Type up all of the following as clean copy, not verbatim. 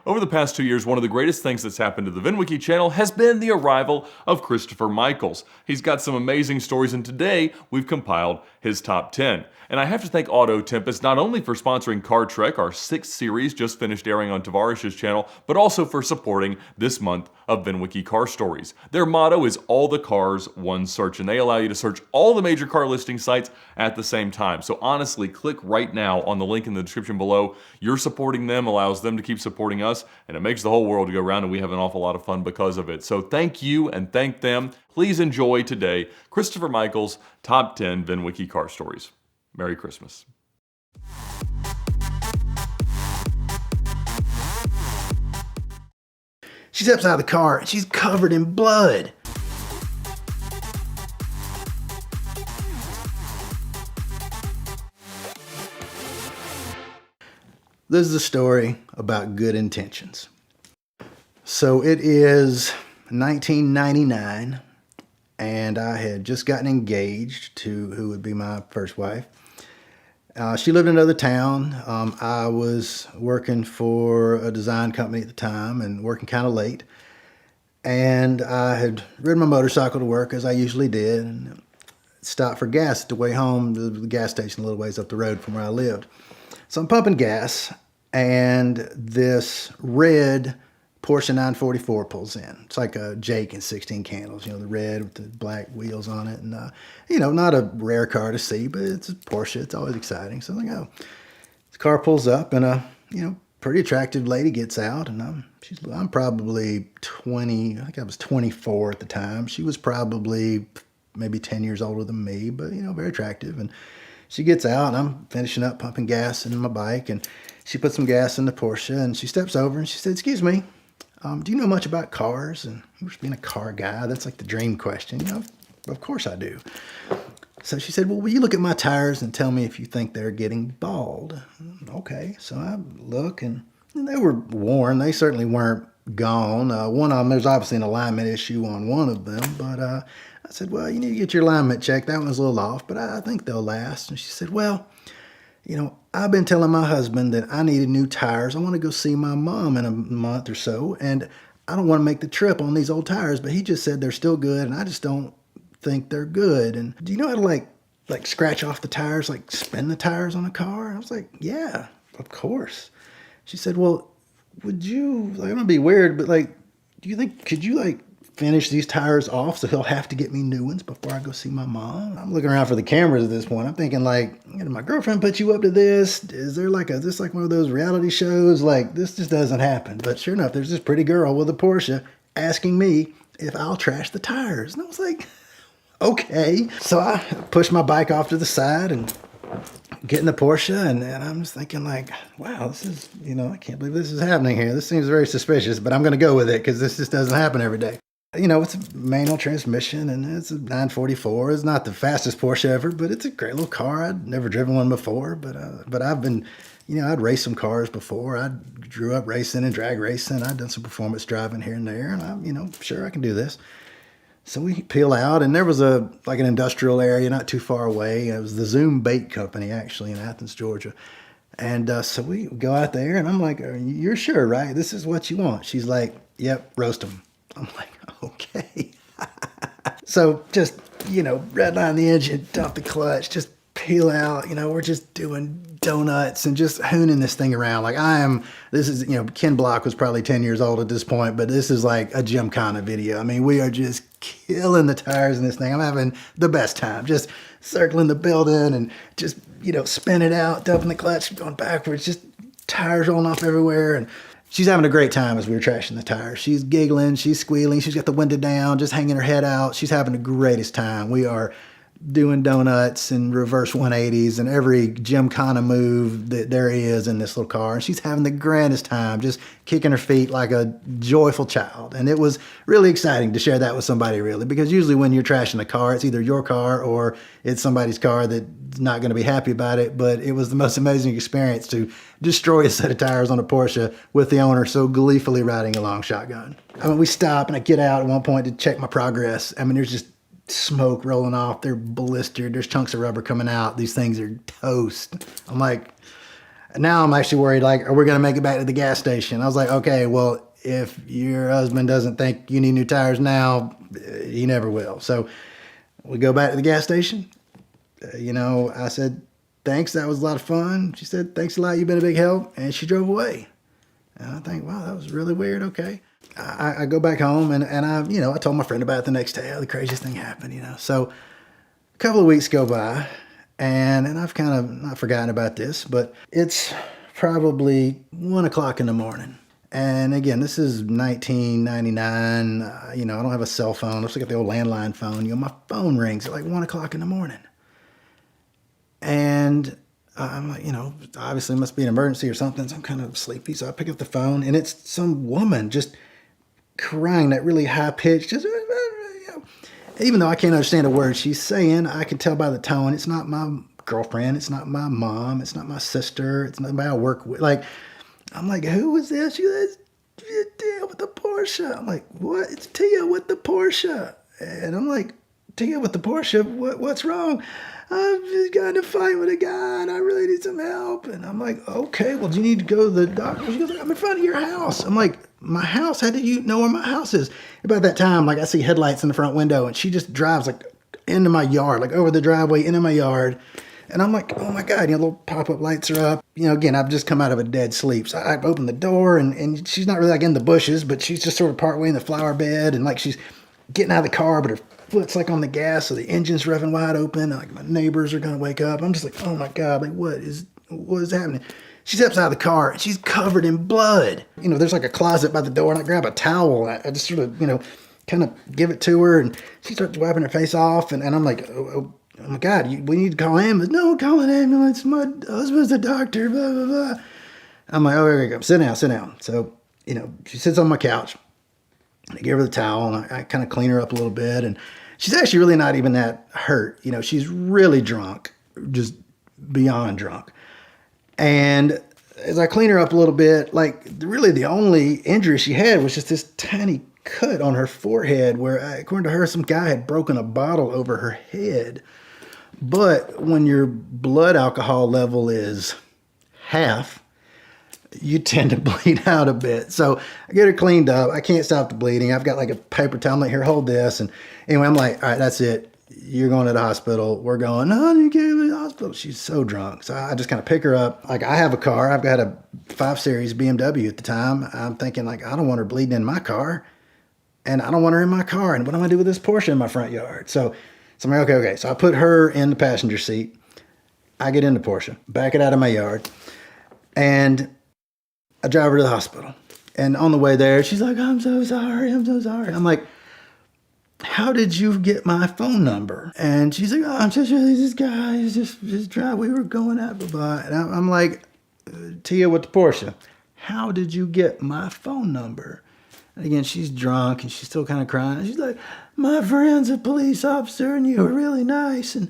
Over the past 2 years, one of the greatest things that's happened to the VINwiki channel has been the arrival of Christopher Michaels. He's got some amazing stories, and today we've compiled his top 10. And I have to thank Auto Tempest not only for sponsoring Car Trek, our 6th series just finished airing on Tavares' channel, but also for supporting this month of VINwiki Car Stories. Their motto is all the cars, one search, and they allow you to search all the major car listing sites at the same time. So honestly, click right now on the link in the description below. You're supporting them, allows them to keep supporting us, and it makes the whole world go round, and we have an awful lot of fun because of it. So thank you and thank them. Please enjoy today Christopher Michaels' top 10 VINwiki Car Stories. Merry Christmas. She steps out of the car and she's covered in blood. This is a story about good intentions. So it is 1999, and I had just gotten engaged to who would be my first wife. She lived in another town. I was working for a design company at the time and working kind of late. And I had ridden my motorcycle to work, as I usually did, and stopped for gas at the way home to the gas station a little ways up the road from where I lived. So I'm pumping gas, and this red Porsche 944 pulls in. It's like a Jake and 16 candles, you know, the red with the black wheels on it. And, you know, not a rare car to see, but it's a Porsche. It's always exciting. So I'm like, oh, the car pulls up, and a, you know, pretty attractive lady gets out. And I'm probably 20, I think I was 24 at the time. She was probably maybe 10 years older than me, but, you know, very attractive. And she gets out, and I'm finishing up pumping gas in my bike. And she puts some gas in the Porsche, and she steps over and she said, "Excuse me, do you know much about cars?" And being a car guy, that's like the dream question. You know, of course I do. So she said, "Well, will you look at my tires and tell me if you think they're getting bald?" Okay. So I look, and they were worn. They certainly weren't gone. One of them, there's obviously an alignment issue on one of them. But I said, "Well, you need to get your alignment checked. That one's a little off, but I think they'll last." And she said, "Well, you know, I've been telling my husband that I needed new tires. I want to go see my mom in a month or so, and I don't want to make the trip on these old tires, but he just said they're still good, and I just don't think they're good. And do you know how to like scratch off the tires, like spin the tires on a car?" I was like, "Yeah, of course." She said, "Well, would you, like, I'm gonna be weird, but like, do you think, could you like finish these tires off so he'll have to get me new ones before I go see my mom?" I'm looking around for the cameras at this point. I'm thinking, like, you know, my girlfriend put you up to this? Is there like is this like one of those reality shows? Like, this just doesn't happen. But sure enough, there's this pretty girl with a Porsche asking me if I'll trash the tires. And I was like, okay. So I push my bike off to the side and get in the Porsche, and I'm just thinking, like, wow, this is, you know, I can't believe this is happening here. This seems very suspicious, but I'm going to go with it because this just doesn't happen every day. You know, it's a manual transmission, and it's a 944. It's not the fastest Porsche ever, but it's a great little car. I'd never driven one before, but I've been, you know, I'd raced some cars before. I grew up racing and drag racing. I'd done some performance driving here and there, and I'm, you know, sure I can do this. So we peel out, and there was like an industrial area not too far away. It was the Zoom Bait Company, actually, in Athens, Georgia. And so we go out there, and I'm like, "You're sure, right? This is what you want?" She's like, "Yep, roast them." I'm like, okay. So just, you know, redline the engine, dump the clutch, just peel out. You know, we're just doing donuts and just hooning this thing around. Like, this is, you know, Ken Block was probably 10 years old at this point, but this is like a gymkhana video. I mean, we are just killing the tires in this thing. I'm having the best time, just circling the building and just, you know, spin it out, dumping the clutch, going backwards, just tires rolling off everywhere. And she's having a great time as we were trashing the tires. She's giggling, she's squealing, she's got the window down, just hanging her head out. She's having the greatest time. We are doing donuts and reverse 180s and every gymkhana move that there is in this little car. And she's having the grandest time, just kicking her feet like a joyful child. And it was really exciting to share that with somebody, really, because usually when you're trashing a car, it's either your car or it's somebody's car that's not going to be happy about it. But it was the most amazing experience to destroy a set of tires on a Porsche with the owner so gleefully riding along shotgun. I mean, we stop and I get out at one point to check my progress. I mean, there's just smoke rolling off. They're blistered. There's chunks of rubber coming out. These things are toast. I'm like, Now I'm actually worried, like, are we going to make it back to the gas station? I was like, okay, well, if your husband doesn't think you need new tires now, he never will. So we go back to the gas station. I said, thanks, that was a lot of fun. She said, thanks a lot, you've been a big help. And she drove away. And I think, wow, that was really weird. Okay. I go back home and I told my friend about it the next day. Oh, the craziest thing happened. So a couple of weeks go by and I've kind of not forgotten about this, but it's probably 1 o'clock in the morning. And again, this is 1999. I don't have a cell phone. Let's look at the old landline phone. My phone rings at like 1 o'clock in the morning. And I'm like, obviously it must be an emergency or something. So I'm kind of sleepy. So I pick up the phone and it's some woman just crying that really high pitched, just, even though I can't understand a word she's saying, I can tell by the tone, it's not my girlfriend. It's not my mom. It's not my sister. It's not anybody I work with. Like, I'm like, who is this? She goes, Tia with the Porsche. I'm like, what? It's Tia with the Porsche. And I'm like, Tia with the Porsche? What's wrong? I've just got in a fight with a guy and I really need some help. And I'm like, okay, well, do you need to go to the doctor? She goes, I'm in front of your house. I'm like, my house? How do you know where my house is? About that time, like, I see headlights in the front window and she just drives like into my yard, like over the driveway into my yard. And I'm like, oh my God, little pop-up lights are up. Again, I've just come out of a dead sleep. So I open the door and she's not really like in the bushes, but she's just sort of partway in the flower bed. And like she's getting out of the car, but her foot's like on the gas. So the engine's revving wide open. Like my neighbors are going to wake up. I'm just like, oh my God, like what is happening? She steps out of the car and she's covered in blood. There's like a closet by the door and I grab a towel and I just sort of, kind of give it to her and she starts wiping her face off. And I'm like, oh my God, we need to call an ambulance. No, call an ambulance. My husband's a doctor, blah, blah, blah. I'm like, oh, here we go. Sit down. So, she sits on my couch. I give her the towel and I kind of clean her up a little bit. And she's actually really not even that hurt. She's really drunk, just beyond drunk. And as I clean her up a little bit, like really the only injury she had was just this tiny cut on her forehead where, according to her, some guy had broken a bottle over her head. But when your blood alcohol level is half, you tend to bleed out a bit. So I get her cleaned up. I can't stop the bleeding. I've got like a paper towel. I'm like, here, hold this. And anyway, I'm like, all right, that's it. You're going to the hospital. We're going, no, you can't go to the hospital. She's so drunk. So I just kind of pick her up. Like, I have a car. I've got a 5 Series BMW at the time. I'm thinking, like, I don't want her bleeding in my car. And I don't want her in my car. And what am I going to do with this Porsche in my front yard? So I'm like, okay. So I put her in the passenger seat. I get in the Porsche, back it out of my yard. And I drive her to the hospital. And on the way there, she's like, I'm so sorry. I'm like, how did you get my phone number? And she's like, oh, I'm just really this guy. He's just drive. We were going out, blah, blah. And I'm like, Tia with the Porsche, how did you get my phone number? And again, she's drunk and she's still kind of crying. She's like, my friend's a police officer and you were really nice. And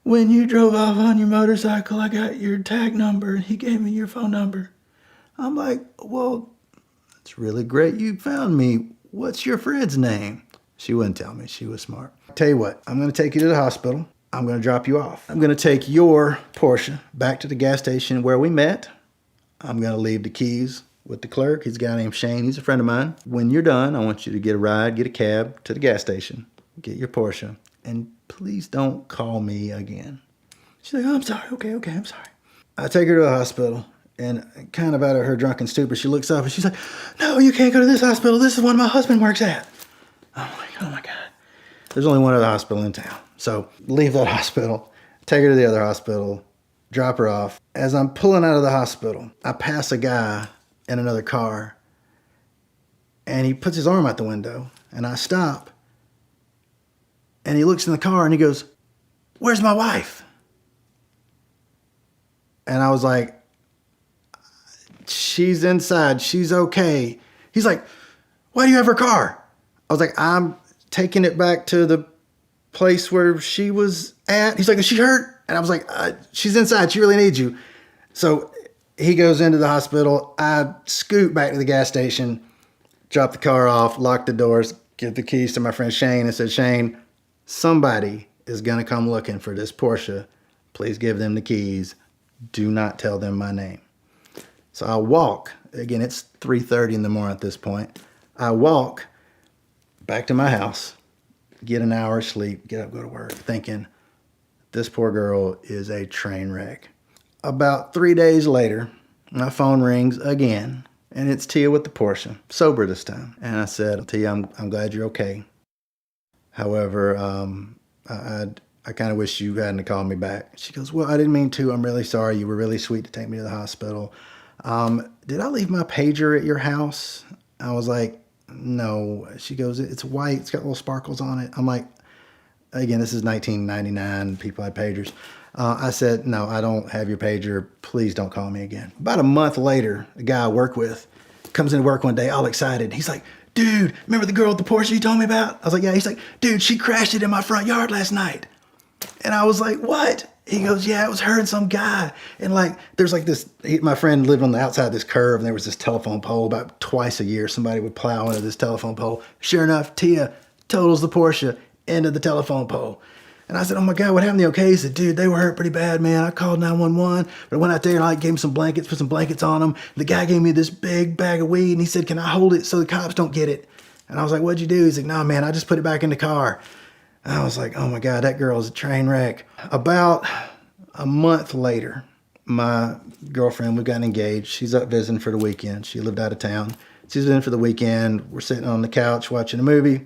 when you drove off on your motorcycle, I got your tag number and he gave me your phone number. I'm like, well, it's really great you found me. What's your friend's name? She wouldn't tell me. She was smart. Tell you what, I'm going to take you to the hospital. I'm going to drop you off. I'm going to take your Porsche back to the gas station where we met. I'm going to leave the keys with the clerk. He's a guy named Shane. He's a friend of mine. When you're done, I want you to get a ride, get a cab to the gas station, get your Porsche, and please don't call me again. She's like, oh, I'm sorry. Okay, I'm sorry. I take her to the hospital, and kind of out of her drunken stupor, she looks up and she's like, no, you can't go to this hospital. This is one my husband works at. I'm like, oh my God. There's only one other hospital in town. So leave that hospital, take her to the other hospital, drop her off. As I'm pulling out of the hospital, I pass a guy in another car, and he puts his arm out the window, and I stop, and he looks in the car, and he goes, where's my wife? And I was like, she's inside. She's okay. He's like, why do you have her car? I was like, I'm taking it back to the place where she was at. He's like, is she hurt? And I was like, she's inside. She really needs you. So he goes into the hospital. I scoot back to the gas station, drop the car off, lock the doors, give the keys to my friend Shane and said, Shane, somebody is going to come looking for this Porsche. Please give them the keys. Do not tell them my name. So I walk, again, it's 3:30 in the morning at this point. I walk back to my house, get an hour of sleep, get up, go to work, thinking, this poor girl is a train wreck. About 3 days later, my phone rings again, and it's Tia with the Porsche, sober this time. And I said, Tia, I'm glad you're okay. However, I kind of wish you hadn't called me back. She goes, well, I didn't mean to. I'm really sorry. You were really sweet to take me to the hospital. Did I leave my pager at your house? I was like, no. She goes, it's white. It's got little sparkles on it. I'm like, again, this is 1999. People had pagers. I said, no, I don't have your pager. Please don't call me again. About a month later, a guy I work with comes into work one day all excited. He's like, dude, remember the girl with the Porsche you told me about? I was like, yeah. He's like, dude, she crashed it in my front yard last night. And I was like, what? He goes, yeah, it was her and some guy. And like, there's like this, my friend lived on the outside of this curve, and there was this telephone pole. About twice a year, somebody would plow into this telephone pole. Sure enough, Tia totals the Porsche into the telephone pole. And I said, oh my God, what happened to you? Okay? He said, dude, they were hurt pretty bad, man. I called 911, but I went out there and I gave him some blankets, put some blankets on them. The guy gave me this big bag of weed, and he said, can I hold it so the cops don't get it? And I was like, what'd you do? He's like, no, man, I just put it back in the car. And I was like, oh my God, that girl's a train wreck. About a month later, my girlfriend, we got engaged. She's up visiting for the weekend. She lived out of town. She's in for the weekend. We're sitting on the couch watching a movie.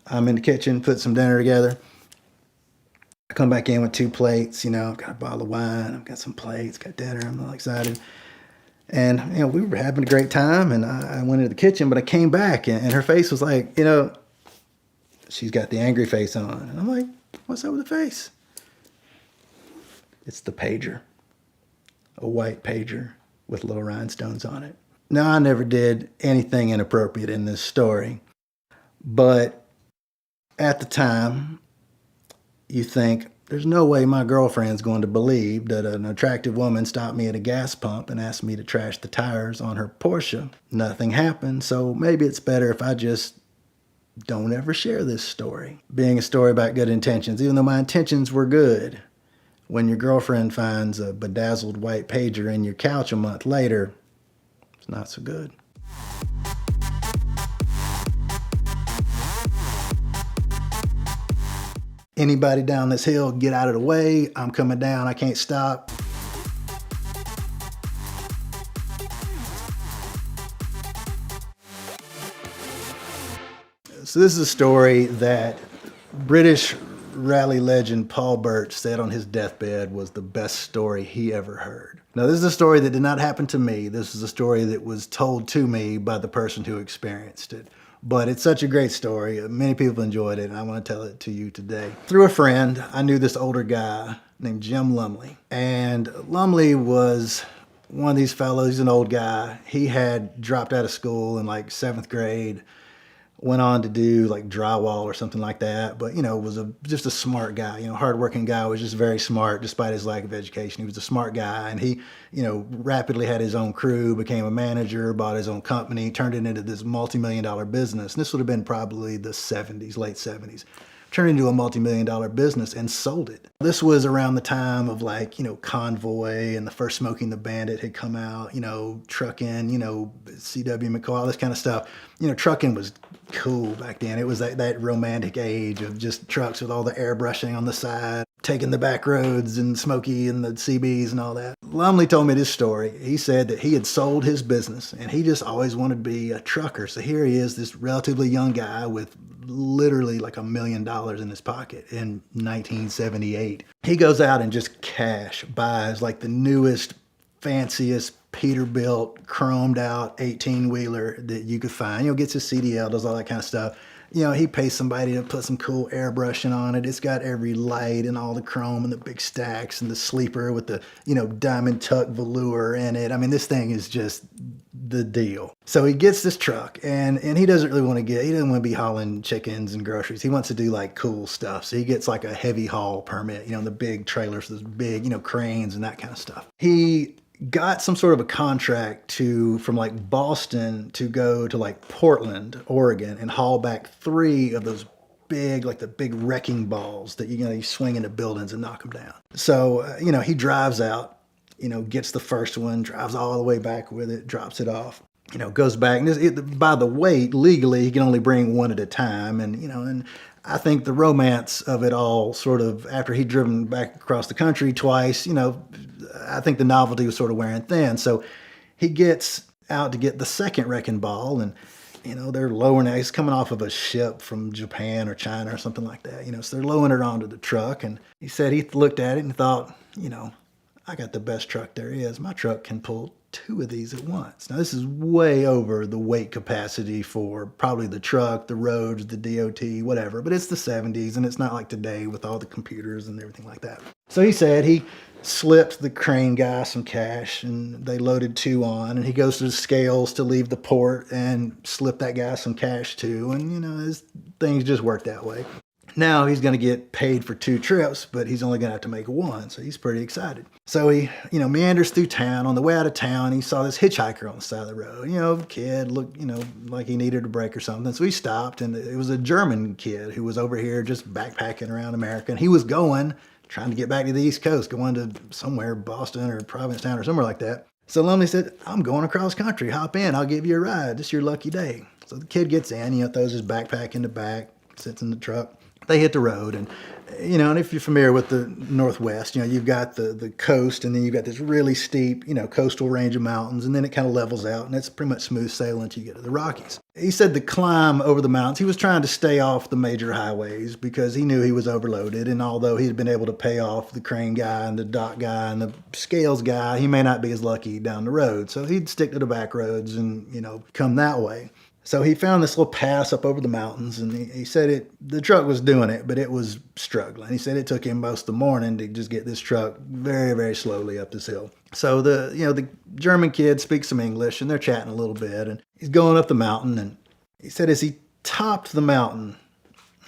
I'm in the kitchen, put some dinner together. I come back in with 2 plates. I've got a bottle of wine. I've got some plates, got dinner. I'm all excited. And, we were having a great time. And I went into the kitchen, but I came back and her face was like, she's got the angry face on. And I'm like, what's up with the face? It's the pager. A white pager with little rhinestones on it. Now, I never did anything inappropriate in this story, but at the time, you think, there's no way my girlfriend's going to believe that an attractive woman stopped me at a gas pump and asked me to trash the tires on her Porsche. Nothing happened, so maybe it's better if I just don't ever share this story. Being a story about good intentions, even though my intentions were good, when your girlfriend finds a bedazzled white pager in your couch a month later, it's not so good. Anybody down this hill, get out of the way. I'm coming down. I can't stop. So this is a story that British rally legend Paul Birch said on his deathbed was the best story he ever heard. Now, this is a story that did not happen to me. This is a story that was told to me by the person who experienced it. But it's such a great story. Many people enjoyed it, and I want to tell it to you today. Through a friend, I knew this older guy named Jim Lumley. And Lumley was one of these fellows. He's an old guy. He had dropped out of school in like 7th grade, went on to do like drywall or something like that, but was just a smart guy, hardworking guy, was just very smart despite his lack of education. He was a smart guy, and he, rapidly had his own crew, became a manager, bought his own company, turned it into this multi-million-dollar business. And this would have been probably the 70s, late 70s. Turned into a multi-million-dollar business and sold it. This was around the time of like, Convoy and the first Smoking the Bandit had come out, trucking, C.W. McCall, all this kind of stuff. Trucking was cool back then. It was that romantic age of just trucks with all the airbrushing on the side, taking the back roads and Smokey and the CBs and all that. Lumley told me this story. He said that he had sold his business and he just always wanted to be a trucker. So here he is, this relatively young guy with literally like $1 million in his pocket in 1978. He goes out and just cash buys like the newest, fanciest Peterbilt, chromed out 18-wheeler that you could find. Gets his CDL, does all that kind of stuff. He pays somebody to put some cool airbrushing on it. It's got every light and all the chrome and the big stacks and the sleeper with the, diamond tuck velour in it. I mean, this thing is just the deal. So he gets this truck and he doesn't really want to he doesn't want to be hauling chickens and groceries. He wants to do like cool stuff. So he gets like a heavy haul permit, the big trailers, those big, cranes and that kind of stuff. He got some sort of a contract from like Boston to go to like Portland, Oregon, and haul back 3 of those big, like the big wrecking balls that you swing into buildings and knock them down. So, he drives out gets the first one, drives all the way back with it, drops it off. Goes back. And by the weight, legally, he can only bring one at a time. And I think the romance of it all sort of, after he'd driven back across the country twice, I think the novelty was sort of wearing thin. So he gets out to get the second wrecking ball, and they're lowering it. He's coming off of a ship from Japan or China or something like that. So they're lowering it onto the truck. And he said he looked at it and thought, I got the best truck there is. My truck can pull 2 of these at once. Now, this is way over the weight capacity for probably the truck, the roads, the DOT, whatever. But it's the 70s, and it's not like today with all the computers and everything like that. So he said he slipped the crane guy some cash, and they loaded 2 on. And he goes to the scales to leave the port and slip that guy some cash too. And, his things just worked that way. Now he's going to get paid for 2 trips, but he's only going to have to make 1, so he's pretty excited. So he, meanders through town. On the way out of town, he saw this hitchhiker on the side of the road. Kid looked, like he needed a break or something. So he stopped, and it was a German kid who was over here just backpacking around America. And he was trying to get back to the East Coast, going to somewhere, Boston or Provincetown or somewhere like that. So Lumley said, I'm going across country. Hop in. I'll give you a ride. This is your lucky day. So the kid gets in, throws his backpack in the back, sits in the truck. They hit the road, and and if you're familiar with the Northwest, you've got the coast, and then you've got this really steep, coastal range of mountains, and then it kind of levels out, and it's pretty much smooth sailing until you get to the Rockies. He said the climb over the mountains, he was trying to stay off the major highways because he knew he was overloaded, and although he had been able to pay off the crane guy and the dock guy and the scales guy, he may not be as lucky down the road. So he'd stick to the back roads and, come that way. So he found this little pass up over the mountains, and he said the truck was doing it, but it was struggling. He said it took him most of the morning to just get this truck very, very slowly up this hill. So the German kid speaks some English, and they're chatting a little bit, and he's going up the mountain, and he said as he topped the mountain,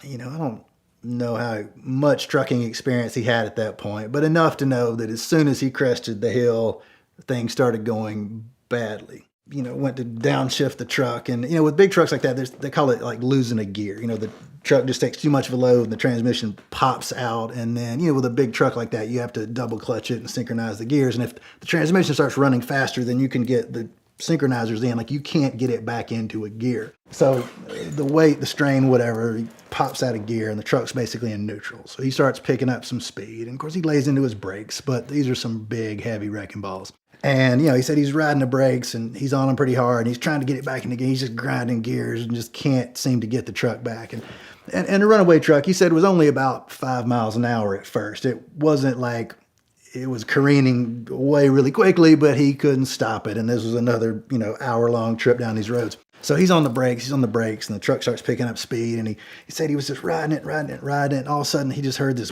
I don't know how much trucking experience he had at that point, but enough to know that as soon as he crested the hill, things started going badly. Went to downshift the truck. And, with big trucks like that, they call it like losing a gear. The truck just takes too much of a load and the transmission pops out. And then, with a big truck like that, you have to double clutch it and synchronize the gears. And if the transmission starts running faster than you can get the synchronizers in, you can't get it back into a gear. So the weight, the strain, whatever, he pops out of gear and the truck's basically in neutral. So he starts picking up some speed. And of course he lays into his brakes, but these are some big, heavy wrecking balls. And, he said he's riding the brakes and he's on them pretty hard and he's trying to get it back in the gear. He's just grinding gears and just can't seem to get the truck back. And the runaway truck, he said, was only about 5 miles an hour at first. It wasn't like it was careening away really quickly, but he couldn't stop it. And this was another, hour-long trip down these roads. So he's on the brakes, and the truck starts picking up speed. And he said he was just riding it. And all of a sudden he just heard this,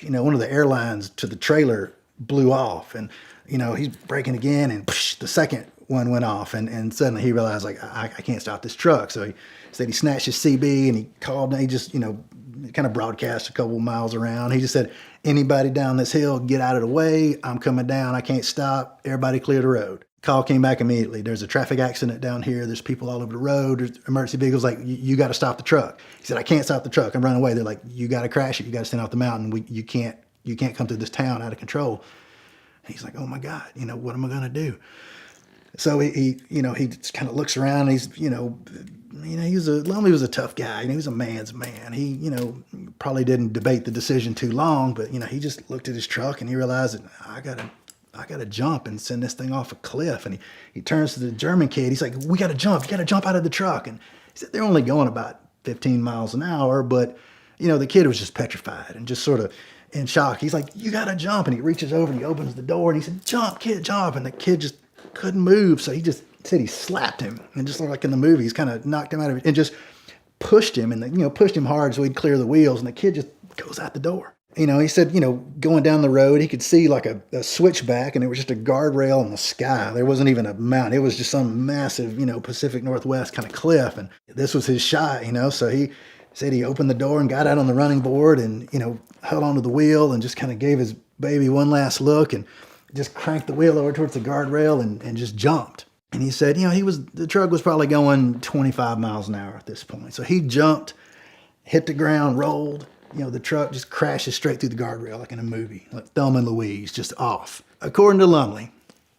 one of the air lines to the trailer blew off. And he's braking again, and the second one went off, and suddenly he realized, I can't stop this truck. So he said he snatched his CB, and he called, and he just, kind of broadcast a couple miles around. He just said, anybody down this hill, get out of the way. I'm coming down. I can't stop. Everybody clear the road. Call came back immediately. There's a traffic accident down here. There's people all over the road. There's emergency vehicles. You got to stop the truck. He said, I can't stop the truck. I'm running away. They're like, you got to crash it. You got to stand off the mountain. You can't come through this town out of control. He's like, oh my God, what am I going to do? So he just kind of looks around, and he's, Lumley was a tough guy. He was a man's man. He, probably didn't debate the decision too long, but, he just looked at his truck and he realized that I got to jump and send this thing off a cliff. And he turns to the German kid. He's like, we got to jump. You got to jump out of the truck. And he said, they're only going about 15 miles an hour, but, the kid was just petrified and just sort of in shock. He's like, you gotta jump. And he reaches over and he opens the door and he said, jump, kid, jump. And the kid just couldn't move. So he just said he slapped him, and just like in the movies, kind of knocked him out of it and just pushed him, and pushed him hard so he'd clear the wheels, and the kid just goes out the door. He said, going down the road, he could see like a switchback, and it was just a guardrail in the sky. There wasn't even a mountain. It was just some massive, Pacific Northwest kind of cliff. And this was his shot, so he said he opened the door and got out on the running board and, held onto the wheel and just kind of gave his baby one last look and just cranked the wheel over towards the guardrail and just jumped. And he said, the truck was probably going 25 miles an hour at this point. So he jumped, hit the ground, rolled. The truck just crashes straight through the guardrail like in a movie, like Thelma and Louise, just off. According to Lumley,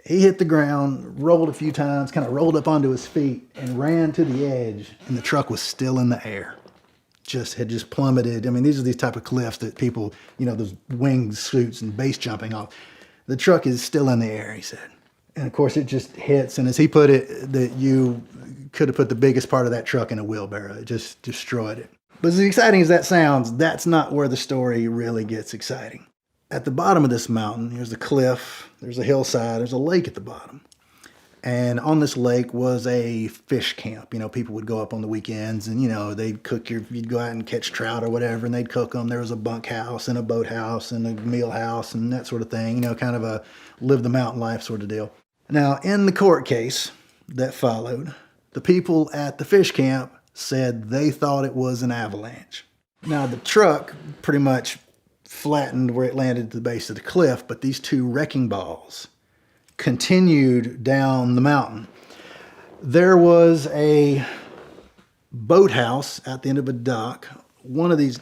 he hit the ground, rolled a few times, kind of rolled up onto his feet, and ran to the edge, and the truck was still in the air. Had just plummeted. I mean, these are these type of cliffs that people, those winged suits and base jumping off. The truck is still in the air, he said. And of course, it just hits. And as he put it, that you could have put the biggest part of that truck in a wheelbarrow. It just destroyed it. But as exciting as that sounds, that's not where the story really gets exciting. At the bottom of this mountain, here's a cliff, there's a hillside, there's a lake at the bottom. And on this lake was a fish camp. People would go up on the weekends and, they'd cook you'd go out and catch trout or whatever, and they'd cook them. There was a bunkhouse and a boathouse and a meal house and that sort of thing, kind of a live the mountain life sort of deal. Now, in the court case that followed, the people at the fish camp said they thought it was an avalanche. Now, the truck pretty much flattened where it landed at the base of the cliff, but these two wrecking balls continued down the mountain. There was a boathouse at the end of a dock. One of these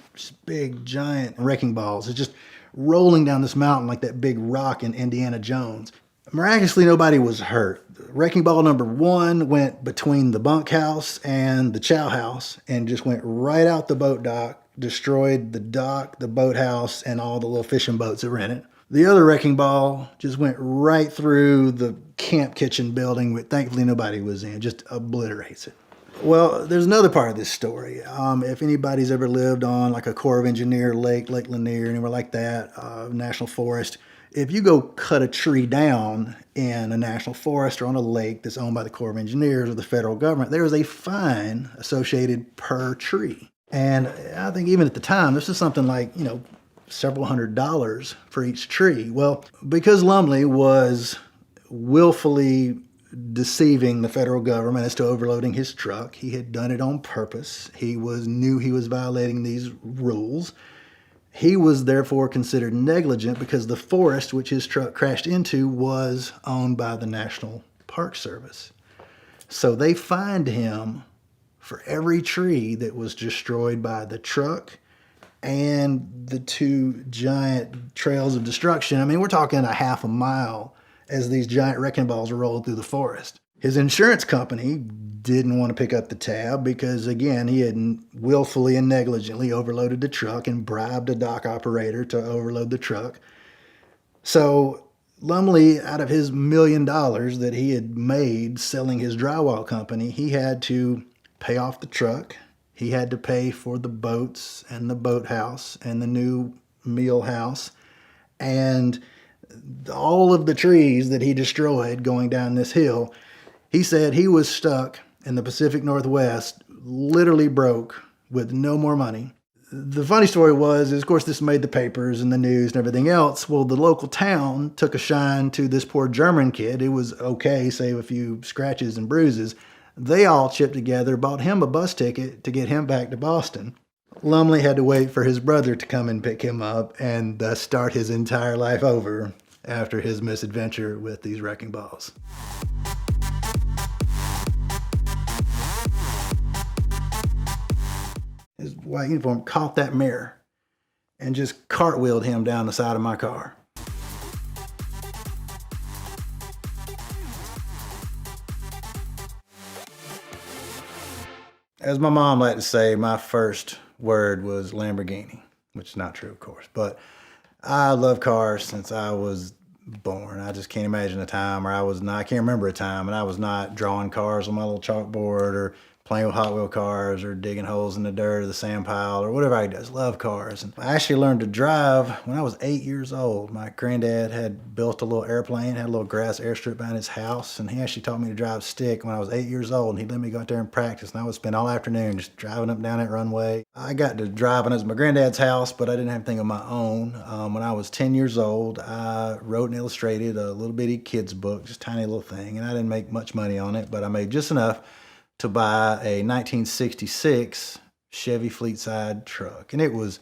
big, giant wrecking balls is just rolling down this mountain like that big rock in Indiana Jones. Miraculously, nobody was hurt. Wrecking ball number 1 went between the bunkhouse and the chow house and just went right out the boat dock, destroyed the dock, the boathouse, and all the little fishing boats that were in it. The other wrecking ball just went right through the camp kitchen building, which thankfully nobody was in, just obliterates it. Well, there's another part of this story. If anybody's ever lived on like a Corps of Engineer lake, Lake Lanier, anywhere like that, national forest, if you go cut a tree down in a national forest or on a lake that's owned by the Corps of Engineers or the federal government, there is a fine associated per tree. And I think even at the time, this is something like, several $100s for each tree. Well, because Lumley was willfully deceiving the federal government as to overloading his truck, he had done it on purpose. Knew he was violating these rules. He was therefore considered negligent because the forest which his truck crashed into was owned by the National Park Service. So they fined him for every tree that was destroyed by the truck and the two giant trails of destruction. I mean, we're talking a half a mile as these giant wrecking balls rolled through the forest. His insurance company didn't want to pick up the tab because, again, he had willfully and negligently overloaded the truck and bribed a dock operator to overload the truck. So Lumley, out of his $1 million that he had made selling his drywall company, he had to pay off the truck. He had to pay for the boats and the boathouse and the new meal house and all of the trees that he destroyed going down this hill. He said he was stuck in the Pacific Northwest, literally broke with no more money. The funny story was, of course, this made the papers and the news and everything else. Well, the local town took a shine to this poor German kid who was okay, save a few scratches and bruises. They all chipped together, bought him a bus ticket to get him back to Boston. Lumley had to wait for his brother to come and pick him up and thus start his entire life over after his misadventure with these wrecking balls. His white uniform caught that mirror and just cartwheeled him down the side of my car. As my mom liked to say, my first word was Lamborghini, which is not true, of course. But I love cars since I was born. I just can't imagine a time where I can't remember a time and I was not drawing cars on my little chalkboard or playing with Hot Wheel cars or digging holes in the dirt or the sand pile or whatever I does. Love cars. And I actually learned to drive when I was 8 years old. My granddad had built a little airplane, had a little grass airstrip behind his house, and he actually taught me to drive stick when I was 8 years old, and he'd let me go out there and practice, and I would spend all afternoon just driving up and down that runway. I got to drive when it was my granddad's house, but I didn't have anything of my own. When I was 10 years old, I wrote and illustrated a little bitty kid's book, just a tiny little thing, and I didn't make much money on it, but I made just enough to buy a 1966 Chevy Fleetside truck. And it was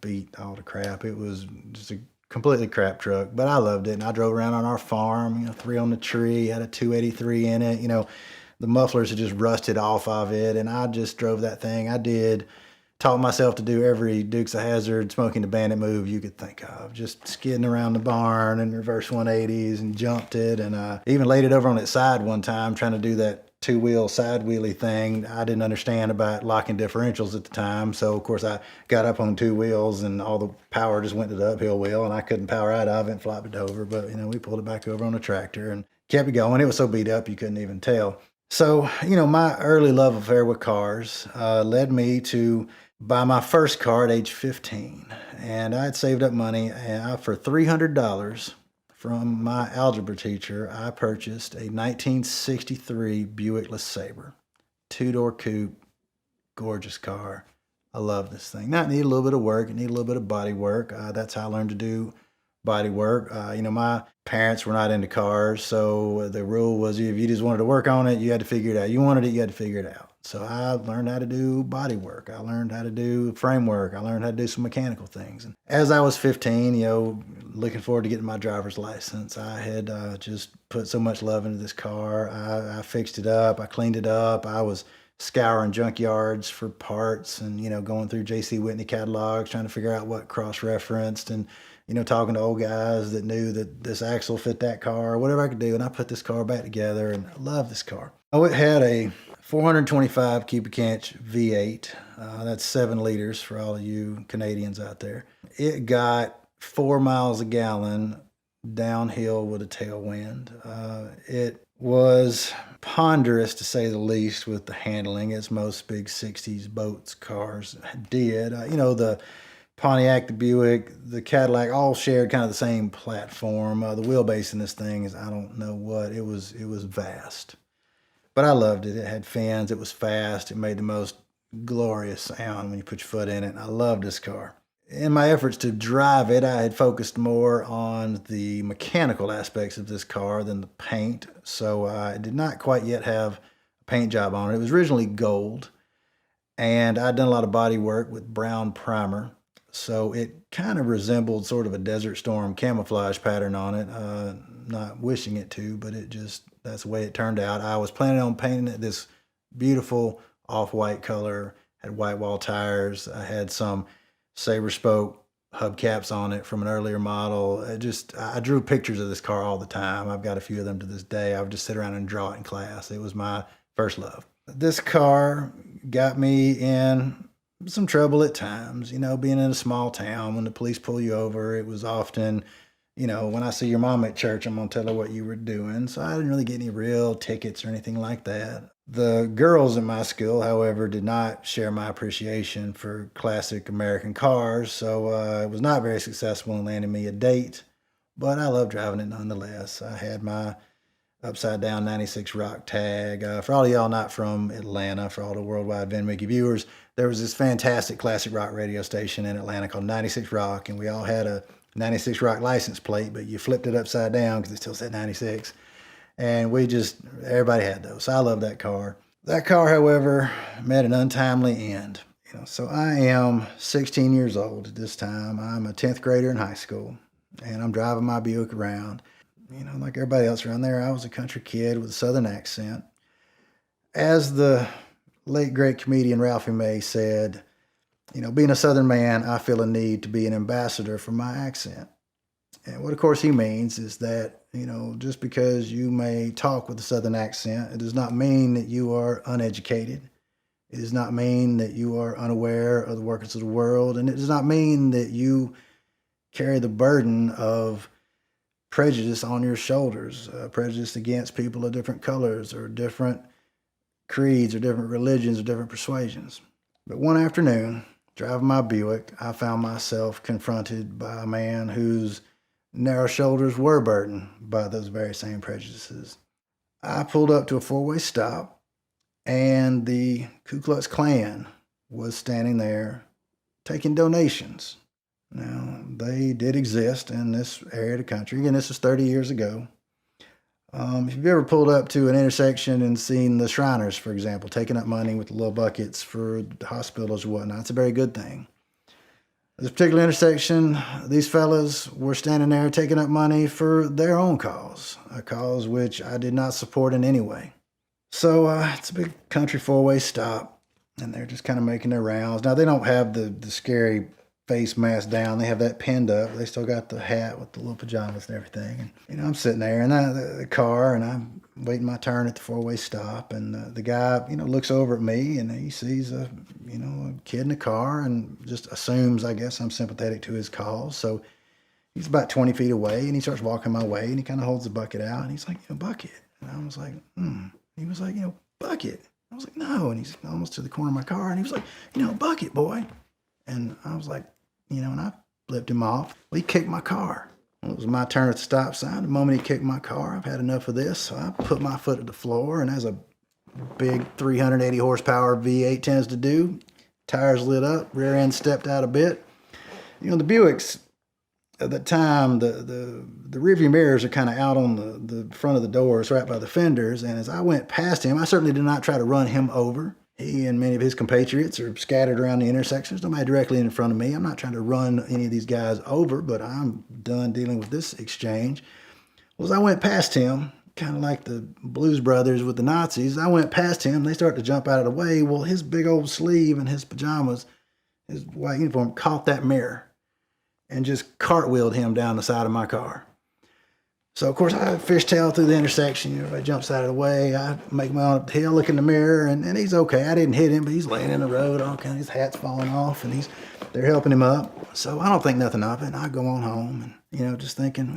beat all to crap. It was just a completely crap truck, but I loved it. And I drove around on our farm, 3 on the tree, had a 283 in it. The mufflers had just rusted off of it. And I just drove that thing. I did taught myself to do every Dukes of Hazzard, Smoking the Bandit move you could think of. Just skidding around the barn and reverse 180s and jumped it. And even laid it over on its side one time trying to do that two-wheel side wheelie thing. I didn't understand about locking differentials at the time. So, of course, I got up on two wheels and all the power just went to the uphill wheel and I couldn't power out of it and flopped it over. But, we pulled it back over on a tractor and kept it going. It was so beat up you couldn't even tell. So, my early love affair with cars led me to buy my first car at age 15. And I had saved up money and for $300 from my algebra teacher, I purchased a 1963 Buick LeSabre, two-door coupe, gorgeous car. I love this thing. Now, it needed a little bit of work. It needed a little bit of body work. That's how I learned to do body work. My parents were not into cars, so the rule was if you just wanted to work on it, you had to figure it out. You wanted it, you had to figure it out. So I learned how to do body work. I learned how to do framework. I learned how to do some mechanical things. And as I was 15, looking forward to getting my driver's license, I had just put so much love into this car. I fixed it up. I cleaned it up. I was scouring junkyards for parts and, going through J.C. Whitney catalogs, trying to figure out what cross-referenced and, talking to old guys that knew that this axle fit that car, whatever I could do. And I put this car back together and I love this car. Oh, it had a 425 cubic inch V8. That's 7 liters for all of you Canadians out there. It got 4 miles a gallon downhill with a tailwind. It was ponderous to say the least with the handling, as most big 60s boats cars did. The Pontiac, the Buick, the Cadillac all shared kind of the same platform. The wheelbase in this thing is, I don't know what, it was vast. But I loved it. It had fins, it was fast, it made the most glorious sound when you put your foot in it. I loved this car. In my efforts to drive it, I had focused more on the mechanical aspects of this car than the paint. So I did not quite yet have a paint job on it. It was originally gold, and I'd done a lot of body work with brown primer. So it kind of resembled sort of a Desert Storm camouflage pattern on it. Not wishing it to, but that's the way it turned out. I was planning on painting it this beautiful off-white color, had white wall tires. I had some saber spoke hubcaps on it from an earlier model. I drew pictures of this car all the time. I've got a few of them to this day. I would just sit around and draw it in class. It was my first love. This car got me in some trouble at times, being in a small town. When the police pull you over, it was often, when I see your mom at church, I'm going to tell her what you were doing. So I didn't really get any real tickets or anything like that. The girls in my school, however, did not share my appreciation for classic American cars. So it was not very successful in landing me a date, but I love driving it nonetheless. I had my upside down 96 Rock tag. For all of y'all not from Atlanta, for all the worldwide VINwiki viewers, there was this fantastic classic rock radio station in Atlanta called 96 Rock, and we all had a 96 Rock license plate, but you flipped it upside down because it still said 96. And everybody had those. So I love that car. That car, however, met an untimely end. So I am 16 years old at this time. I'm a 10th grader in high school, and I'm driving my Buick around. Like everybody else around there, I was a country kid with a Southern accent. As the late great comedian Ralphie May said, being a Southern man, I feel a need to be an ambassador for my accent. And what, of course, he means is that, just because you may talk with a Southern accent, it does not mean that you are uneducated. It does not mean that you are unaware of the workings of the world. And it does not mean that you carry the burden of prejudice on your shoulders, prejudice against people of different colors or different creeds or different religions or different persuasions. But one afternoon, driving my Buick, I found myself confronted by a man whose narrow shoulders were burdened by those very same prejudices. I pulled up to a four-way stop, and the Ku Klux Klan was standing there taking donations. Now, they did exist in this area of the country. Again, this was 30 years ago. If you've ever pulled up to an intersection and seen the Shriners, for example, taking up money with the little buckets for hospitals or whatnot, it's a very good thing. This particular intersection, these fellas were standing there taking up money for their own cause, a cause which I did not support in any way. So it's a big country four-way stop. and they're just kind of making their rounds. Now, they don't have the scary face mask down. They have that pinned up. They still got the hat with the little pajamas and everything. And, I'm sitting there in the car, and I'm waiting my turn at the four-way stop. And the guy, looks over at me, and he sees a kid in the car and just assumes, I guess, I'm sympathetic to his cause. So he's about 20 feet away, and he starts walking my way, and he kind of holds the bucket out, and he's like, bucket. And I was like, He was like, bucket. I was like, no. And he's almost to the corner of my car, and he was like, bucket, boy. And I was like, and I flipped him off. Well, he kicked my car. Well, it was my turn at the stop sign. The moment he kicked my car, I've had enough of this. So I put my foot at the floor, and as a big 380 horsepower V8 tends to do, tires lit up, rear end stepped out a bit. The Buicks, at the time, the rearview mirrors are kind of out on the front of the doors, right by the fenders. And as I went past him, I certainly did not try to run him over. He and many of his compatriots are scattered around the intersections. Nobody directly in front of me. I'm not trying to run any of these guys over, but I'm done dealing with this exchange. Well, as I went past him, kind of like the Blues Brothers with the Nazis, I went past him. They start to jump out of the way. Well, his big old sleeve and his pajamas, his white uniform, caught that mirror and just cartwheeled him down the side of my car. So, of course, I fishtail through the intersection. Everybody jumps out of the way. I make my own up the hill, look in the mirror, and he's okay. I didn't hit him, but he's laying in the road, all kind of, his hat's falling off, and they're helping him up. So I don't think nothing of it. And I go on home and, just thinking,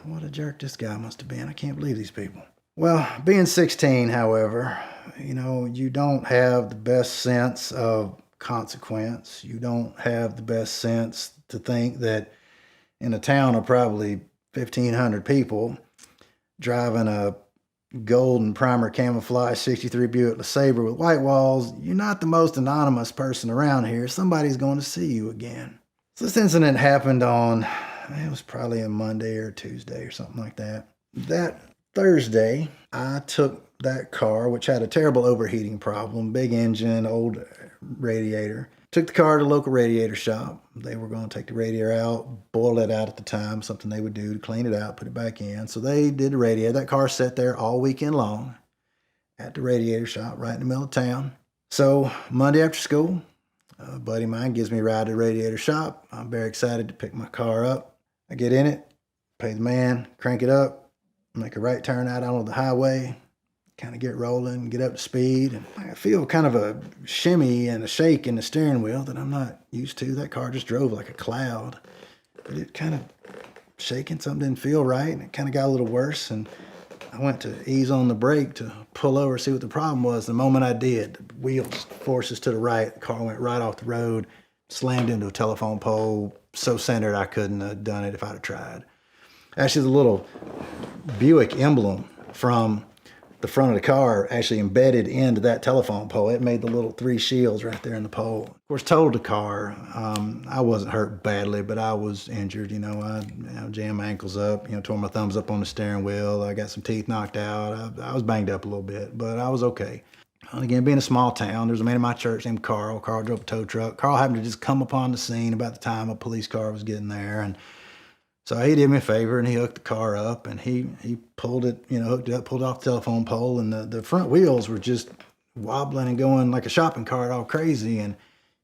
what a jerk this guy must have been. I can't believe these people. Well, being 16, however, you don't have the best sense of consequence. You don't have the best sense to think that in a town of probably 1,500 people driving a golden primer camouflage 63 Buick LeSabre with white walls, you're not the most anonymous person around here. Somebody's going to see you again. So this incident happened on, it was probably a Monday or Tuesday or something like that. That Thursday, I took that car, which had a terrible overheating problem, big engine, old radiator. Took the car to the local radiator shop. They were going to take the radiator out, boil it out at the time, something they would do to clean it out, put it back in. So they did the radiator. That car sat there all weekend long at the radiator shop right in the middle of town. So Monday after school, a buddy of mine gives me a ride to the radiator shop. I'm very excited to pick my car up. I get in it, pay the man, crank it up, make a right turn out onto the highway, kind of get rolling, get up to speed. And I feel kind of a shimmy and a shake in the steering wheel that I'm not used to. That car just drove like a cloud. But it kind of shaking, something didn't feel right, and it kind of got a little worse. And I went to ease on the brake to pull over, see what the problem was. The moment I did, the wheels forces to the right, the car went right off the road, slammed into a telephone pole, so centered I couldn't have done it if I'd have tried. Actually, the little Buick emblem from the front of the car actually embedded into that telephone pole. It made the little three shields right there in the pole. Of course, totaled the car. I wasn't hurt badly, but I was injured. I jammed my ankles up, tore my thumbs up on the steering wheel. I got some teeth knocked out. I was banged up a little bit, but I was okay. And again, being a small town, there was a man in my church named Carl. Carl drove a tow truck. Carl happened to just come upon the scene about the time a police car was getting there. And so he did me a favor, and he hooked the car up, and he pulled it, hooked it up, pulled off the telephone pole, and the front wheels were just wobbling and going like a shopping cart all crazy. And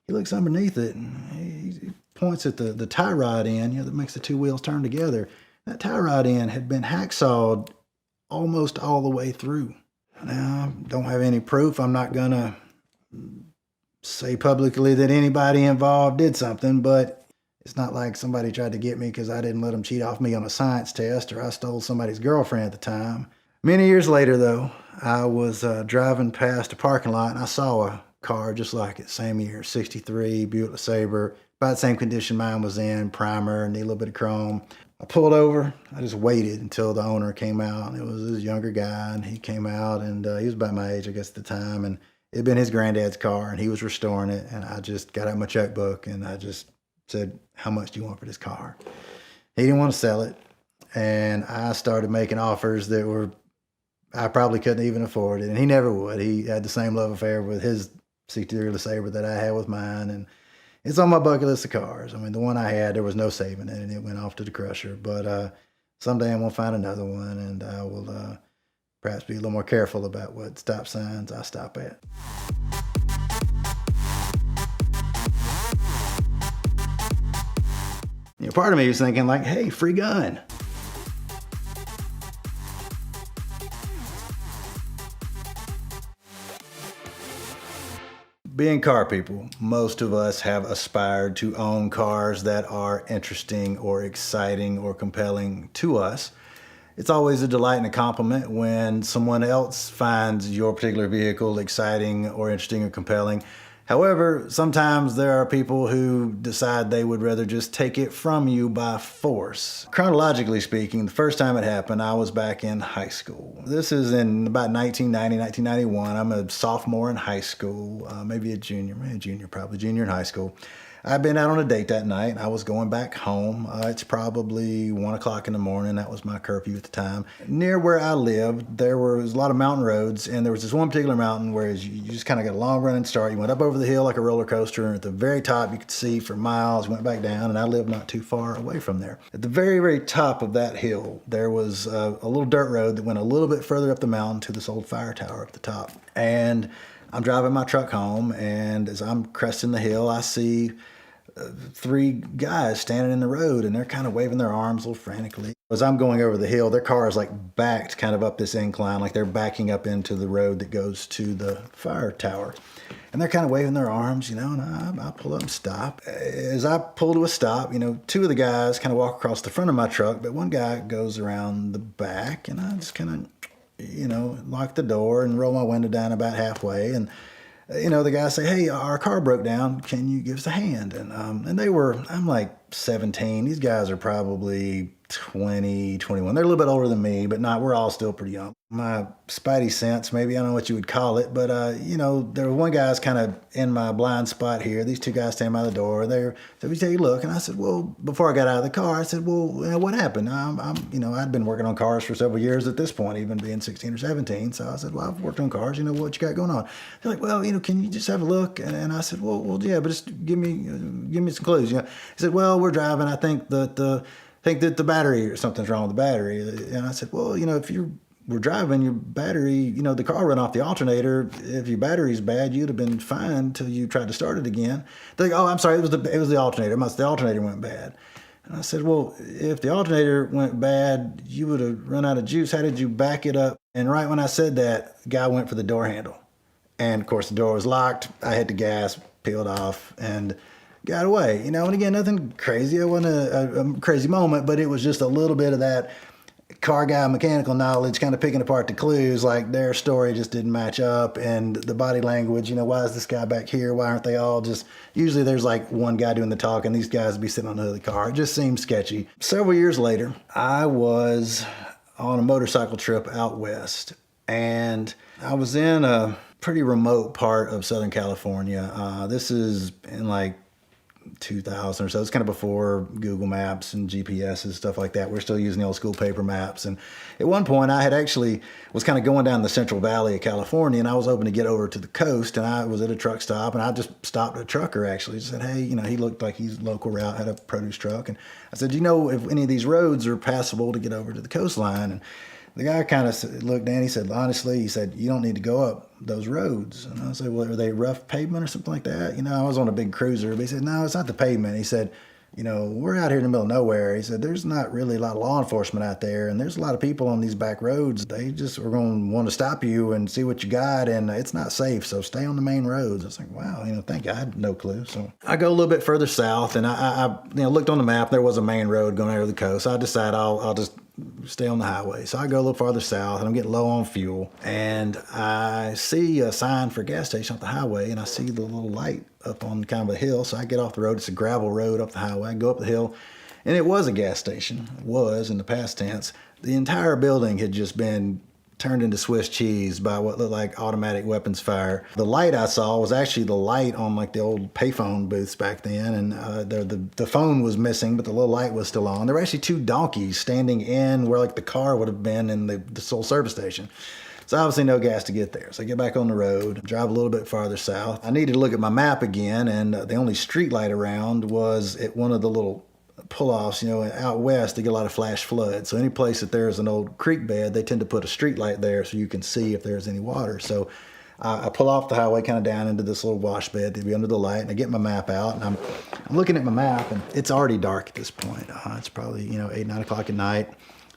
he looks underneath it, and he points at the tie rod end, that makes the two wheels turn together. That tie rod end had been hacksawed almost all the way through. Now, I don't have any proof. I'm not going to say publicly that anybody involved did something, but it's not like somebody tried to get me because I didn't let them cheat off me on a science test, or I stole somebody's girlfriend at the time. Many years later, though, I was driving past a parking lot, and I saw a car just like it, same year, 63 Buick LeSabre, about the same condition mine was in, primer, need a little bit of chrome. I pulled over. I just waited until the owner came out. It was this younger guy, and he came out, and he was about my age, I guess, at the time, and it had been his granddad's car, and he was restoring it, and I just got out my checkbook, and I just said, "How much do you want for this car?" He didn't want to sell it, and I started making offers that I probably couldn't even afford it, and he never would. He had the same love affair with his 63 LeSabre that I had with mine, and it's on my bucket list of cars. I mean, the one I had, there was no saving it, and it went off to the crusher. But someday I'm going to find another one, and I will perhaps be a little more careful about what stop signs I stop at. part of me was thinking like, hey, free gun. Being car people, most of us have aspired to own cars that are interesting or exciting or compelling to us. It's always a delight and a compliment when someone else finds your particular vehicle exciting or interesting or compelling. However, sometimes there are people who decide they would rather just take it from you by force. Chronologically speaking, the first time it happened, I was back in high school. This is in about 1990, 1991. I'm a sophomore in high school, maybe a junior in high school. I'd been out on a date that night. I was going back home. It's probably 1 o'clock in the morning. That was my curfew at the time. Near where I lived, there was a lot of mountain roads, and there was this one particular mountain where you just kind of got a long running start. You went up over the hill like a roller coaster, and at the very top you could see for miles. You went back down, and I lived not too far away from there. At the very, very top of that hill, there was a little dirt road that went a little bit further up the mountain to this old fire tower up the top. And I'm driving my truck home, and as I'm cresting the hill, I see 3 guys standing in the road, and they're kind of waving their arms a little frantically. As I'm going over the hill, their car is like backed kind of up this incline, like they're backing up into the road that goes to the fire tower. And they're kind of waving their arms, and I pull up and stop. As I pull to a stop, 2 of the guys kind of walk across the front of my truck, but one guy goes around the back, and I just kind of, lock the door and roll my window down about halfway, and the guys say, hey, our car broke down. Can you give us a hand? And I'm like 17. These guys are probably 20, 21. They're a little bit older than me, but we're all still pretty young. My spidey sense, maybe, I don't know what you would call it, but, there was one guy's kind of in my blind spot here. These 2 guys stand by the door. They said, we take a look. And I said, well, before I got out of the car, I said, well, what happened? I'd been working on cars for several years at this point, even being 16 or 17. So I said, well, I've worked on cars. What you got going on? They're like, well, can you just have a look? And I said, well, yeah, but just give me some clues. He said, well, we're driving. I think that the battery or something's wrong with the battery. And I said, well, if we're driving, your battery, the car ran off the alternator. If your battery's bad, you'd have been fine until you tried to start it again. They're like, oh, I'm sorry, it was the alternator. The alternator went bad. And I said, well, if the alternator went bad, you would have run out of juice. How did you back it up? And right when I said that, the guy went for the door handle. And of course, the door was locked. I hit the gas, peeled off, and got away. And again, nothing crazy. It wasn't a crazy moment, but it was just a little bit of that car guy mechanical knowledge, kind of picking apart the clues, like their story just didn't match up, and the body language, why is this guy back here? Why aren't they all just, usually there's like one guy doing the talking, these guys would be sitting on the hood of the car. It just seemed sketchy. Several years later, I was on a motorcycle trip out west, and I was in a pretty remote part of Southern California. This is in like 2000 or so. It's kind of before Google Maps and GPS and stuff like that. We're still using the old school paper maps. And at one point I was kind of going down the Central Valley of California, and I was hoping to get over to the coast, and I was at a truck stop, and I just stopped a trucker actually. Said, hey, he looked like he's local route, had a produce truck. And I said, if any of these roads are passable to get over to the coastline? And the guy kind of looked down. He said, honestly, you don't need to go up those roads. And I said, well, are they rough pavement or something like that? I was on a big cruiser. But he said, no, it's not the pavement. He said, we're out here in the middle of nowhere. He said, there's not really a lot of law enforcement out there, and there's a lot of people on these back roads. They just are going to want to stop you and see what you got, and it's not safe, so stay on the main roads. I was like, wow, thank you. I had no clue. So I go a little bit further south, and I looked on the map. There was a main road going over the coast. So I decided I'll just stay on the highway. So I go a little farther south, and I'm getting low on fuel, and I see a sign for a gas station off the highway, and I see the little light up on kind of a hill. So I get off the road. It's a gravel road up the highway. I go up the hill, and it was a gas station. It was, in the past tense. The entire building had just been turned into Swiss cheese by what looked like automatic weapons fire. The light I saw was actually the light on like the old payphone booths back then, and the phone was missing, but the little light was still on. There were actually 2 donkeys standing in where like the car would have been in the sole service station. So obviously no gas to get there. So I get back on the road, drive a little bit farther south. I needed to look at my map again, and the only street light around was at one of the little pull-offs. Out west they get a lot of flash flood. So any place that there's an old creek bed, they tend to put a street light there so you can see if there's any water. So I pull off the highway kind of down into this little wash bed to be under the light, and I get my map out, and I'm looking at my map, and it's already dark at this point. It's probably 8, 9 o'clock at night.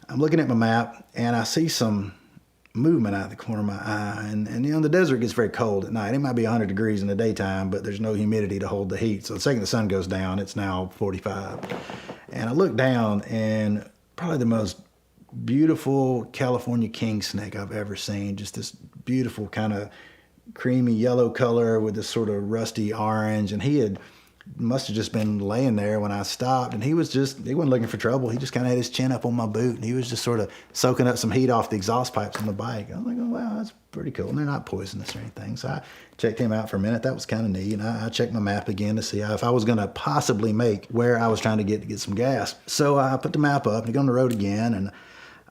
I'm looking at my map, and I see some movement out of the corner of my eye, and the desert gets very cold at night. It might be 100 degrees in the daytime, but there's no humidity to hold the heat. So the second the sun goes down, it's now 45. And I look down, and probably the most beautiful California king snake I've ever seen. Just this beautiful kind of creamy yellow color with this sort of rusty orange. And must have just been laying there when I stopped, and he wasn't looking for trouble. He just kind of had his chin up on my boot, and he was just sort of soaking up some heat off the exhaust pipes on the bike. I was like, oh wow, that's pretty cool. And they're not poisonous or anything. So I checked him out for a minute. That was kind of neat. And I checked my map again to see if I was going to possibly make where I was trying to get some gas. So I put the map up and I go on the road again, and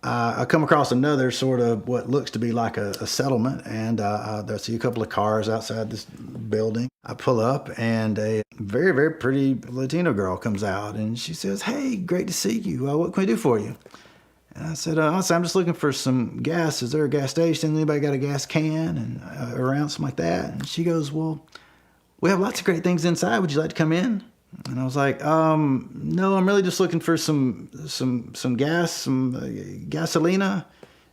I come across another sort of what looks to be like a settlement, and I see a couple of cars outside this building. I pull up, and a very, very pretty Latino girl comes out, and she says, "Hey, great to see you. What can we do for you?" And I said, "Honestly, I'm just looking for some gas. Is there a gas station? Anybody got a gas can and around, something like that?" And she goes, "Well, we have lots of great things inside. Would you like to come in?" And I was like, "No, I'm really just looking for some gas, some gasolina."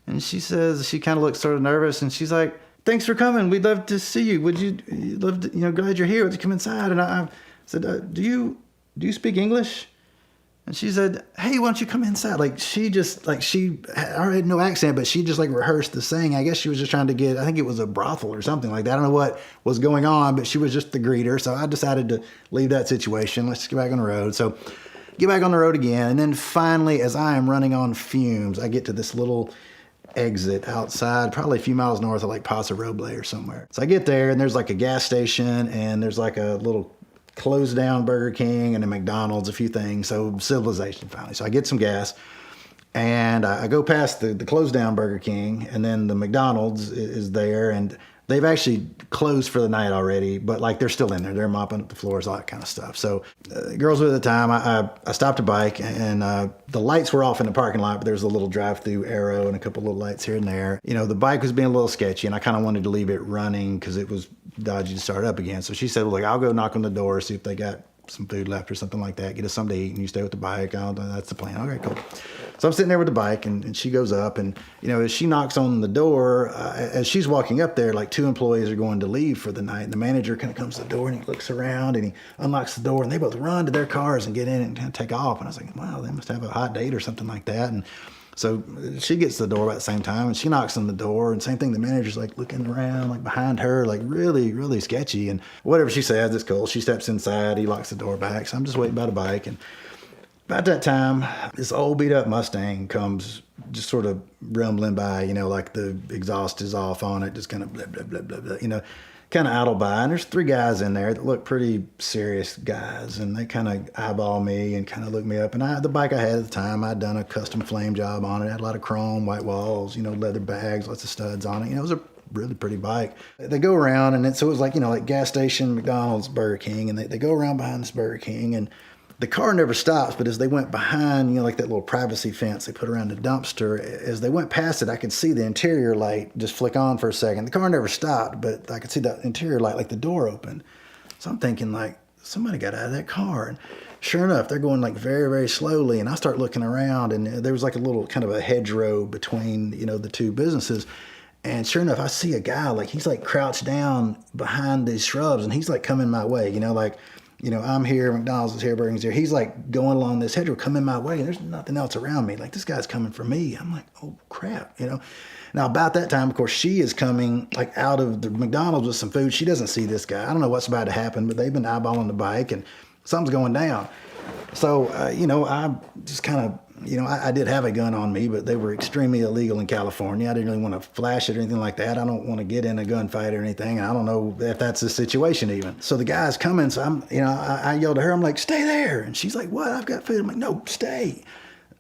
And she says, she kind of looks sort of nervous, and she's like, "Thanks for coming. We'd love to see you. You'd love to, glad you're here. Would you come inside?" And I said, "Do you speak English?" And she said, "Hey, why don't you come inside?" She already had no accent, but she just rehearsed the saying. I guess she was just trying to I think it was a brothel or something like that. I don't know what was going on, but she was just the greeter. So I decided to leave that situation. Let's get back on the road. So get back on the road again. And then finally, as I am running on fumes, I get to this little exit outside, probably a few miles north of Paso Roble or somewhere. So I get there, and there's a gas station, and there's a little closed down Burger King and a McDonald's, a few things. So civilization finally. So I get some gas, and I go past the closed down Burger King, and then the McDonald's is there, and they've actually closed for the night already, but they're still in there. They're mopping up the floors, all that kind of stuff. So girls with the time, I stopped a bike, and the lights were off in the parking lot, but there's a little drive-through arrow and a couple little lights here and there. The bike was being a little sketchy, and I kind of wanted to leave it running because it was dodgy to start up again. So she said, "Well, I'll go knock on the door, see if they got some food left or something like that. Get us something to eat, and you stay with the bike." That's the plan. Okay, cool. So I'm sitting there with the bike, and she goes up, and as she knocks on the door, as she's walking up there, 2 employees are going to leave for the night, and the manager kind of comes to the door, and he looks around, and he unlocks the door, and they both run to their cars and get in and take off. And I was like, wow, they must have a hot date or something like that. And so she gets to the door about the same time, and she knocks on the door, and same thing, the manager's looking around behind her, really, really sketchy. And whatever she says, it's cool. She steps inside, he locks the door back. So I'm just waiting by the bike, and about that time, this old beat up Mustang comes just sort of rumbling by, the exhaust is off on it, just kind of blah, blah, blah, blah, blah, kind of idle by. And there's 3 guys in there that look pretty serious guys, and they kind of eyeball me and kind of look me up. And the bike I had at the time, I'd done a custom flame job on it. It had a lot of chrome, white walls, leather bags, lots of studs on it. It was a really pretty bike. They go around, and so it was gas station, McDonald's, Burger King, and they go around behind this Burger King, and the car never stops, but as they went behind, that little privacy fence they put around the dumpster, as they went past it, I could see the interior light just flick on for a second. The car never stopped, but I could see that interior light, the door open. So I'm thinking, somebody got out of that car. And sure enough, they're going very, very slowly. And I start looking around, and there was a little kind of a hedgerow between, the 2 businesses. And sure enough, I see a guy, he's crouched down behind these shrubs, and he's coming my way, I'm here, McDonald's is here, Burger King's here. He's going along this hedgerow, coming my way, and there's nothing else around me. This guy's coming for me. I'm like, oh crap, Now about that time, of course, she is coming out of the McDonald's with some food. She doesn't see this guy. I don't know what's about to happen, but they've been eyeballing the bike, and something's going down. So, I just kind of, I did have a gun on me, but they were extremely illegal in California. I didn't really want to flash it or anything like that. I don't want to get in a gunfight or anything. I don't know if that's the situation even. So the guy's coming, so I yelled at her. I'm like, "Stay there." And she's like, "What? I've got food." I'm like, "No, stay."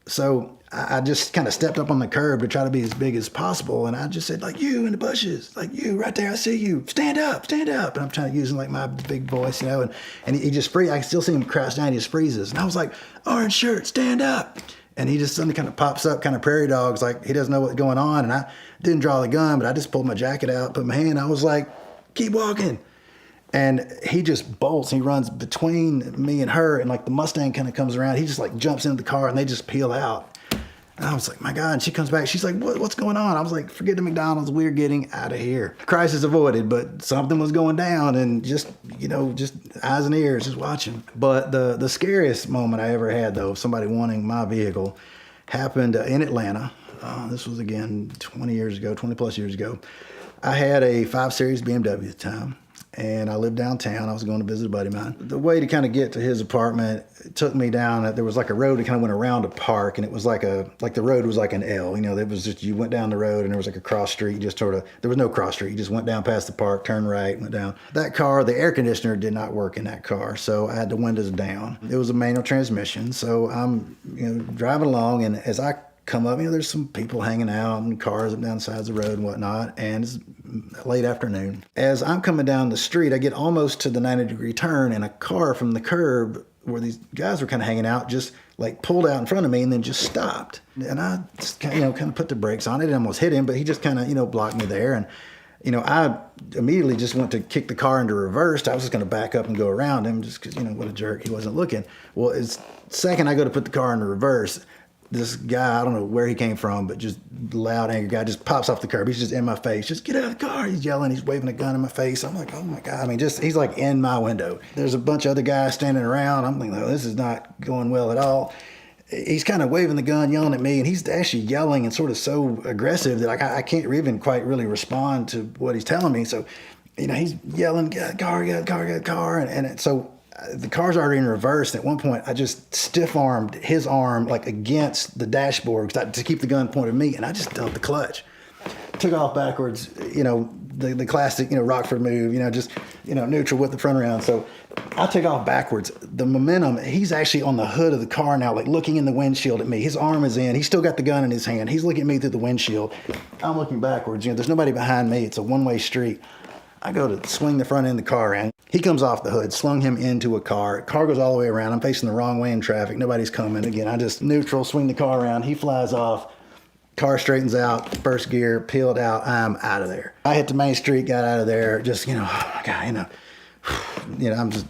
So I just kind of stepped up on the curb to try to be as big as possible. And I just said, "You in the bushes, you right there, I see you. Stand up, stand up." And I'm trying to use my big voice, and he just freezes. I can still see him crouch down. He just freezes. And I was like, "Orange shirt, stand up." And he just suddenly kind of pops up, kind of prairie dogs, like he doesn't know what's going on. And I didn't draw the gun, but I just pulled my jacket out, put my hand, I was like, keep walking. And he just bolts. He runs between me and her, and like the Mustang kind of comes around. He just like jumps into the car, and they just peel out. And I was like, my God. And she comes back. She's like, what's going on? I was like, forget the McDonald's. We're getting out of here. Crisis avoided, but something was going down, and just eyes and ears, just watching. But the scariest moment I ever had, though, of somebody wanting my vehicle happened in Atlanta. This was, again, 20 plus years ago. I had a 5 Series BMW at the time. And I lived downtown. I was going to visit a buddy of mine. The way to kind of get to his apartment took me down. There was like a road that kind of went around a park, and it was like the road was like an L. It was just, you went down the road and there was like a cross street. There was no cross street. You just went down past the park, turned right, went down. That car, the air conditioner did not work in that car, so I had the windows down. It was a manual transmission, so I'm driving along, and as I come up, there's some people hanging out and cars up down the sides of the road and whatnot, and it's late afternoon. As I'm coming down the street, I get almost to the 90-degree turn, and a car from the curb where these guys were kind of hanging out just like pulled out in front of me and then just stopped. And I just kind of put the brakes on it and almost hit him, but he just kind of blocked me there. And I immediately just went to kick the car into reverse. I was just going to back up and go around him just because, what a jerk, he wasn't looking. Well, it's second I go to put the car into reverse, this guy, I don't know where he came from, but just loud, angry guy, just pops off the curb. He's just in my face. Just get out of the car. He's yelling. He's waving a gun in my face. I'm like, oh my God. He's like in my window. There's a bunch of other guys standing around. I'm thinking, oh, this is not going well at all. He's kind of waving the gun, yelling at me, and he's actually yelling and sort of so aggressive that I can't even quite really respond to what he's telling me. So, he's yelling, get a car, get a car, get a car. And so the car's already in reverse. And at one point, I just stiff-armed his arm like against the dashboard to keep the gun pointed at me, and I just dumped the clutch. Took off backwards, the classic, Rockford move, neutral with the front around. So I take off backwards. The momentum, he's actually on the hood of the car now, like looking in the windshield at me. His arm is in. He's still got the gun in his hand. He's looking at me through the windshield. I'm looking backwards. There's nobody behind me. It's a one-way street. I go to swing the front end of the car around. He comes off the hood, slung him into a car. Car goes all the way around. I'm facing the wrong way in traffic. Nobody's coming. Again, I just neutral, swing the car around. He flies off. Car straightens out, first gear, peeled out. I'm out of there. I hit the main street, got out of there. Just, oh my God, I'm just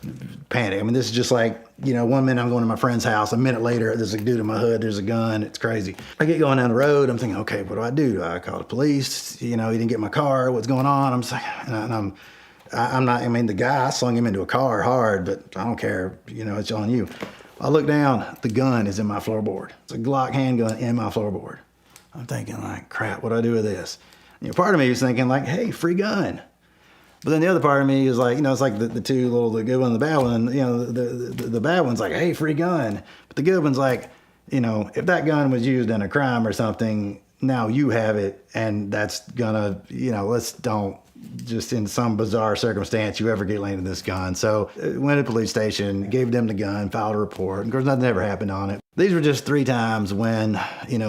panicked. This is just like, 1 minute I'm going to my friend's house. A minute later, there's a dude in my hood. There's a gun. It's crazy. I get going down the road. I'm thinking, okay, what do I do? Do I call the police? He didn't get my car. What's going on? I'm just like, I'm not, the guy, I slung him into a car hard, but I don't care. It's on you. I look down. The gun is in my floorboard. It's a Glock handgun in my floorboard. I'm thinking, like, crap, what do I do with this? Part of me was thinking, like, hey, free gun. But then the other part of me is like, it's like the two little, the good one and the bad one. The bad one's like, hey, free gun. But the good one's like, if that gun was used in a crime or something, now you have it, and that's gonna, let's don't just in some bizarre circumstance you ever get landed this gun. So went to the police station, gave them the gun, filed a report. And of course, nothing ever happened on it. These were just 3 times when,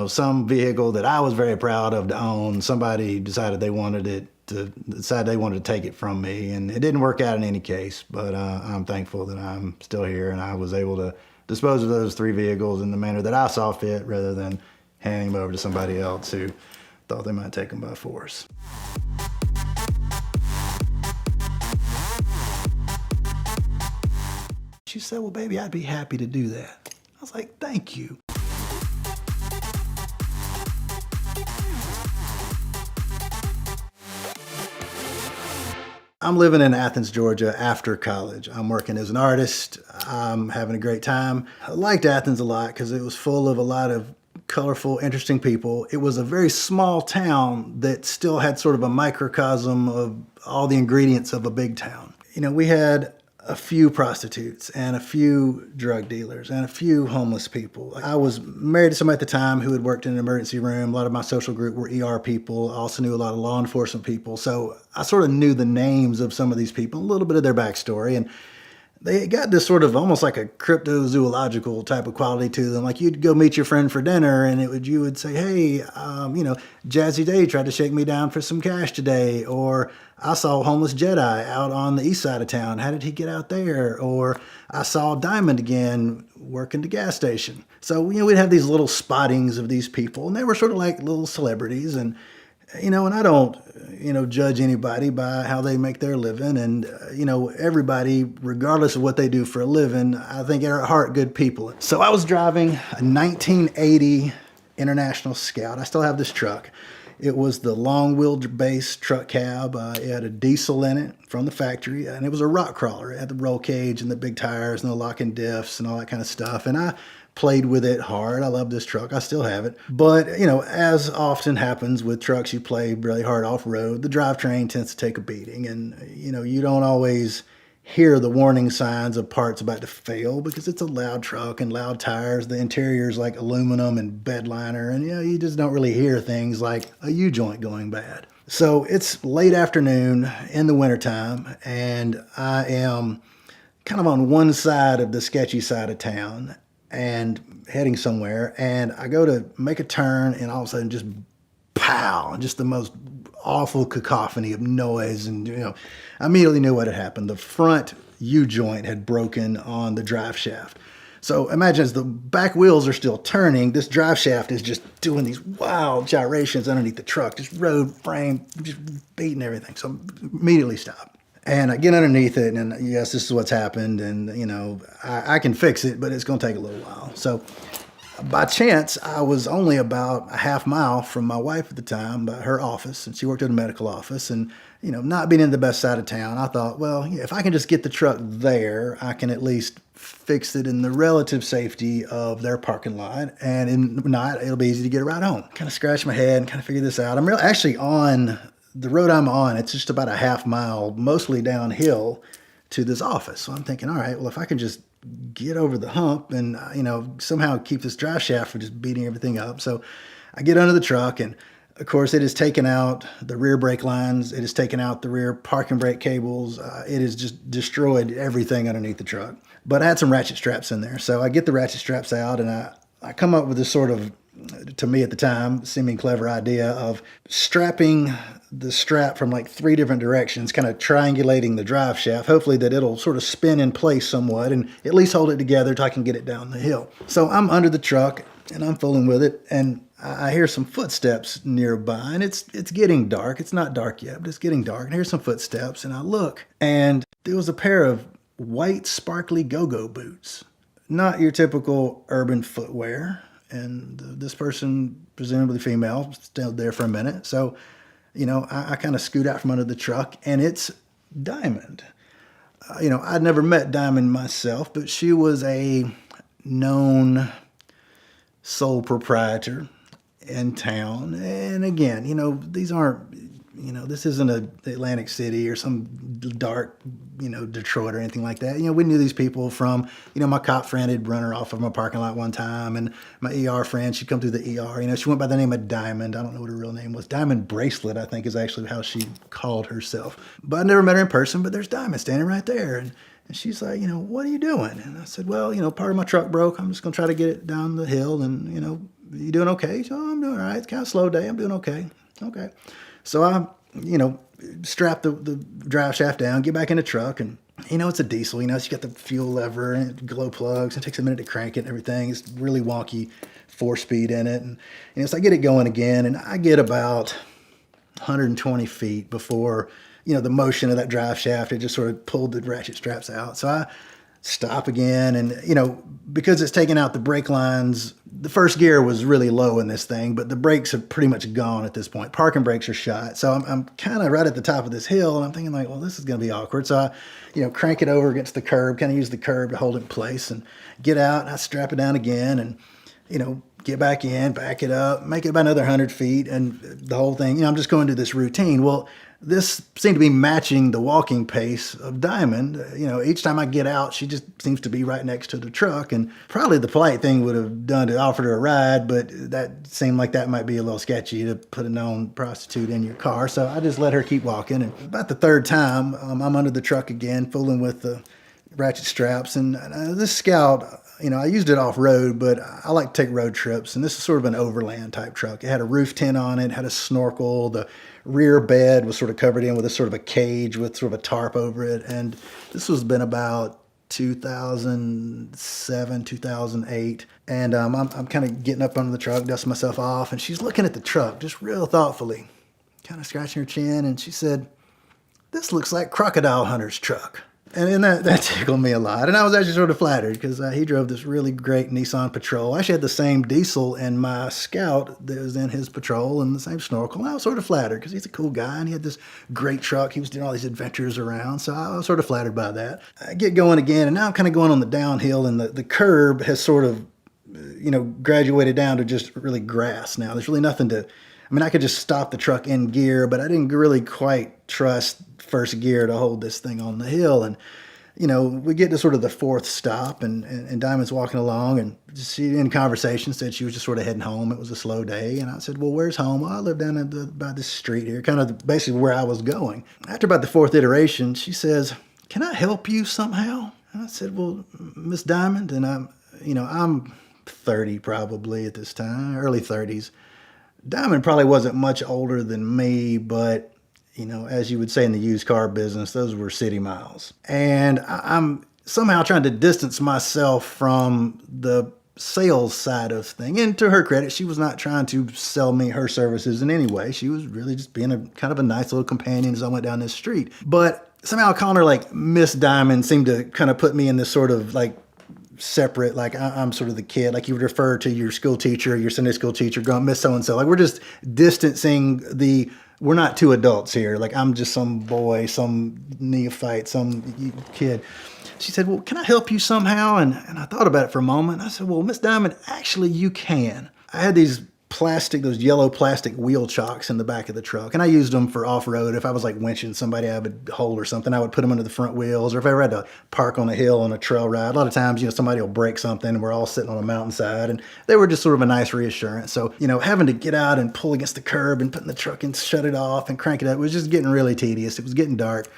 some vehicle that I was very proud of to own, somebody decided they wanted to take it from me. And it didn't work out in any case, but I'm thankful that I'm still here and I was able to dispose of those 3 vehicles in the manner that I saw fit rather than handing them over to somebody else who thought they might take them by force. She said, well, baby, I'd be happy to do that. I was like, thank you. I'm living in Athens, Georgia after college. I'm working as an artist. I'm having a great time. I liked Athens a lot because it was full of a lot of colorful, interesting people. It was a very small town that still had sort of a microcosm of all the ingredients of a big town. We had a few prostitutes and a few drug dealers and a few homeless people. I was married to somebody at the time who had worked in an emergency room. A lot of my social group were ER people. I also knew a lot of law enforcement people. So I sort of knew the names of some of these people, a little bit of their backstory. And they got this sort of almost like a cryptozoological type of quality to them. Like you'd go meet your friend for dinner, and you would say, "Hey, Jazzy Day tried to shake me down for some cash today," or "I saw homeless Jedi out on the east side of town. How did he get out there?" Or "I saw Diamond again working the gas station." So we'd have these little spottings of these people, and they were sort of like little celebrities. And and I don't, judge anybody by how they make their living. And, everybody, regardless of what they do for a living, I think are at heart good people. So I was driving a 1980 International Scout. I still have this truck. It was the long wheelbase truck cab. It had a diesel in it from the factory, and it was a rock crawler. It had the roll cage and the big tires and the locking diffs and all that kind of stuff. And I played with it hard. I love this truck. I still have it. But, as often happens with trucks, you play really hard off-road. The drivetrain tends to take a beating, and, you don't always hear the warning signs of parts about to fail because it's a loud truck and loud tires. The interior is like aluminum and bed liner, and, you just don't really hear things like a U-joint going bad. So it's late afternoon in the wintertime, and I am kind of on one side of the sketchy side of town and heading somewhere, and I go to make a turn, and all of a sudden just pow, and just the most awful cacophony of noise. And I immediately knew what had happened. The front U-joint had broken on the drive shaft. So imagine, as the back wheels are still turning, this drive shaft is just doing these wild gyrations underneath the truck, just road frame, just beating everything. So immediately stop. And I get underneath it, and yes, this is what's happened, and, I can fix it, but it's going to take a little while. So by chance, I was only about a half mile from my wife at the time, by her office, and she worked at a medical office. And, not being in the best side of town, I thought, well, if I can just get the truck there, I can at least fix it in the relative safety of their parking lot. And if not, it'll be easy to get a ride home. Kind of scratched my head and kind of figured this out. I'm actually on the road I'm on. It's just about a half mile, mostly downhill, to this office. So I'm thinking, all right, well, if I can just get over the hump and, somehow keep this drive shaft from just beating everything up. So I get under the truck, and of course it has taken out the rear brake lines. It has taken out the rear parking brake cables. It has just destroyed everything underneath the truck. But I had some ratchet straps in there. So I get the ratchet straps out, and I come up with this sort of, to me at the time, seeming clever idea of strapping the strap from like 3 different directions, kind of triangulating the drive shaft, hopefully that it'll sort of spin in place somewhat and at least hold it together till I can get it down the hill. So I'm under the truck, and I'm fooling with it, and I hear some footsteps nearby, and it's getting dark. It's not dark yet, but it's getting dark. And I hear some footsteps, and I look, and there was a pair of white sparkly go-go boots. Not your typical urban footwear. And this person, presumably female, stayed there for a minute. So, I kind of scoot out from under the truck, and it's Diamond. I'd never met Diamond myself, but she was a known sole proprietor in town. And again, these aren't, this isn't Atlantic City or some dark, Detroit or anything like that. We knew these people from, my cop friend had run her off of my parking lot one time, and my ER friend, she'd come through the ER. She went by the name of Diamond. I don't know what her real name was. Diamond Bracelet, I think, is actually how she called herself. But I never met her in person, but there's Diamond standing right there. And she's like, what are you doing? And I said, well, part of my truck broke. I'm just going to try to get it down the hill. And, you doing okay? So I'm doing all right. It's kind of a slow day. I'm doing okay. Okay. So I, strap the drive shaft down, get back in the truck, and, it's a diesel. It's got the fuel lever and glow plugs. It takes a minute to crank it and everything. It's really wonky 4-speed in it. And, so I get it going again, and I get about 120 feet before, the motion of that drive shaft, it just sort of pulled the ratchet straps out. So I stop again, and, because it's taken out the brake lines, the first gear was really low in this thing, but the brakes have pretty much gone at this point. Parking brakes are shot. So I'm kind of right at the top of this hill, and I'm thinking like, well, this is going to be awkward. So I, crank it over against the curb, kind of use the curb to hold it in place, and get out, and I strap it down again, and, get back in, back it up, make it about another 100 feet, and the whole thing, I'm just going to this routine. Well, this seemed to be matching the walking pace of Diamond. Each time I get out, she just seems to be right next to the truck. And probably the polite thing would have done to offer her a ride, but that seemed like that might be a little sketchy to put a known prostitute in your car. So I just let her keep walking. And about the third time, I'm under the truck again, fooling with the ratchet straps. And this Scout, I used it off-road, but I like to take road trips. And this is sort of an overland type truck. It had a roof tent on it, had a snorkel. The rear bed was sort of covered in with a sort of a cage with sort of a tarp over it. And this was been about 2007, 2008. And I'm kind of getting up under the truck, dusting myself off. And she's looking at the truck just real thoughtfully, kind of scratching her chin. And she said, "This looks like Crocodile Hunter's truck." And that tickled me a lot. And I was actually sort of flattered because he drove this really great Nissan Patrol. I actually had the same diesel in my Scout that was in his Patrol and the same snorkel. And I was sort of flattered because he's a cool guy and he had this great truck. He was doing all these adventures around. So I was sort of flattered by that. I get going again, and now I'm kind of going on the downhill, and the curb has sort of, graduated down to just really grass now. There's really nothing to... I could just stop the truck in gear, but I didn't really quite trust first gear to hold this thing on the hill. And, we get to sort of the fourth stop, and Diamond's walking along, and she, in conversation, said she was just sort of heading home. It was a slow day. And I said, "Well, where's home?" "Oh, I live down by this street here," kind of basically where I was going. After about the fourth iteration, she says, "Can I help you somehow?" And I said, "Well, Miss Diamond," and I'm 30 probably at this time, early 30s. Diamond probably wasn't much older than me, but, as you would say in the used car business, those were city miles. And I'm somehow trying to distance myself from the sales side of thing. And to her credit, she was not trying to sell me her services in any way. She was really just being a kind of a nice little companion as I went down this street. But somehow calling her like Miss Diamond seemed to kind of put me in this sort of like separate, like I'm sort of the kid, like you would refer to your school teacher, your Sunday school teacher, going, "Miss so-and-so." Like we're just distancing we're not two adults here. Like I'm just some boy, some neophyte, some kid. She said, "Well, can I help you somehow?" And I thought about it for a moment. I said, "Well, Miss Diamond, actually you can." I had those yellow plastic wheel chocks in the back of the truck. And I used them for off-road. If I was like winching somebody out of a hole or something, I would put them under the front wheels. Or if I ever had to park on a hill on a trail ride, a lot of times, somebody will break something and we're all sitting on a mountainside. And they were just sort of a nice reassurance. So, having to get out and pull against the curb and put in the truck and shut it off and crank it up was just getting really tedious. It was getting dark.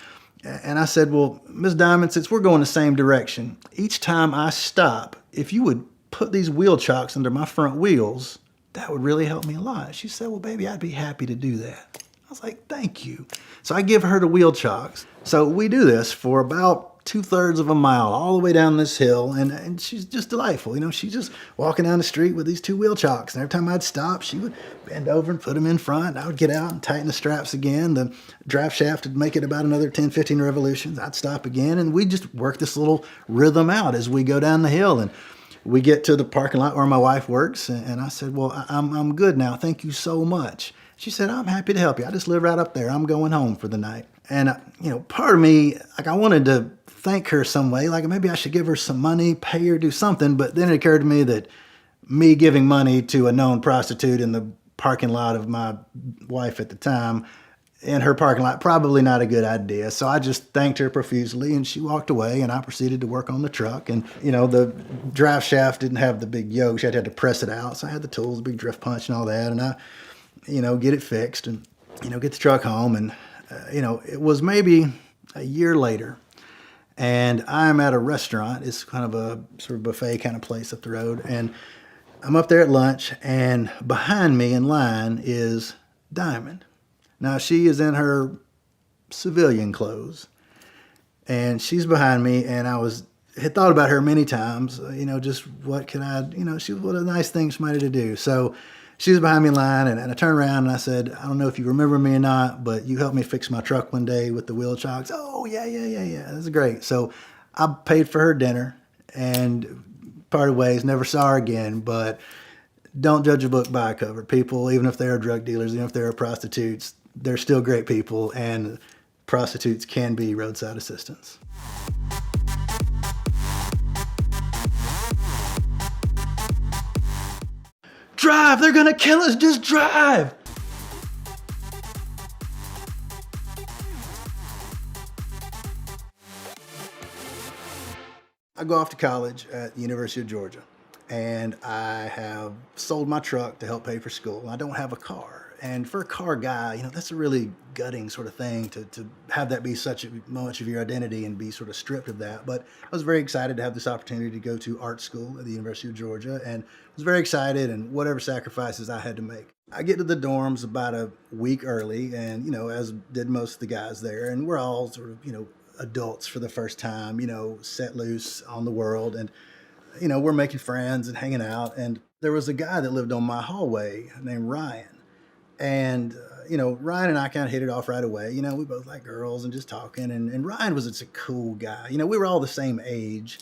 And I said, "Well, Miss Diamond, since we're going the same direction, each time I stop, if you would put these wheel chocks under my front wheels, that would really help me a lot." She said, "Well, baby, I'd be happy to do that." I was like, "Thank you." So I give her the wheel chocks. So we do this for about 2/3 of a mile, all the way down this hill. And she's just delightful. She's just walking down the street with these two wheel chocks. And every time I'd stop, she would bend over and put them in front. And I would get out and tighten the straps again. The draft shaft would make it about another 10, 15 revolutions. I'd stop again. And we just work this little rhythm out as we go down the hill. And we get to the parking lot where my wife works, and I said, "Well, I'm good now. Thank you so much." She said, "I'm happy to help you. I just live right up there. I'm going home for the night." And, part of me, like I wanted to thank her some way. Like maybe I should give her some money, pay her, do something. But then it occurred to me that me giving money to a known prostitute in the parking lot of my wife at the time, in her parking lot, probably not a good idea. So I just thanked her profusely, and she walked away, and I proceeded to work on the truck. And, the drive shaft didn't have the big yoke. She had to press it out. So I had the tools, big drift punch and all that. And I, get it fixed and, get the truck home. And, it was maybe a year later, and I'm at a restaurant. It's kind of a sort of buffet kind of place up the road. And I'm up there at lunch, and behind me in line is Diamond. Now, she is in her civilian clothes, and she's behind me, and had thought about her many times, just what can I, what a nice thing she might have to do. So she was behind me in line, and I turned around, and I said, "I don't know if you remember me or not, but you helped me fix my truck one day with the wheel chocks." "Oh, yeah. That's great." So I paid for her dinner, and parted ways, never saw her again, but don't judge a book by a cover. People, even if they're drug dealers, even if they're prostitutes, they're still great people, and prostitutes can be roadside assistants. Drive! They're gonna kill us! Just drive! I go off to college at the University of Georgia, and I have sold my truck to help pay for school. I don't have a car. And for a car guy, that's a really gutting sort of thing to have that be such much of your identity and be sort of stripped of that. But I was very excited to have this opportunity to go to art school at the University of Georgia, and was very excited, and whatever sacrifices I had to make. I get to the dorms about a week early, and, as did most of the guys there, and we're all sort of, adults for the first time, set loose on the world. And we're making friends and hanging out. And there was a guy that lived on my hallway named Ryan. And, Ryan and I kind of hit it off right away. We both like girls and just talking. And Ryan was just a cool guy. We were all the same age,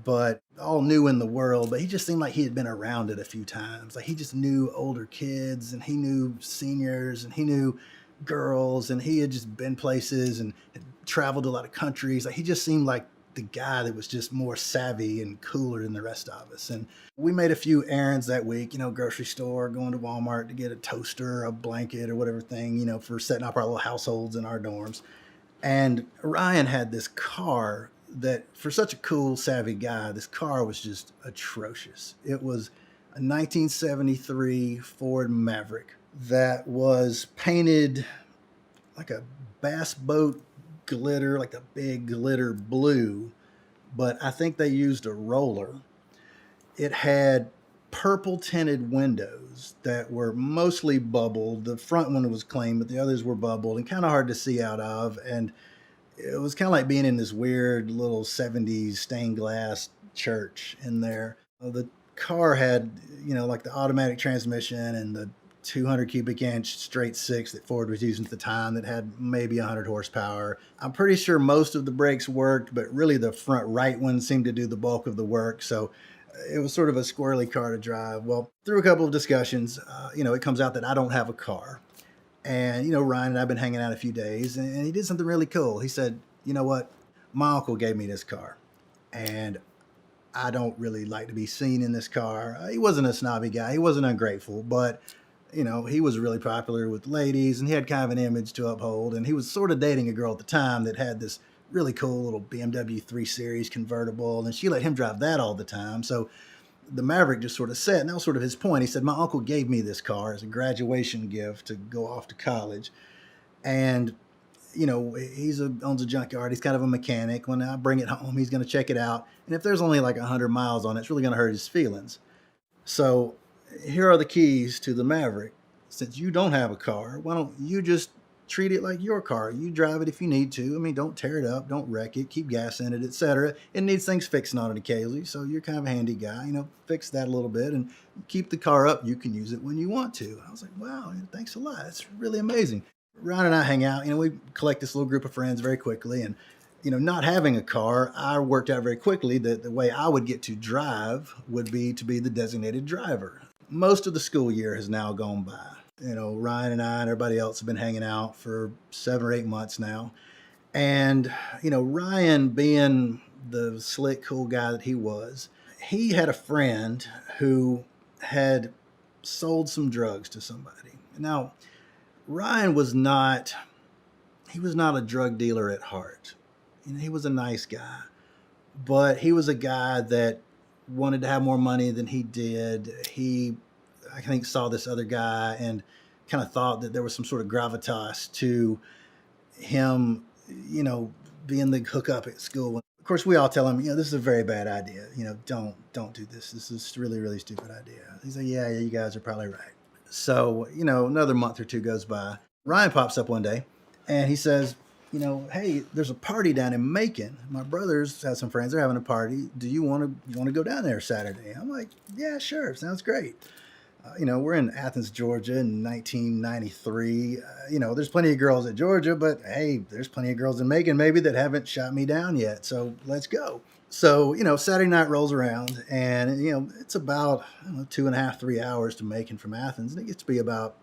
but all new in the world. But he just seemed like he had been around it a few times. Like he just knew older kids, and he knew seniors, and he knew girls, and he had just been places and had traveled to a lot of countries. Like he just seemed like the guy that was just more savvy and cooler than the rest of us. And we made a few errands that week, grocery store, going to Walmart to get a toaster, a blanket, or whatever thing, for setting up our little households in our dorms. And Ryan had this car that, for such a cool, savvy guy, this car was just atrocious. It was a 1973 Ford Maverick that was painted like a bass boat glitter, like a big glitter blue, but I think they used a roller. It had purple tinted windows that were mostly bubbled. The front one was clean, but the others were bubbled and kind of hard to see out of. And it was kind of like being in this weird little 70s stained glass church in there. The car had, like the automatic transmission and the 200 cubic inch straight six that Ford was using at the time that had maybe 100 horsepower. I'm pretty sure most of the brakes worked, but really the front right one seemed to do the bulk of the work. So it was sort of a squirrely car to drive. Well, through a couple of discussions, it comes out that I don't have a car. And, Ryan and I have been hanging out a few days, and he did something really cool. He said, you know what? My uncle gave me this car, and I don't really like to be seen in this car. He wasn't a snobby guy. He wasn't ungrateful, but he was really popular with ladies, and he had kind of an image to uphold. And he was sort of dating a girl at the time that had this really cool little BMW 3 Series convertible, and she let him drive that all the time. So the Maverick just sort of set, and that was sort of his point. He said, my uncle gave me this car as a graduation gift to go off to college. And, owns a junkyard. He's kind of a mechanic. When I bring it home, he's going to check it out. And if there's only like 100 miles on it, it's really going to hurt his feelings. So here are the keys to the Maverick. Since you don't have a car, why don't you just treat it like your car? You drive it if you need to. I mean, don't tear it up, don't wreck it, keep gas in it, etc. It needs things fixing on it occasionally, so you're kind of a handy guy. Fix that a little bit and keep the car up. You can use it when you want to. I was like, wow, thanks a lot. That's really amazing. Ron and I hang out. We collect this little group of friends very quickly, and not having a car, I worked out very quickly that the way I would get to drive would be to be the designated driver. Most of the school year has now gone by. Ryan and I and everybody else have been hanging out for 7 or 8 months now. And, Ryan, being the slick, cool guy that he was, he had a friend who had sold some drugs to somebody. Now, Ryan was not a drug dealer at heart. He was a nice guy, but he was a guy that wanted to have more money than he did. I think, saw this other guy and kind of thought that there was some sort of gravitas to him, being the hookup at school. Of course, we all tell him, this is a very bad idea. Don't do this. This is a really, really stupid idea. He's like, yeah, you guys are probably right. So, another month or two goes by. Ryan pops up one day and he says, hey, there's a party down in Macon. My brothers have some friends. They're having a party. Do you want to go down there Saturday? I'm like, yeah, sure. Sounds great. We're in Athens, Georgia in 1993. There's plenty of girls at Georgia, but hey, there's plenty of girls in Macon maybe that haven't shot me down yet. So let's go. So, Saturday night rolls around, and, it's about 2.5, 3 hours to Macon from Athens. And it gets to be about,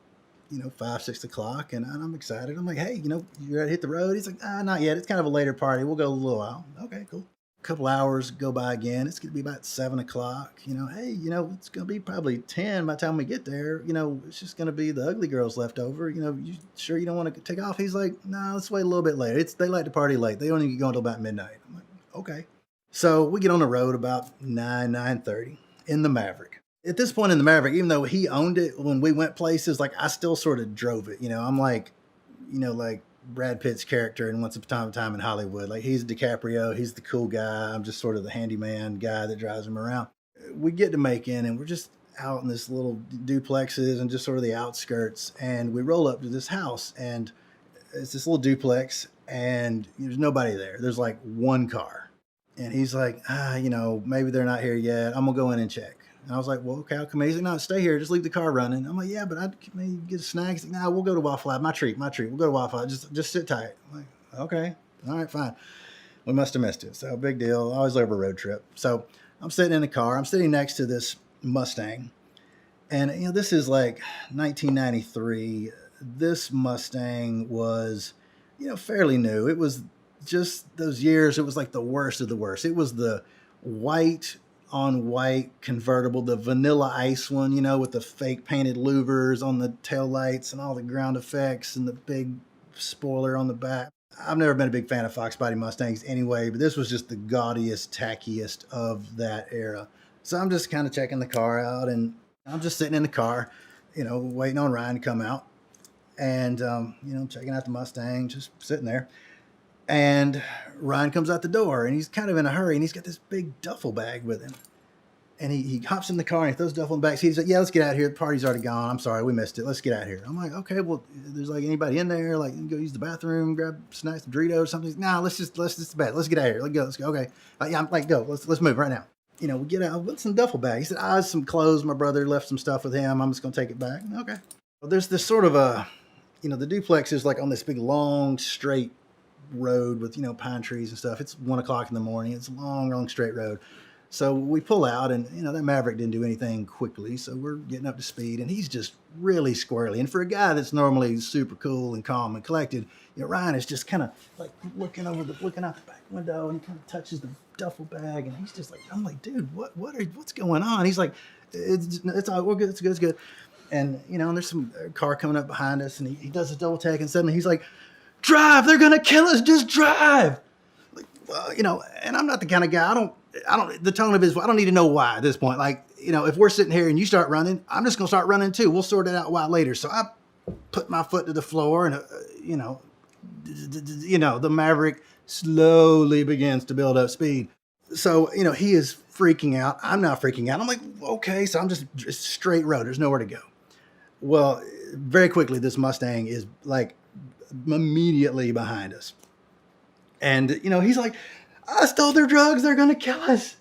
5, 6 o'clock. And I'm excited. I'm like, hey, you ready to hit the road? He's like, not yet. It's kind of a later party. We'll go a little while. Okay, cool. Couple hours go by again. It's going to be about 7 o'clock. Hey, it's going to be probably 10 by the time we get there. It's just going to be the ugly girls left over. You sure you don't want to take off? He's like, no, let's wait a little bit later. They like to party late. They only get going until about midnight. I'm like, okay. So we get on the road about 9:30 in the Maverick. At this point in the Maverick, even though he owned it when we went places, like I still sort of drove it. I'm like, like Brad Pitt's character in Once Upon a Time in Hollywood. Like he's DiCaprio, he's the cool guy. I'm just sort of the handyman guy that drives him around. We get to Macon and we're just out in this little duplexes and just sort of the outskirts. And we roll up to this house and it's this little duplex and there's nobody there. There's like one car. And he's like, maybe they're not here yet. I'm gonna go in and check. And I was like, well, okay, I'll come in. He's like, no, stay here. Just leave the car running. I'm like, yeah, but I'd maybe get a snack. He's like, no, we'll go to Waffle Lab. My treat. We'll go to Waffle Lab. Just sit tight. I'm like, okay, all right, fine. We must have missed it. So big deal. I always love a road trip. So I'm sitting in the car. I'm sitting next to this Mustang. And, this is like 1993. This Mustang was, fairly new. It was just those years. It was like the worst of the worst. It was the white on white convertible, the Vanilla Ice one, with the fake painted louvers on the taillights and all the ground effects and the big spoiler on the back. I've never been a big fan of Fox body Mustangs anyway, but this was just the gaudiest, tackiest of that era. So I'm just kind of checking the car out and I'm just sitting in the car, waiting on Ryan to come out and, checking out the Mustang, just sitting there. And Ryan comes out the door and he's kind of in a hurry and he's got this big duffel bag with him. And he hops in the car and he throws the duffel in the back. He's like, yeah, let's get out of here. The party's already gone. I'm sorry, we missed it. Let's get out of here. I'm like, okay, well, there's like anybody in there? Like, you can go use the bathroom, grab snacks, some Doritos or something. Nah, let's just bed. Let's get out of here. Let's go. Okay. Yeah, I'm like, go. Let's move right now. We get out. What's in the duffel bag? He said, some clothes. My brother left some stuff with him. I'm just going to take it back. Okay. Well, there's this sort of the duplex is like on this big, long, straight road with, pine trees and stuff. It's 1 o'clock in the morning. It's a long, long, straight road. So we pull out and, that Maverick didn't do anything quickly. So we're getting up to speed and he's just really squirrely. And for a guy that's normally super cool and calm and collected, Ryan is just kind of like looking out the back window and he kind of touches the duffel bag. And he's just like, I'm like, dude, what's going on? He's like, it's all, we're good. It's good. It's good. And, and there's some car coming up behind us and he does a double take and suddenly he's like, drive, they're going to kill us. Just drive. Like, well, and I'm not the kind of guy, the tone of his, I don't need to know why at this point. Like, if we're sitting here and you start running, I'm just going to start running too. We'll sort it out why later. So I put my foot to the floor and, the Maverick slowly begins to build up speed. So, he is freaking out. I'm not freaking out. I'm like, okay, so I'm just straight road. There's nowhere to go. Well, very quickly, this Mustang is like immediately behind us. And, he's like, I stole their drugs. They're going to kill us.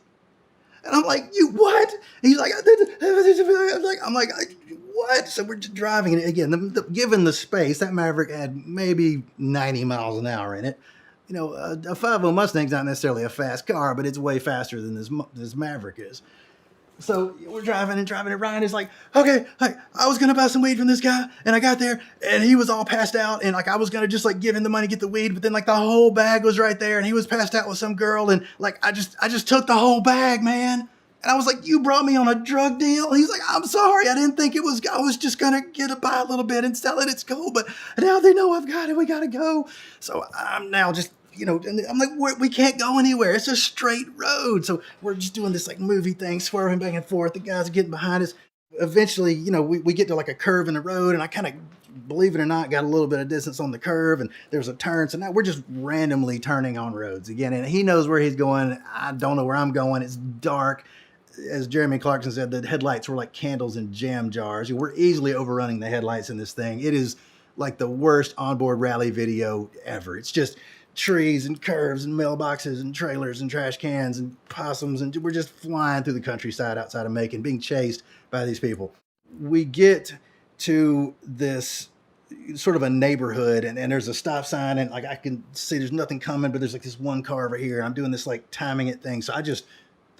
And I'm like, you what? He's like, I'm like, what? So we're just driving. And again, given the space, that Maverick had maybe 90 miles an hour in it. A 5.0 Mustang's not necessarily a fast car, but it's way faster than this Maverick is. So we're driving and Ryan is like, okay, I was going to buy some weed from this guy. And I got there and he was all passed out. And like, I was going to just like give him the money, get the weed. But then like the whole bag was right there and he was passed out with some girl. And like, I just took the whole bag, man. And I was like, you brought me on a drug deal? He's like, I'm sorry. I didn't think I was just going to buy a little bit and sell it. It's cool. But now they know I've got it. We got to go. So I'm now just, and I'm like, we can't go anywhere. It's a straight road. So we're just doing this like movie thing, swerving back and forth. The guys are getting behind us. Eventually, we get to like a curve in the road and I kind of, believe it or not, got a little bit of distance on the curve and there's a turn. So now we're just randomly turning on roads again. And he knows where he's going. I don't know where I'm going. It's dark. As Jeremy Clarkson said, the headlights were like candles in jam jars. We're easily overrunning the headlights in this thing. It is like the worst onboard rally video ever. It's just trees and curves and mailboxes and trailers and trash cans and possums. And we're just flying through the countryside outside of Macon, being chased by these people. We get to this sort of a neighborhood and there's a stop sign and like I can see there's nothing coming, but there's like this one car over here. I'm doing this like timing it thing. So I just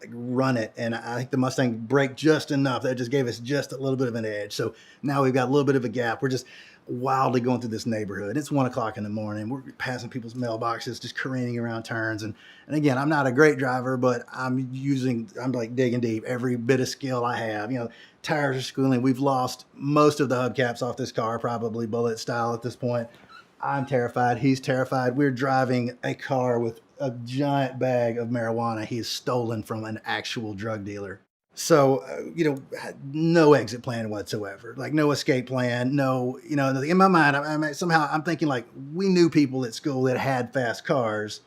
like run it and I think the Mustang braked just enough that just gave us just a little bit of an edge. So now we've got a little bit of a gap. We're just wildly going through this neighborhood. It's 1 o'clock in the morning. We're passing people's mailboxes, just careening around turns. And again, I'm not a great driver, but I'm like digging deep every bit of skill I have. Tires are schooling. We've lost most of the hubcaps off this car, probably bullet style at this point. I'm terrified. He's terrified. We're driving a car with a giant bag of marijuana he's stolen from an actual drug dealer. So, had no exit plan whatsoever, like no escape plan, no, nothing. In my mind, somehow I'm thinking like we knew people at school that had fast cars.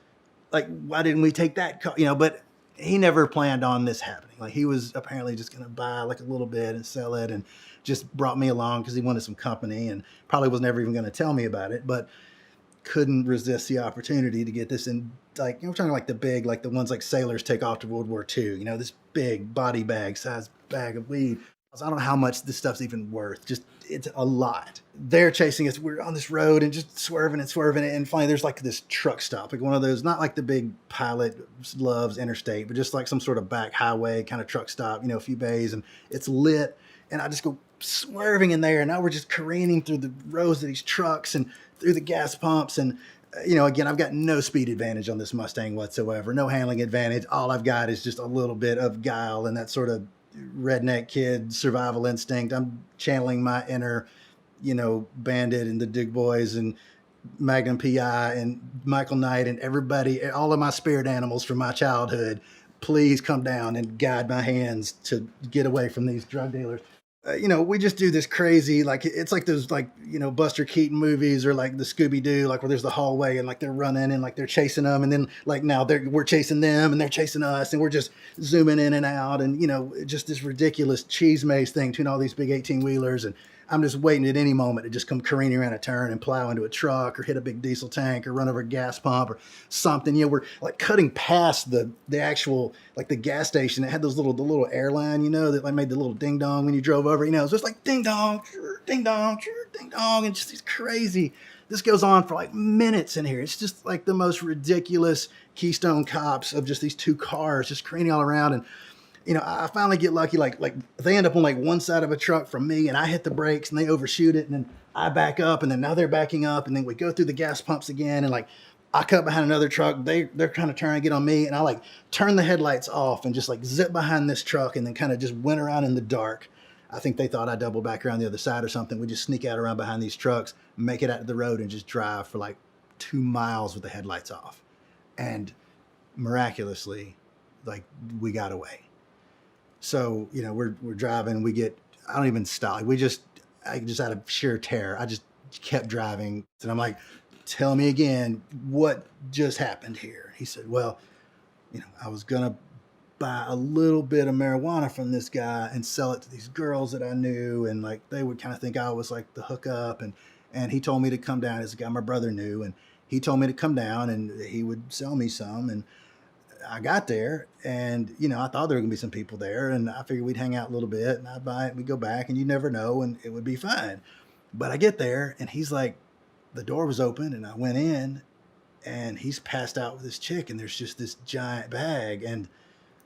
Like, why didn't we take that car? But he never planned on this happening. Like, he was apparently just going to buy like a little bit and sell it and just brought me along because he wanted some company and probably was never even going to tell me about it. But couldn't resist the opportunity to get this in, like, we're talking like the big, like the ones like sailors take off to World War II, this big body bag size bag of weed. I don't know how much this stuff's even worth. Just, it's a lot. They're chasing us. We're on this road and just swerving and swerving. And finally, there's like this truck stop, like one of those, not like the big pilot loves interstate, but just like some sort of back highway kind of truck stop, a few bays, and it's lit. And I just go swerving in there. And now we're just careening through the rows of these trucks and through the gas pumps. And, again, I've got no speed advantage on this Mustang whatsoever, no handling advantage. All I've got is just a little bit of guile and that sort of redneck kid survival instinct. I'm channeling my inner, Bandit and the Dig Boys and Magnum PI and Michael Knight and everybody, all of my spirit animals from my childhood. Please come down and guide my hands to get away from these drug dealers. We just do this crazy, like, it's like those, like, Buster Keaton movies or like the Scooby-Doo, like where there's the hallway and like they're running and like they're chasing them. And then like now we're chasing them and they're chasing us and we're just zooming in and out. And, just this ridiculous cheese maze thing between all these big 18-wheelers. And I'm just waiting at any moment to just come careening around a turn and plow into a truck or hit a big diesel tank or run over a gas pump or something. We're like cutting past the actual, like the gas station that had the little airline, that like made the little ding dong when you drove over. It's just like ding dong, ding dong, ding dong, and just these crazy. This goes on for like minutes in here. It's just like the most ridiculous Keystone Cops of just these two cars just careening all around. And I finally get lucky, like they end up on like one side of a truck from me and I hit the brakes and they overshoot it and then I back up and then now they're backing up and then we go through the gas pumps again and like I cut behind another truck. They're kind of trying to get on me and I like turn the headlights off and just like zip behind this truck and then kind of just went around in the dark. I think they thought I doubled back around the other side or something. We just sneak out around behind these trucks, make it out to the road and just drive for like 2 miles with the headlights off. And miraculously, like, we got away. So, we're driving, I don't even stop. I just out of sheer terror, I just kept driving. And I'm like, tell me again, what just happened here? He said, well, I was going to buy a little bit of marijuana from this guy and sell it to these girls that I knew. And like, they would kind of think I was like the hookup. And he told me to come down. As a guy my brother knew. And he told me to come down and he would sell me some. And I got there and, I thought there were gonna be some people there and I figured we'd hang out a little bit and I'd buy it, we'd go back and you never know and it would be fine. But I get there and he's like, the door was open and I went in and he's passed out with this chick and there's just this giant bag. And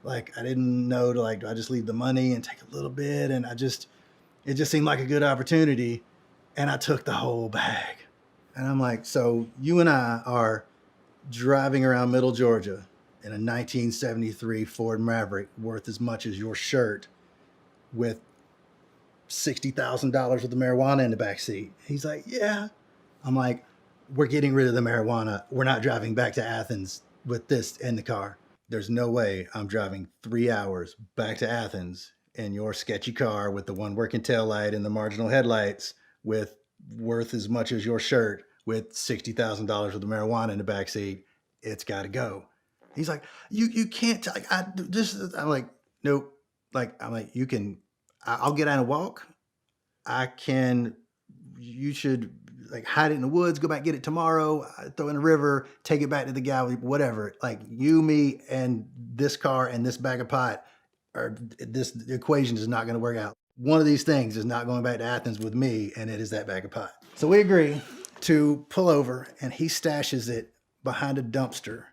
like, I didn't know to like, do I just leave the money and take a little bit? And it just seemed like a good opportunity. And I took the whole bag. And I'm like, so you and I are driving around Middle Georgia in a 1973 Ford Maverick worth as much as your shirt with $60,000 worth of marijuana in the back seat. He's like, yeah. I'm like, we're getting rid of the marijuana. We're not driving back to Athens with this in the car. There's no way I'm driving 3 hours back to Athens in your sketchy car with the one working taillight and the marginal headlights with worth as much as your shirt with $60,000 worth of marijuana in the back seat. It's got to go. He's like, you can't. I'm like, nope. Like, I'm like, I'll get out and walk. You should like hide it in the woods, go back, get it tomorrow, throw it in the river, take it back to the guy, whatever. Like you, me, and this car and this bag of pot, or this equation is not going to work out. One of these things is not going back to Athens with me, and it is that bag of pot. So we agree to pull over, and he stashes it behind a dumpster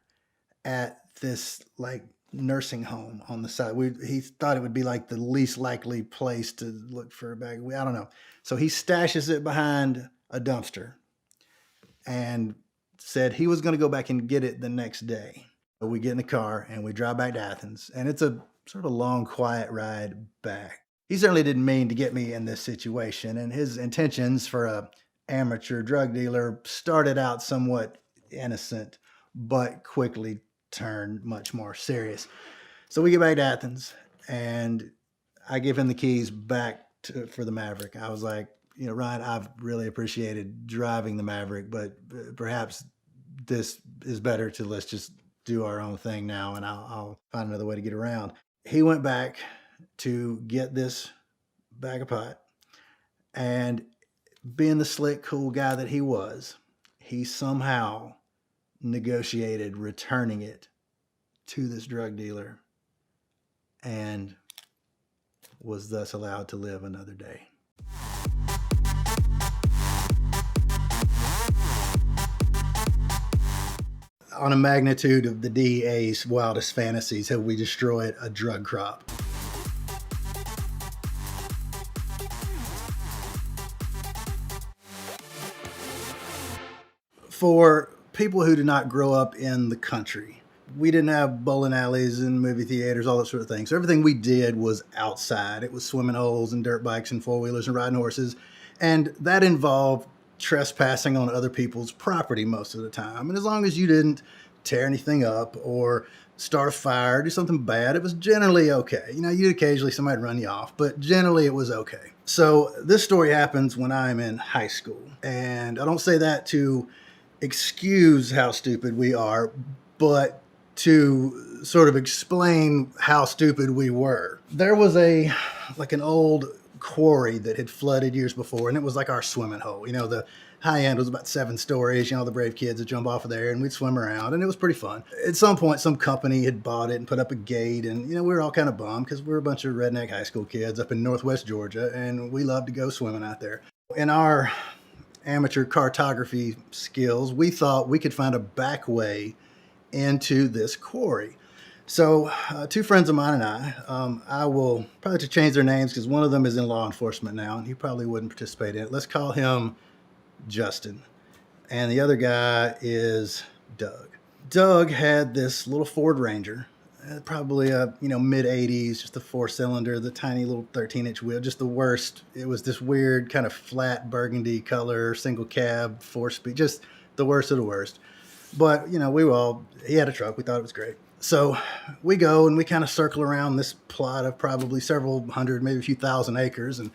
at this like nursing home on the side. He thought it would be like the least likely place to look for a bag. I don't know. So he stashes it behind a dumpster and said he was going to go back and get it the next day. So we get in the car and we drive back to Athens, and it's a sort of long, quiet ride back. He certainly didn't mean to get me in this situation, and his intentions for a amateur drug dealer started out somewhat innocent, but quickly turned much more serious. So we get back to Athens and I give him the keys back for the Maverick. I was like, Ryan, I've really appreciated driving the Maverick, but perhaps this is better to let's just do our own thing now, and I'll find another way to get around. He went back to get this bag of pot, and being the slick, cool guy that he was, he somehow negotiated returning it to this drug dealer and was thus allowed to live another day. On a magnitude of the DEA's wildest fantasies, have we destroyed a drug crop? For people who did not grow up in the country, we didn't have bowling alleys and movie theaters, all that sort of thing. So everything we did was outside. It was swimming holes and dirt bikes and four-wheelers and riding horses. And that involved trespassing on other people's property most of the time. And as long as you didn't tear anything up or start a fire, do something bad, it was generally okay. You'd occasionally somebody run you off, but generally it was okay. So this story happens when I'm in high school. And I don't say that to excuse how stupid we are, but to sort of explain how stupid we were. There was an old quarry that had flooded years before, and it was like our swimming hole. The high end was about 7 stories. The brave kids would jump off of there, and we'd swim around, and it was pretty fun. At some point, some company had bought it and put up a gate, and we were all kind of bummed because we were a bunch of redneck high school kids up in Northwest Georgia, and we loved to go swimming out there. In our amateur cartography skills, we thought we could find a back way into this quarry. So 2 friends of mine and I will probably have to change their names because one of them is in law enforcement now and he probably wouldn't participate in it. Let's call him Justin. And the other guy is Doug. Doug had this little Ford Ranger, probably a mid 80s, just a 4-cylinder, the tiny little 13-inch wheel, just the worst. It was this weird kind of flat burgundy color, single cab, 4-speed, just the worst of the worst. But he had a truck. We thought it was great. So we go and we kind of circle around this plot of probably several hundred, maybe a few thousand acres. And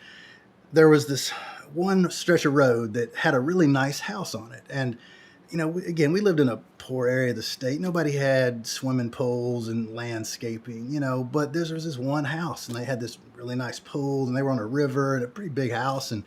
there was this one stretch of road that had a really nice house on it. And, again, we lived in a poor area of the state. Nobody had swimming pools and landscaping, but there was this one house and they had this really nice pool and they were on a river and a pretty big house. And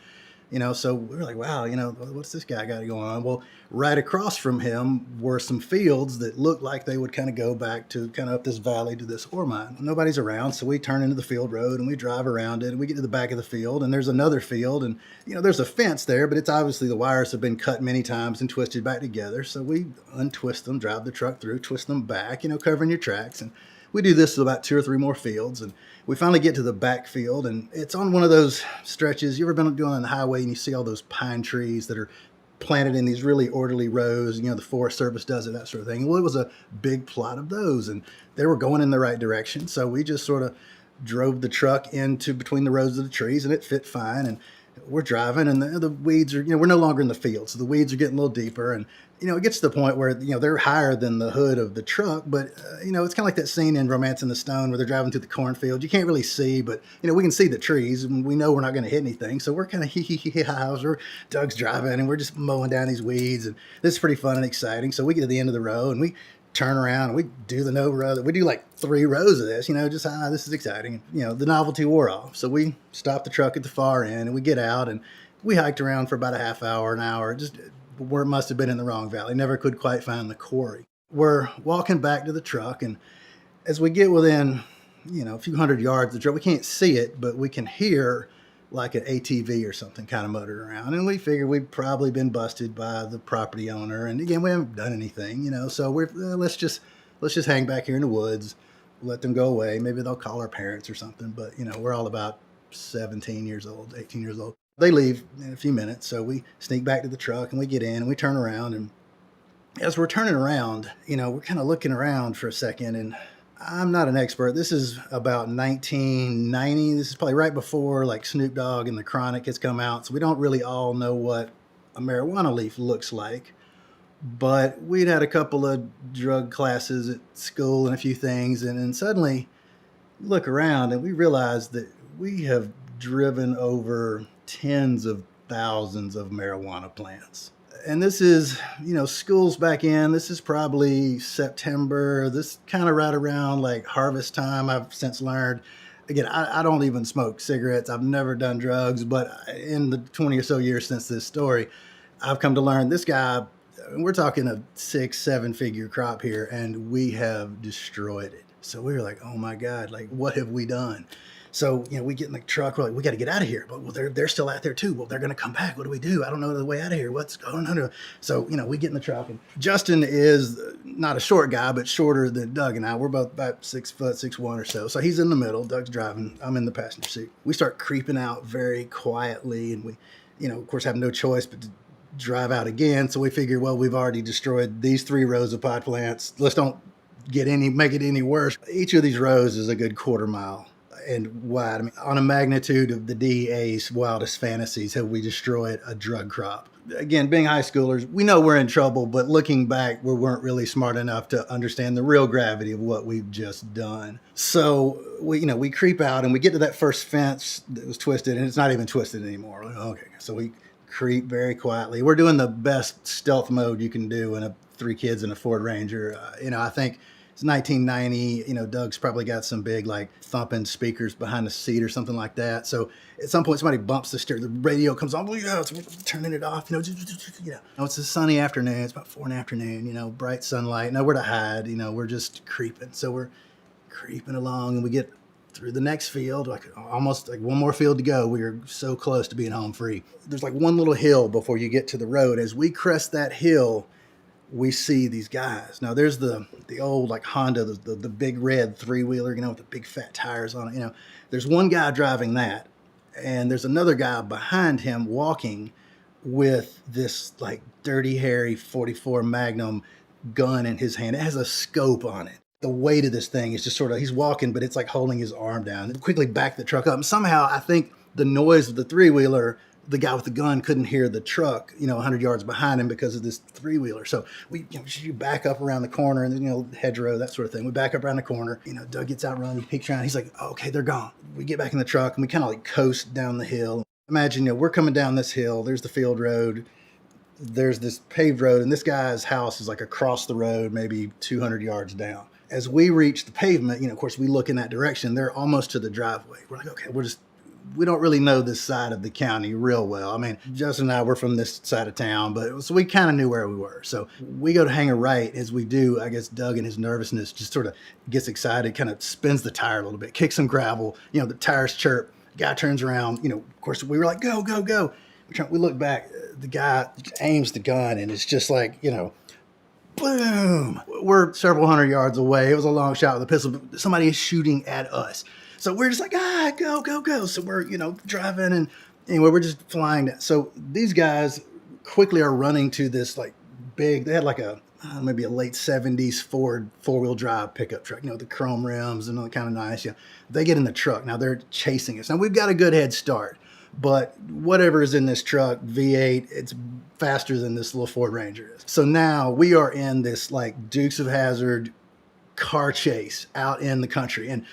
so we were like, wow, what's this guy got going on? Well, right across from him were some fields that looked like they would kind of go back to kind of up this valley to this ore mine. Nobody's around, so we turn into the field road and we drive around it and we get to the back of the field and there's another field and, there's a fence there, but it's obviously the wires have been cut many times and twisted back together. So we untwist them, drive the truck through, twist them back, covering your tracks. And we do this to about 2 or 3 more fields, and we finally get to the back field, and it's on one of those stretches. You ever been doing on the highway and you see all those pine trees that are planted in these really orderly rows, the Forest Service does it, that sort of thing. Well, it was a big plot of those, and they were going in the right direction, so we just sort of drove the truck into between the rows of the trees, and it fit fine, and we're driving, and the weeds are, we're no longer in the field, so the weeds are getting a little deeper, and it gets to the point where they're higher than the hood of the truck, but it's kind of like that scene in Romancing the Stone where they're driving through the cornfield. You can't really see, but we can see the trees, and we know we're not going to hit anything, so we're kind of hee-hee-hee-haws. Doug's driving, and we're just mowing down these weeds, and this is pretty fun and exciting. So we get to the end of the row, and we turn around, and we do the no row. We do like 3 rows of this, just this is exciting. The novelty wore off, so we stopped the truck at the far end, and we get out, and we hiked around for about a half hour, an hour, just must have been in the wrong valley. Never could quite find the quarry. We're walking back to the truck, and as we get within, a few hundred yards of the truck, we can't see it, but we can hear like an ATV or something kind of motored around. And we figured we'd probably been busted by the property owner. And again, we haven't done anything, so we're let's just hang back here in the woods, let them go away. Maybe they'll call our parents or something. But we're all about 17 years old, 18 years old. They leave in a few minutes, so we sneak back to the truck and we get in and we turn around. And as we're turning around, we're kind of looking around for a second. And I'm not an expert. This is about 1990. This is probably right before like Snoop Dogg and the Chronic has come out. So we don't really all know what a marijuana leaf looks like. But we'd had a couple of drug classes at school and a few things. And then suddenly look around and we realized that We have driven over tens of thousands of marijuana plants. And this is, school's back in. This is probably September. This kind of right around like harvest time. I've since learned. Again, I don't even smoke cigarettes. I've never done drugs. But in the 20 or so years since this story, I've come to learn this guy, we're talking a 6-7 figure crop here, and we have destroyed it. So we were like, oh my God, like, what have we done? So, we get in the truck, we're like, we got to get out of here. But well, they're still out there too. Well, they're going to come back. What do we do? I don't know the way out of here. What's going on? So, we get in the truck, and Justin is not a short guy, but shorter than Doug and I. We're both about 6 foot, 6'1" or so. So he's in the middle. Doug's driving. I'm in the passenger seat. We start creeping out very quietly, and we, of course, have no choice but to drive out again. So we figure, well, we've already destroyed these 3 rows of pot plants. Let's don't make it any worse. Each of these rows is a good quarter mile and wide. I mean, on a magnitude of the DEA's wildest fantasies, have we destroyed a drug crop? Again, being high schoolers, we know we're in trouble, but looking back, we weren't really smart enough to understand the real gravity of what we've just done. So we creep out and we get to that first fence that was twisted, and it's not even twisted anymore. Okay, so we creep very quietly. We're doing the best stealth mode you can do in a 3 kids in a Ford Ranger. I think it's 1990. Doug's probably got some big like thumping speakers behind the seat or something like that. So at some point somebody bumps the steering, the radio comes on. Well, so we're turning it off. It's a sunny afternoon. It's about 4 in the afternoon. Bright sunlight. Nowhere to hide. We're just creeping. So we're creeping along, and we get through the next field, like almost like one more field to go. We are so close to being home free. There's like one little hill before you get to the road. As we crest that hill, we see these guys. Now there's the old like Honda, the big red 3-wheeler, with the big fat tires on it. There's one guy driving that, and there's another guy behind him walking with this like dirty, hairy 44 Magnum gun in his hand. It has a scope on it. The weight of this thing is just sort of, he's walking, but it's like holding his arm down. And quickly back the truck up. And somehow I think the noise of the 3-wheeler, the guy with the gun couldn't hear the truck, 100 yards behind him because of this 3-wheeler. So we back up around the corner, and then, hedgerow, that sort of thing. We back up around the corner. Doug gets out running, he peeks around. He's like, oh, okay, they're gone. We get back in the truck, and we kind of like coast down the hill. Imagine, we're coming down this hill. There's the field road. There's this paved road, and this guy's house is like across the road, maybe 200 yards down. As we reach the pavement, of course, we look in that direction. They're almost to the driveway. We're like, okay, we don't really know this side of the county real well. I mean, Justin and I were from this side of town, so we kind of knew where we were. So we go to hang a right. As we do, I guess Doug in his nervousness just sort of gets excited, kind of spins the tire a little bit, kicks some gravel. The tires chirp. Guy turns around. Of course, we were like, go, go, go. We look back. The guy aims the gun, and it's just like, boom. We're several hundred yards away. It was a long shot with a pistol, but somebody is shooting at us. So we're just like, go, go, go. So we're, driving, and anyway, we're just flying. So these guys quickly are running to this like big, they had like maybe a late 70s Ford 4-wheel drive pickup truck, the chrome rims and all kind of nice. They get in the truck. Now they're chasing us. Now we've got a good head start, but whatever is in this truck, V8, it's faster than this little Ford Ranger is. So now we are in this like Dukes of Hazzard car chase out in the country. And,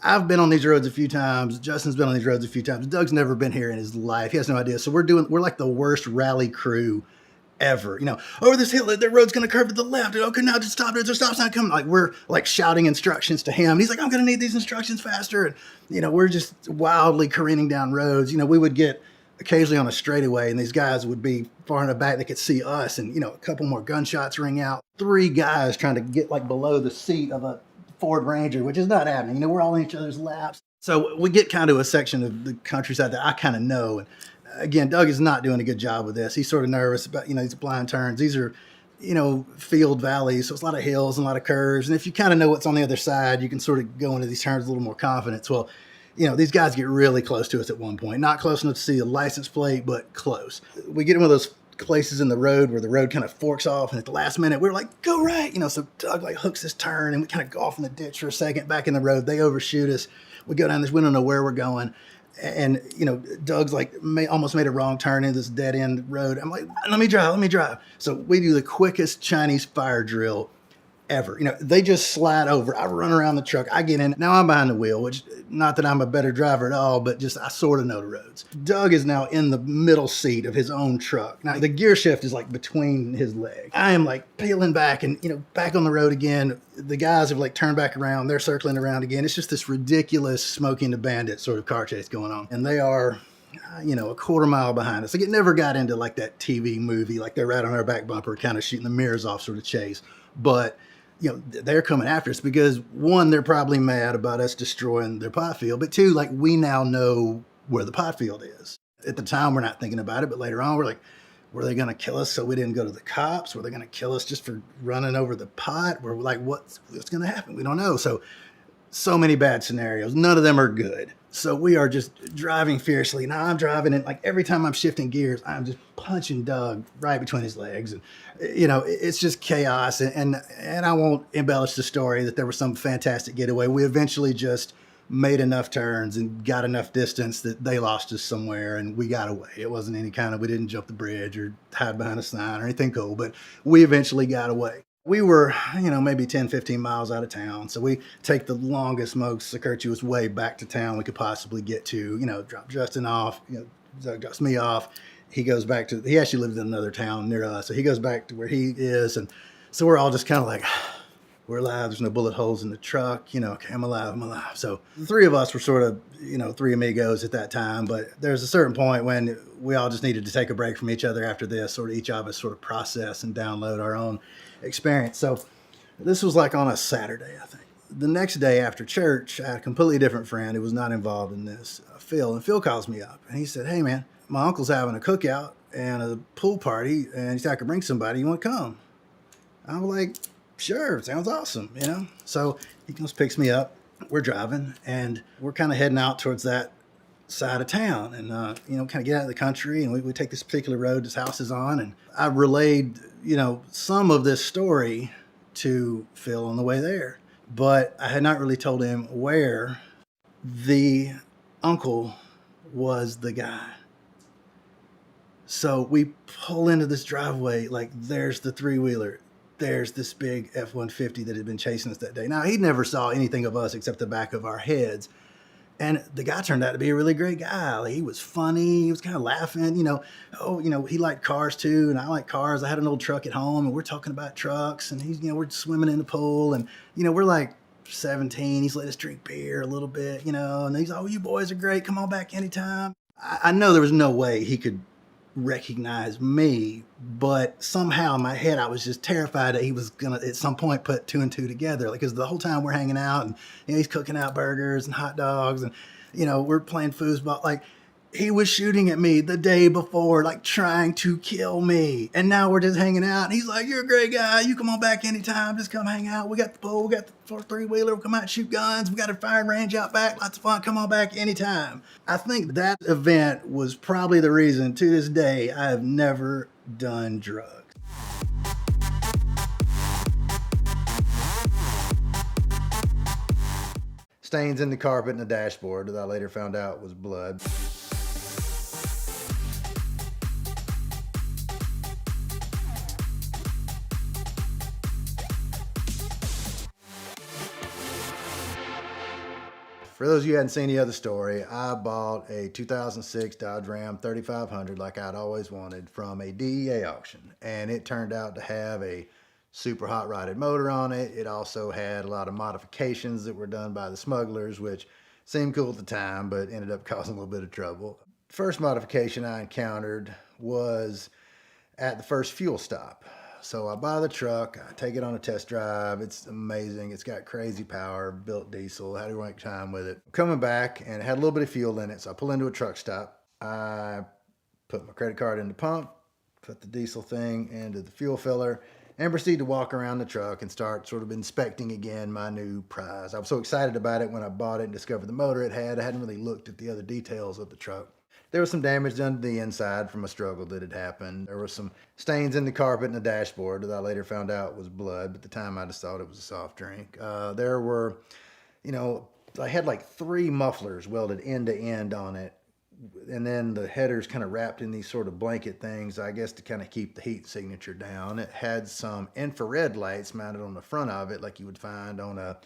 I've been on these roads a few times. Justin's been on these roads a few times. Doug's never been here in his life. He has no idea. So we're like the worst rally crew ever. Over this hill, the road's going to curve to the left. Okay, now just stop. There's a stop sign coming. Like we're like shouting instructions to him. And he's like, I'm going to need these instructions faster. And, we're just wildly careening down roads. We would get occasionally on a straightaway, and these guys would be far in the back. They could see us, and, a couple more gunshots ring out. 3 guys trying to get like below the seat of a Ford Ranger, which is not happening. We're all in each other's laps. So we get kind of a section of the countryside that I kind of know. And again, Doug is not doing a good job with this. He's sort of nervous about, these blind turns. These are, field valleys. So it's a lot of hills and a lot of curves. And if you kind of know what's on the other side, you can sort of go into these turns with a little more confidence. Well, these guys get really close to us at one point. Not close enough to see the license plate, but close. We get in one of those places in the road where the road kind of forks off, and at the last minute we're like, go right, so Doug like hooks this turn, and we kind of go off in the ditch for a second, back in the road. They overshoot us. We go down this, we don't know where we're going, and Doug's like almost made a wrong turn in this dead end road. I'm like, let me drive. So we do the quickest Chinese fire drill ever. They just slide over. I run around the truck. I get in. Now I'm behind the wheel, which Not that I'm a better driver at all, but just I sort of know the roads. Doug is now in the middle seat of his own truck. Now the gear shift is like between his legs. I am like peeling back and, back on the road again. The guys have like turned back around. They're circling around again. It's just this ridiculous Smokey and the Bandit sort of car chase going on. And they are, a quarter mile behind us. Like it never got into like that TV movie, like they're right on our back bumper, kind of shooting the mirrors off sort of chase. But they're coming after us because one, they're probably mad about us destroying their pot field, but two, like we now know where the pot field is. At the time, we're not thinking about it, but later on, we're like, were they going to kill us so we didn't go to the cops? Were they going to kill us just for running over the pot? We're like, what's going to happen? We don't know. So many bad scenarios. None of them are good. So we are just driving fiercely. Now I'm driving and like every time I'm shifting gears, I'm just punching Doug right between his legs. And, it's just chaos. And I won't embellish the story that there was some fantastic getaway. We eventually just made enough turns and got enough distance that they lost us somewhere and we got away. It wasn't any kind of, we didn't jump the bridge or hide behind a sign or anything cool, but we eventually got away. We were, maybe 10, 15 miles out of town. So we take the longest, most circuitous way back to town we could possibly get to, drop Justin off, Doug drops me off. He goes back to, he actually lives in another town near us. So he goes back to where he is. And so we're all just kind of like, we're alive. There's no bullet holes in the truck. Okay, I'm alive. So the three of us were sort of, three amigos at that time. But there's a certain point when we all just needed to take a break from each other after this, sort of each of us sort of process and download our own experience. So this was like on a Saturday, I think. The next day after church, I had a completely different friend who was not involved in this, Phil. And Phil calls me up and he said, hey man, my uncle's having a cookout and a pool party and he said I could bring somebody. You want to come? I was like, sure, sounds awesome, So he comes, picks me up. We're driving and we're kind of heading out towards that side of town and, kind of get out of the country. And we take this particular road this house is on. And I relayed, some of this story to Phil on the way there. But I had not really told him where the uncle was the guy. So we pull into this driveway, like there's the three-wheeler. There's this big F-150 that had been chasing us that day. Now, he never saw anything of us except the back of our heads. And the guy turned out to be a really great guy. Like, he was funny. He was kind of laughing, he liked cars too. And I like cars. I had an old truck at home and we're talking about trucks and he's, we're swimming in the pool and, we're like 17. He's let us drink beer a little bit, and he's, oh, you boys are great. Come on back anytime. I know there was no way he could recognize me, but somehow in my head I was just terrified that he was gonna at some point put two and two together, like, because the whole time we're hanging out and he's cooking out burgers and hot dogs and we're playing foosball, like he was shooting at me the day before, like trying to kill me, and now we're just hanging out and he's like, you're a great guy, you come on back anytime, just come hang out, we got the pool, we got the three-wheeler, we'll come out and shoot guns, we got a firing range out back, lots of fun, come on back anytime. I think that event was probably the reason to this day I have never done drugs. Stains in the carpet and the dashboard that I later found out was blood. For those of you who hadn't seen the other story, I bought a 2006 Dodge Ram 3500 like I'd always wanted from a DEA auction. And it turned out to have a super hot rodded motor on it. It also had a lot of modifications that were done by the smugglers, which seemed cool at the time, but ended up causing a little bit of trouble. First modification I encountered was at the first fuel stop. So I buy the truck, I take it on a test drive. It's amazing. It's got crazy power, built diesel, had a great time with it. Coming back and it had a little bit of fuel in it. So I pull into a truck stop. I put my credit card in the pump, put the diesel thing into the fuel filler, and proceed to walk around the truck and start sort of inspecting again my new prize. I was so excited about it when I bought it and discovered the motor it had. I hadn't really looked at the other details of the truck. There was some damage done to the inside from a struggle that had happened. There were some stains in the carpet and the dashboard that I later found out was blood, but at the time I just thought it was a soft drink. There were, I had like 3 mufflers welded end to end on it, and then the headers kind of wrapped in these sort of blanket things, I guess, to kind of keep the heat signature down. It had some infrared lights mounted on the front of it like you would find on a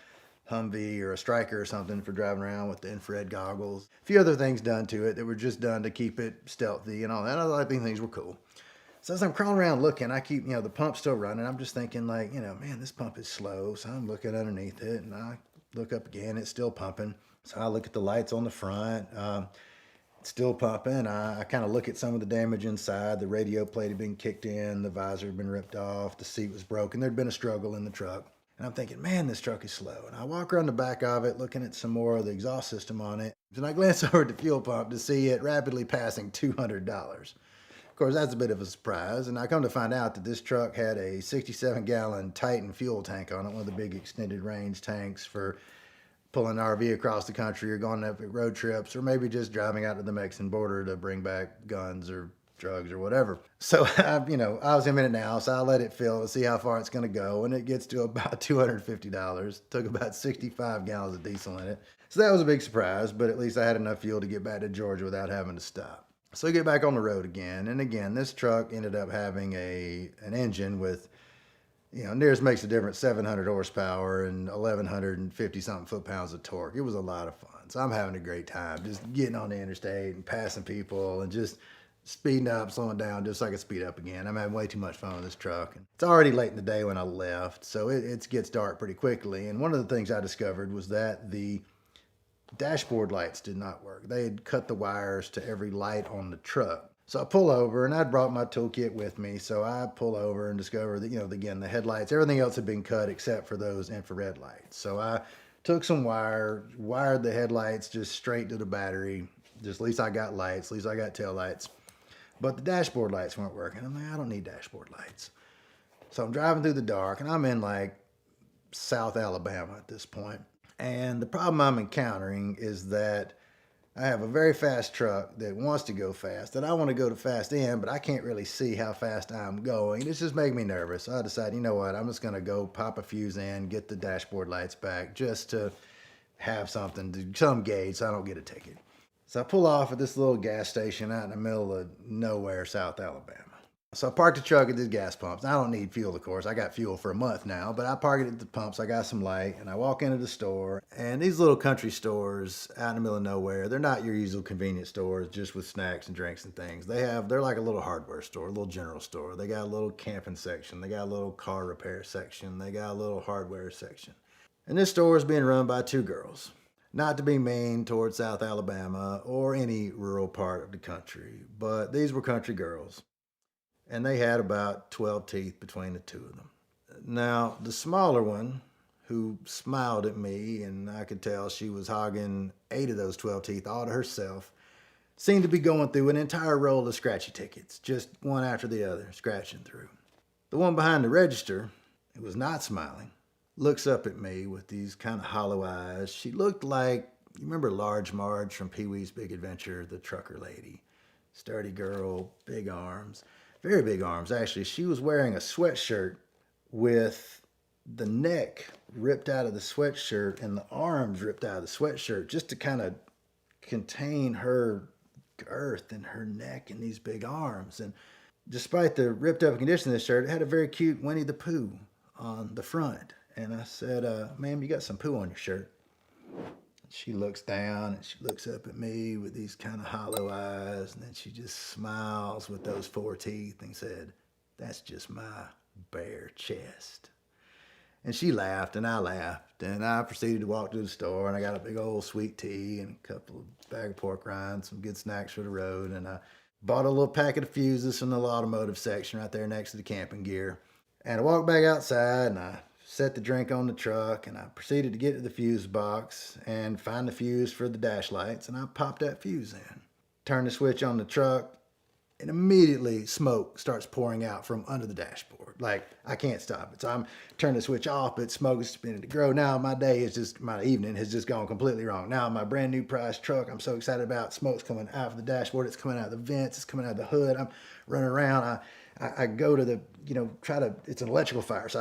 Humvee or a Striker or something for driving around with the infrared goggles. A few other things done to it that were just done to keep it stealthy and all that. I think things were cool. So as I'm crawling around looking, I keep, the pump's still running. I'm just thinking like, man, this pump is slow. So I'm looking underneath it and I look up again. It's still pumping. So I look at the lights on the front. It's still pumping. I kind of look at some of the damage inside. The radio plate had been kicked in. The visor had been ripped off. The seat was broken. There'd been a struggle in the truck. And I'm thinking, man, this truck is slow. And I walk around the back of it, looking at some more of the exhaust system on it. And I glance over at the fuel pump to see it rapidly passing $200. Of course, that's a bit of a surprise. And I come to find out that this truck had a 67-gallon Titan fuel tank on it, one of the big extended range tanks for pulling an RV across the country or going on epic road trips, or maybe just driving out to the Mexican border to bring back guns or drugs or whatever. So I was in it now, so I let it fill to see how far it's going to go, and it gets to about $250. Took about 65 gallons of diesel in it. So that was a big surprise, but at least I had enough fuel to get back to Georgia without having to stop. So I get back on the road again, and again, this truck ended up having an engine with, nearest makes a difference, 700 horsepower and 1,150 something foot-pounds of torque. It was a lot of fun. So I'm having a great time just getting on the interstate and passing people and just speeding up, slowing down, just so I could speed up again. I'm having way too much fun with this truck. It's already late in the day when I left, so it gets dark pretty quickly. And one of the things I discovered was that the dashboard lights did not work. They had cut the wires to every light on the truck. So I pull over, and I'd brought my toolkit with me. So I pull over and discover that, again, the headlights, everything else had been cut except for those infrared lights. So I took some wire, wired the headlights just straight to the battery. Just at least I got lights, at least I got tail lights. But the dashboard lights weren't working. I'm like, I don't need dashboard lights. So I'm driving through the dark, and I'm in like South Alabama at this point. And the problem I'm encountering is that I have a very fast truck that wants to go fast, and I want to go to fast end, but I can't really see how fast I'm going. It's just making me nervous. So I decided, you know what, I'm just going to go pop a fuse in, get the dashboard lights back, just to have some gauge so I don't get a ticket. So I pull off at this little gas station out in the middle of nowhere, South Alabama. So I parked the truck at the gas pumps. I don't need fuel, of course. I got fuel for a month now, but I park it at the pumps. I got some light, and I walk into the store. And these little country stores out in the middle of nowhere, they're not your usual convenience stores just with snacks and drinks and things. They're like a little hardware store, a little general store. They got a little camping section. They got a little car repair section. They got a little hardware section. And this store is being run by two girls. Not to be mean towards South Alabama or any rural part of the country, but these were country girls. And they had about 12 teeth between the two of them. Now, the smaller one, who smiled at me, and I could tell she was hogging 8 of those 12 teeth all to herself, seemed to be going through an entire roll of scratchy tickets, just one after the other, scratching through. The one behind the register, who was not smiling, looks up at me with these kind of hollow eyes. She looked like, you remember Large Marge from Pee-wee's Big Adventure, the trucker lady? Sturdy girl, big arms. Very big arms, actually. She was wearing a sweatshirt with the neck ripped out of the sweatshirt and the arms ripped out of the sweatshirt just to kind of contain her girth and her neck and these big arms. And despite the ripped up condition of the shirt, it had a very cute Winnie the Pooh on the front. And I said, ma'am, you got some poo on your shirt. She looks down and she looks up at me with these kind of hollow eyes, and then she just smiles with those 4 teeth and said, "That's just my bare chest." And she laughed and I laughed, and I proceeded to walk to the store, and I got a big old sweet tea and a couple of bag of pork rinds, some good snacks for the road, and I bought a little packet of fuses from the automotive section right there next to the camping gear. And I walked back outside and I set the drink on the truck, and I proceeded to get to the fuse box and find the fuse for the dash lights, and I popped that fuse in. Turn the switch on the truck, and immediately smoke starts pouring out from under the dashboard. Like, I can't stop it. So I'm turning the switch off, but smoke is beginning to grow. Now my evening has just gone completely wrong. Now my brand new prize truck I'm so excited about, smoke's coming out of the dashboard, it's coming out of the vents, it's coming out of the hood. I'm running around. I go to the, it's an electrical fire. So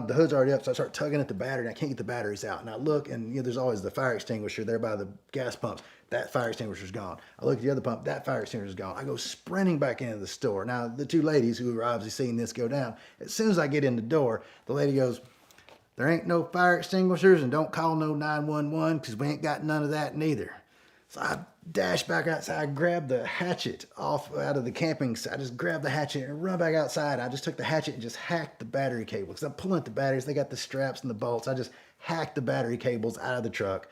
the hood's already up, so I start tugging at the battery, and I can't get the batteries out. And I look, and there's always the fire extinguisher there by the gas pumps. That fire extinguisher's gone. I look at the other pump, that fire extinguisher's gone. I go sprinting back into the store. Now, the two ladies who were obviously seeing this go down, as soon as I get in the door, the lady goes, There ain't no fire extinguishers, and don't call no 911 because we ain't got none of that neither. So I dashed back outside, grabbed the hatchet off out of the camping. I just grabbed the hatchet and run back outside. I just took the hatchet and just hacked the battery cables. I'm pulling at the batteries. They got the straps and the bolts. I just hacked the battery cables out of the truck,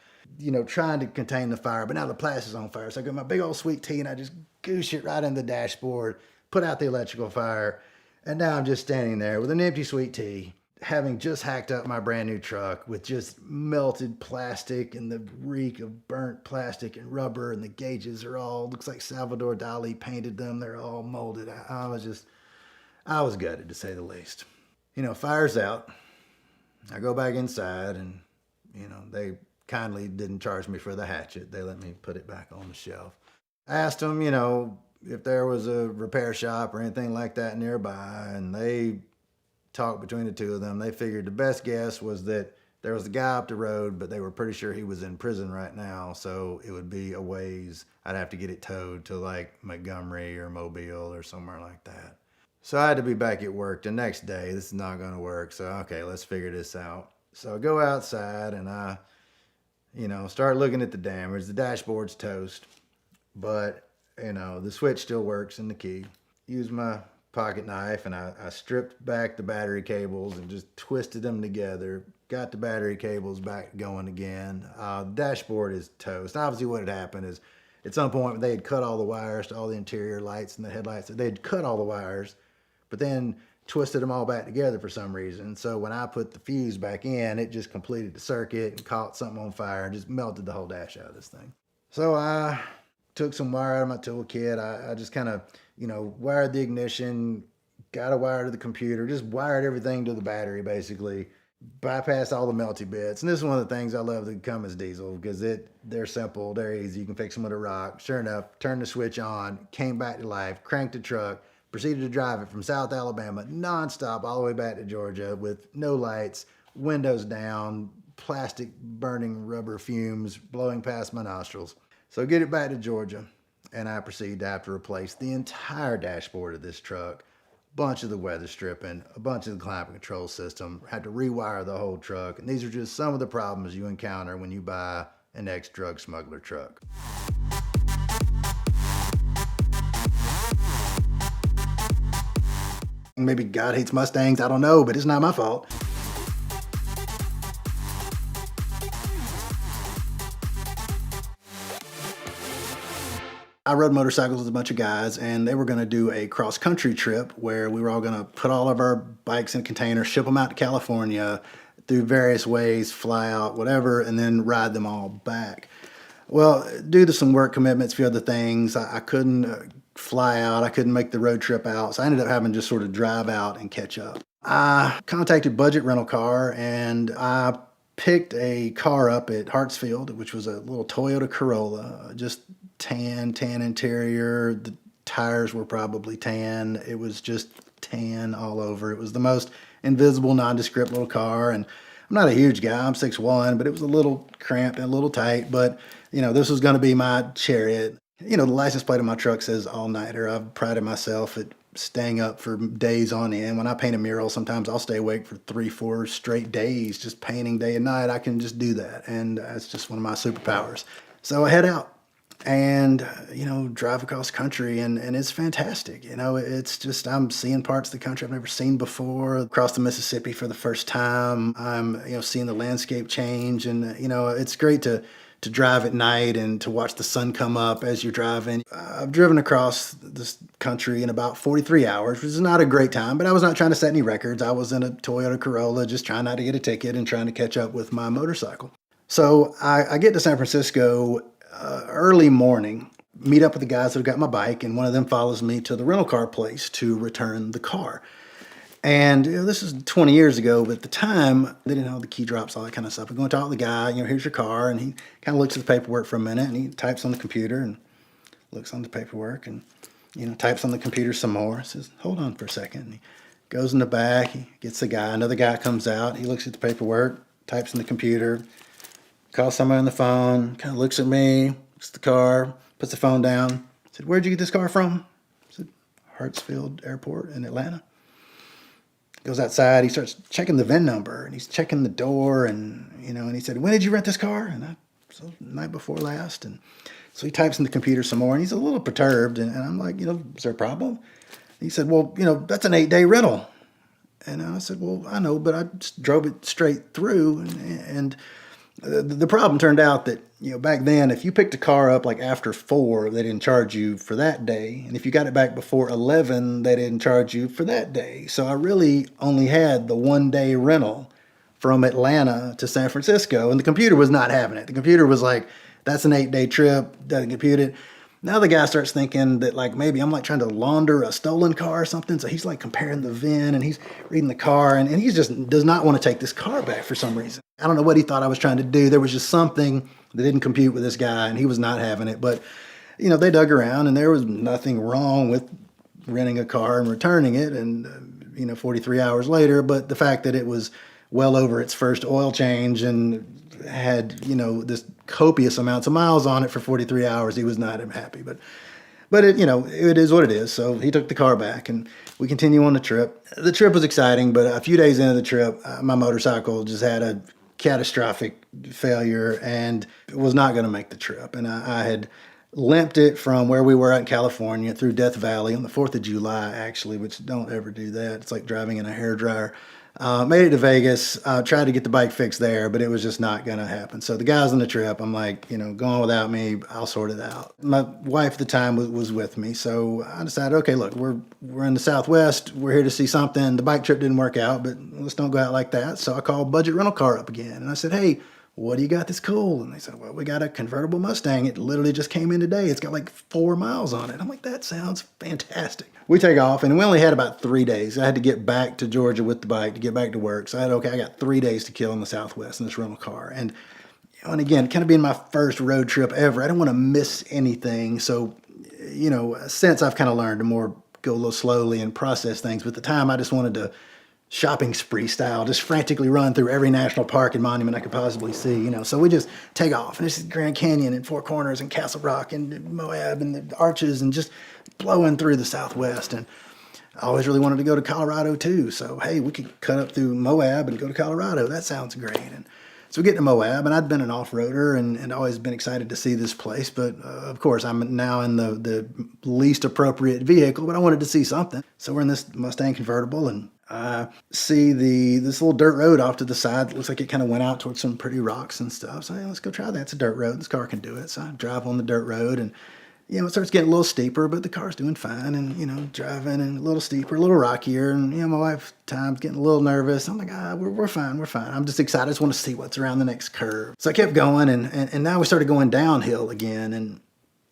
trying to contain the fire. But now the plastic's on fire. So I got my big old sweet tea and I just goosh it right in the dashboard, put out the electrical fire. And now I'm just standing there with an empty sweet tea, having just hacked up my brand new truck with just melted plastic and the reek of burnt plastic and rubber, and the gauges are all, looks like Salvador Dali painted them. They're all molded. I was gutted, to say the least. Fire's out. I go back inside and, they kindly didn't charge me for the hatchet. They let me put it back on the shelf. I asked them, if there was a repair shop or anything like that nearby, and they talked between the two of them. They figured the best guess was that there was a guy up the road, but they were pretty sure he was in prison right now, so it would be a ways. I'd have to get it towed to like Montgomery or Mobile or somewhere like that. So I had to be back at work the next day. This is not going to work, so okay, let's figure this out. So I go outside and I, start looking at the damage. The dashboard's toast, but, the switch still works and the key. Use my pocket knife and I stripped back the battery cables and just twisted them together, got the battery cables back going again. The dashboard is toast. Obviously what had happened is at some point they had cut all the wires to all the interior lights and the headlights. They'd cut all the wires, but then twisted them all back together for some reason. So when I put the fuse back in, it just completed the circuit and caught something on fire and just melted the whole dash out of this thing. So I took some wire out of my toolkit. I just kind of, wired the ignition, got a wire to the computer, just wired everything to the battery basically, bypassed all the melty bits. And this is one of the things I love that come as diesel because they're simple, they're easy. You can fix them with a rock. Sure enough, turned the switch on, came back to life, cranked the truck, proceeded to drive it from South Alabama nonstop all the way back to Georgia with no lights, windows down, plastic burning rubber fumes blowing past my nostrils. So get it back to Georgia, and I proceed to have to replace the entire dashboard of this truck, a bunch of the weather stripping, a bunch of the climate control system, had to rewire the whole truck, and these are just some of the problems you encounter when you buy an ex-drug smuggler truck. Maybe God hates Mustangs, I don't know, but it's not my fault. I rode motorcycles with a bunch of guys, and they were going to do a cross-country trip where we were all going to put all of our bikes in a container, ship them out to California through various ways, fly out, whatever, and then ride them all back. Well, due to some work commitments, a few other things, I couldn't fly out. I couldn't make the road trip out, so I ended up having to just sort of drive out and catch up. I contacted Budget Rental Car, and I picked a car up at Hartsfield, which was a little Toyota Corolla, just tan interior. The tires were probably tan. It was just tan all over. It was the most invisible, nondescript little car. And I'm not a huge guy. I'm 6'1", but it was a little cramped and a little tight. But, this was going to be my chariot. The license plate on my truck says all-nighter. I've prided myself at staying up for days on end. When I paint a mural, sometimes I'll stay awake for 3-4 straight days just painting day and night. I can just do that. And that's just one of my superpowers. So I head out and, drive across country, and it's fantastic. It's just, I'm seeing parts of the country I've never seen before. Across the Mississippi for the first time. I'm, seeing the landscape change, and, it's great to drive at night and to watch the sun come up as you're driving. I've driven across this country in about 43 hours, which is not a great time, but I was not trying to set any records. I was in a Toyota Corolla, just trying not to get a ticket and trying to catch up with my motorcycle. So I get to San Francisco early morning, meet up with the guys that have got my bike, and one of them follows me to the rental car place to return the car. And this is 20 years ago, but at the time, they didn't have the key drops, all that kind of stuff. I go and talk to the guy, here's your car, and he kind of looks at the paperwork for a minute, and he types on the computer and looks on the paperwork and, types on the computer some more. Says, hold on for a second. And he goes in the back, he gets the guy, another guy comes out, he looks at the paperwork, types in the computer, calls somebody on the phone, kind of looks at me, looks at the car, puts the phone down, said, where'd you get this car from? I said, Hartsfield Airport in Atlanta. Goes outside, he starts checking the VIN number, and he's checking the door, and and he said, "When did you rent this car?" And I, so the night before last. And so he types in the computer some more, and he's a little perturbed, and I'm like, is there a problem? He said, "Well, that's an 8-day rental." And I said, "Well, I know, but I just drove it straight through." And the problem turned out that, back then, if you picked a car up like after 4, they didn't charge you for that day. And if you got it back before 11, they didn't charge you for that day. So I really only had the 1-day rental from Atlanta to San Francisco. And the computer was not having it. The computer was like, "That's an 8-day trip," doesn't compute it. Now the guy starts thinking that like maybe I'm like trying to launder a stolen car or something. So he's like comparing the VIN, and he's reading the car, and he just does not want to take this car back for some reason. I don't know what he thought I was trying to do. There was just something that didn't compute with this guy, and he was not having it. But, they dug around, and there was nothing wrong with renting a car and returning it, and, 43 hours later. But the fact that it was well over its first oil change and had, this copious amounts of miles on it for 43 hours, he was not happy. But it is what it is. So he took the car back, and we continue on the trip. The trip was exciting, but a few days into the trip, my motorcycle just had a catastrophic failure and was not going to make the trip. And I had limped it from where we were out in California through Death Valley on the 4th of July, actually, which don't ever do that. It's like driving in a hairdryer. Made it to Vegas, tried to get the bike fixed there, but it was just not going to happen. So the guys on the trip, I'm like, go on without me. I'll sort it out. My wife at the time was with me. So I decided, okay, look, we're in the Southwest. We're here to see something. The bike trip didn't work out, but let's don't go out like that. So I called Budget Rental Car up again. And I said, "Hey, what do you got that's cool?" And they said, "Well, we got a convertible Mustang. It literally just came in today. It's got like 4 miles on it." I'm like, "That sounds fantastic." We take off, and we only had about 3 days. I had to get back to Georgia with the bike to get back to work. So I got 3 days to kill in the Southwest in this rental car. And again, kind of being my first road trip ever, I didn't want to miss anything. So, since I've kind of learned to more go a little slowly and process things, but at the time I just wanted to shopping spree style, just frantically run through every national park and monument I could possibly see, So we just take off, and this is Grand Canyon and Four Corners and Castle Rock and Moab and the Arches, and just blowing through the Southwest. And I always really wanted to go to Colorado too. So, hey, we could cut up through Moab and go to Colorado. That sounds great. And so we get to Moab, and I'd been an off-roader and always been excited to see this place. But of course, I'm now in the least appropriate vehicle, but I wanted to see something. So we're in this Mustang convertible, and I see this little dirt road off to the side. It looks like it kind of went out towards some pretty rocks and stuff. So, hey, let's go try that. It's a dirt road. This car can do it. So I drive on the dirt road, and it starts getting a little steeper, but the car's doing fine. And, driving and a little steeper, a little rockier. And, my wife at times getting a little nervous. I'm like, we're fine. We're fine. I'm just excited. I just want to see what's around the next curve. So I kept going, and now we started going downhill again. And,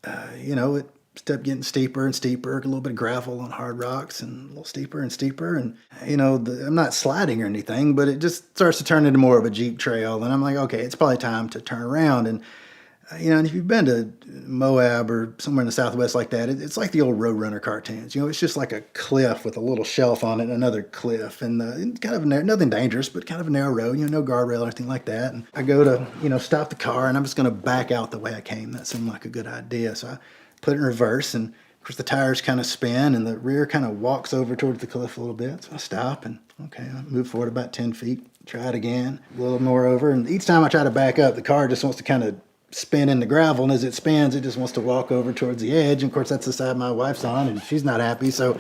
it kept getting steeper and steeper, a little bit of gravel on hard rocks, and a little steeper and steeper. And, I'm not sliding or anything, but it just starts to turn into more of a Jeep trail. And I'm like, okay, it's probably time to turn around. And, and if you've been to Moab or somewhere in the Southwest like that, it's like the old Roadrunner cartoons. It's just like a cliff with a little shelf on it, and another cliff, and kind of nothing dangerous, but kind of a narrow road. No guardrail or anything like that. And I go to stop the car, and I'm just going to back out the way I came. That seemed like a good idea, so I put it in reverse, and of course the tires kind of spin, and the rear kind of walks over towards the cliff a little bit. So I stop, and okay, I move forward about 10 feet. Try it again, a little more over, and each time I try to back up, the car just wants to kind of spin in the gravel, and as it spins, it just wants to walk over towards the edge. And of course, that's the side my wife's on, and she's not happy. So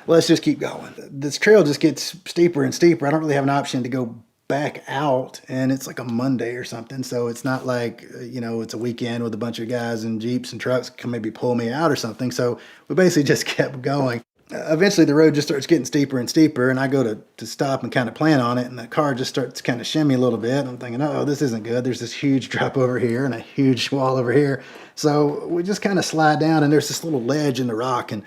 let's just keep going. This trail just gets steeper and steeper. I don't really have an option to go back out, and it's like a Monday or something. So it's not like, it's a weekend with a bunch of guys in Jeeps and trucks can maybe pull me out or something. So we basically just kept going. Eventually the road just starts getting steeper and steeper, and I go to stop and kind of plan on it, and the car just starts kind of shimmy a little bit. I'm thinking, oh, this isn't good. There's this huge drop over here and a huge wall over here. So we just kind of slide down, and there's this little ledge in the rock, and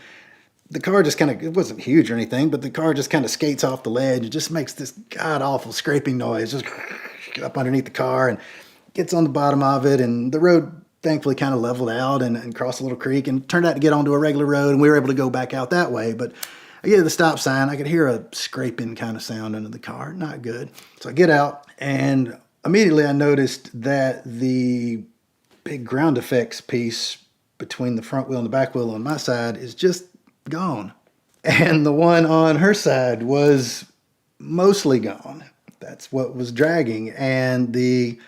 the car just it wasn't huge or anything, but the car just kind of skates off the ledge. It just makes this god-awful scraping noise just up underneath the car, and gets on the bottom of it, and the road thankfully kind of leveled out and crossed a little creek and turned out to get onto a regular road, and we were able to go back out that way. But I get to the stop sign, I could hear a scraping kind of sound under the car. Not good. So I get out, and immediately I noticed that the big ground effects piece between the front wheel and the back wheel on my side is just gone. And the one on her side was mostly gone. That's what was dragging. And the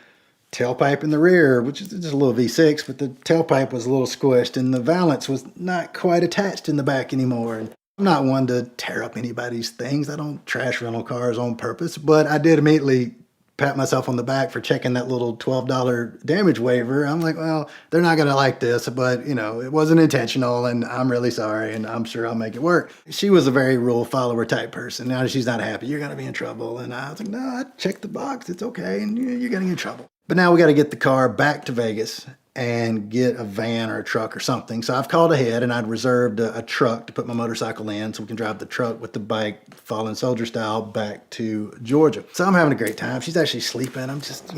tailpipe in the rear, which is just a little V6, but the tailpipe was a little squished and the valance was not quite attached in the back anymore. And I'm not one to tear up anybody's things. I don't trash rental cars on purpose, but I did immediately pat myself on the back for checking that little $12 damage waiver. I'm like, well, they're not going to like this, but you know, it wasn't intentional and I'm really sorry and I'm sure I'll make it work. She was a very rule follower type person. Now she's not happy, you're going to be in trouble. And I was like, no, I checked the box. It's okay. And you're getting in trouble. But now we got to get the car back to Vegas and get a van or a truck or something. So I've called ahead and I'd reserved a truck to put my motorcycle in so we can drive the truck with the bike, fallen soldier style, back to Georgia. So I'm having a great time. She's actually sleeping. I'm just,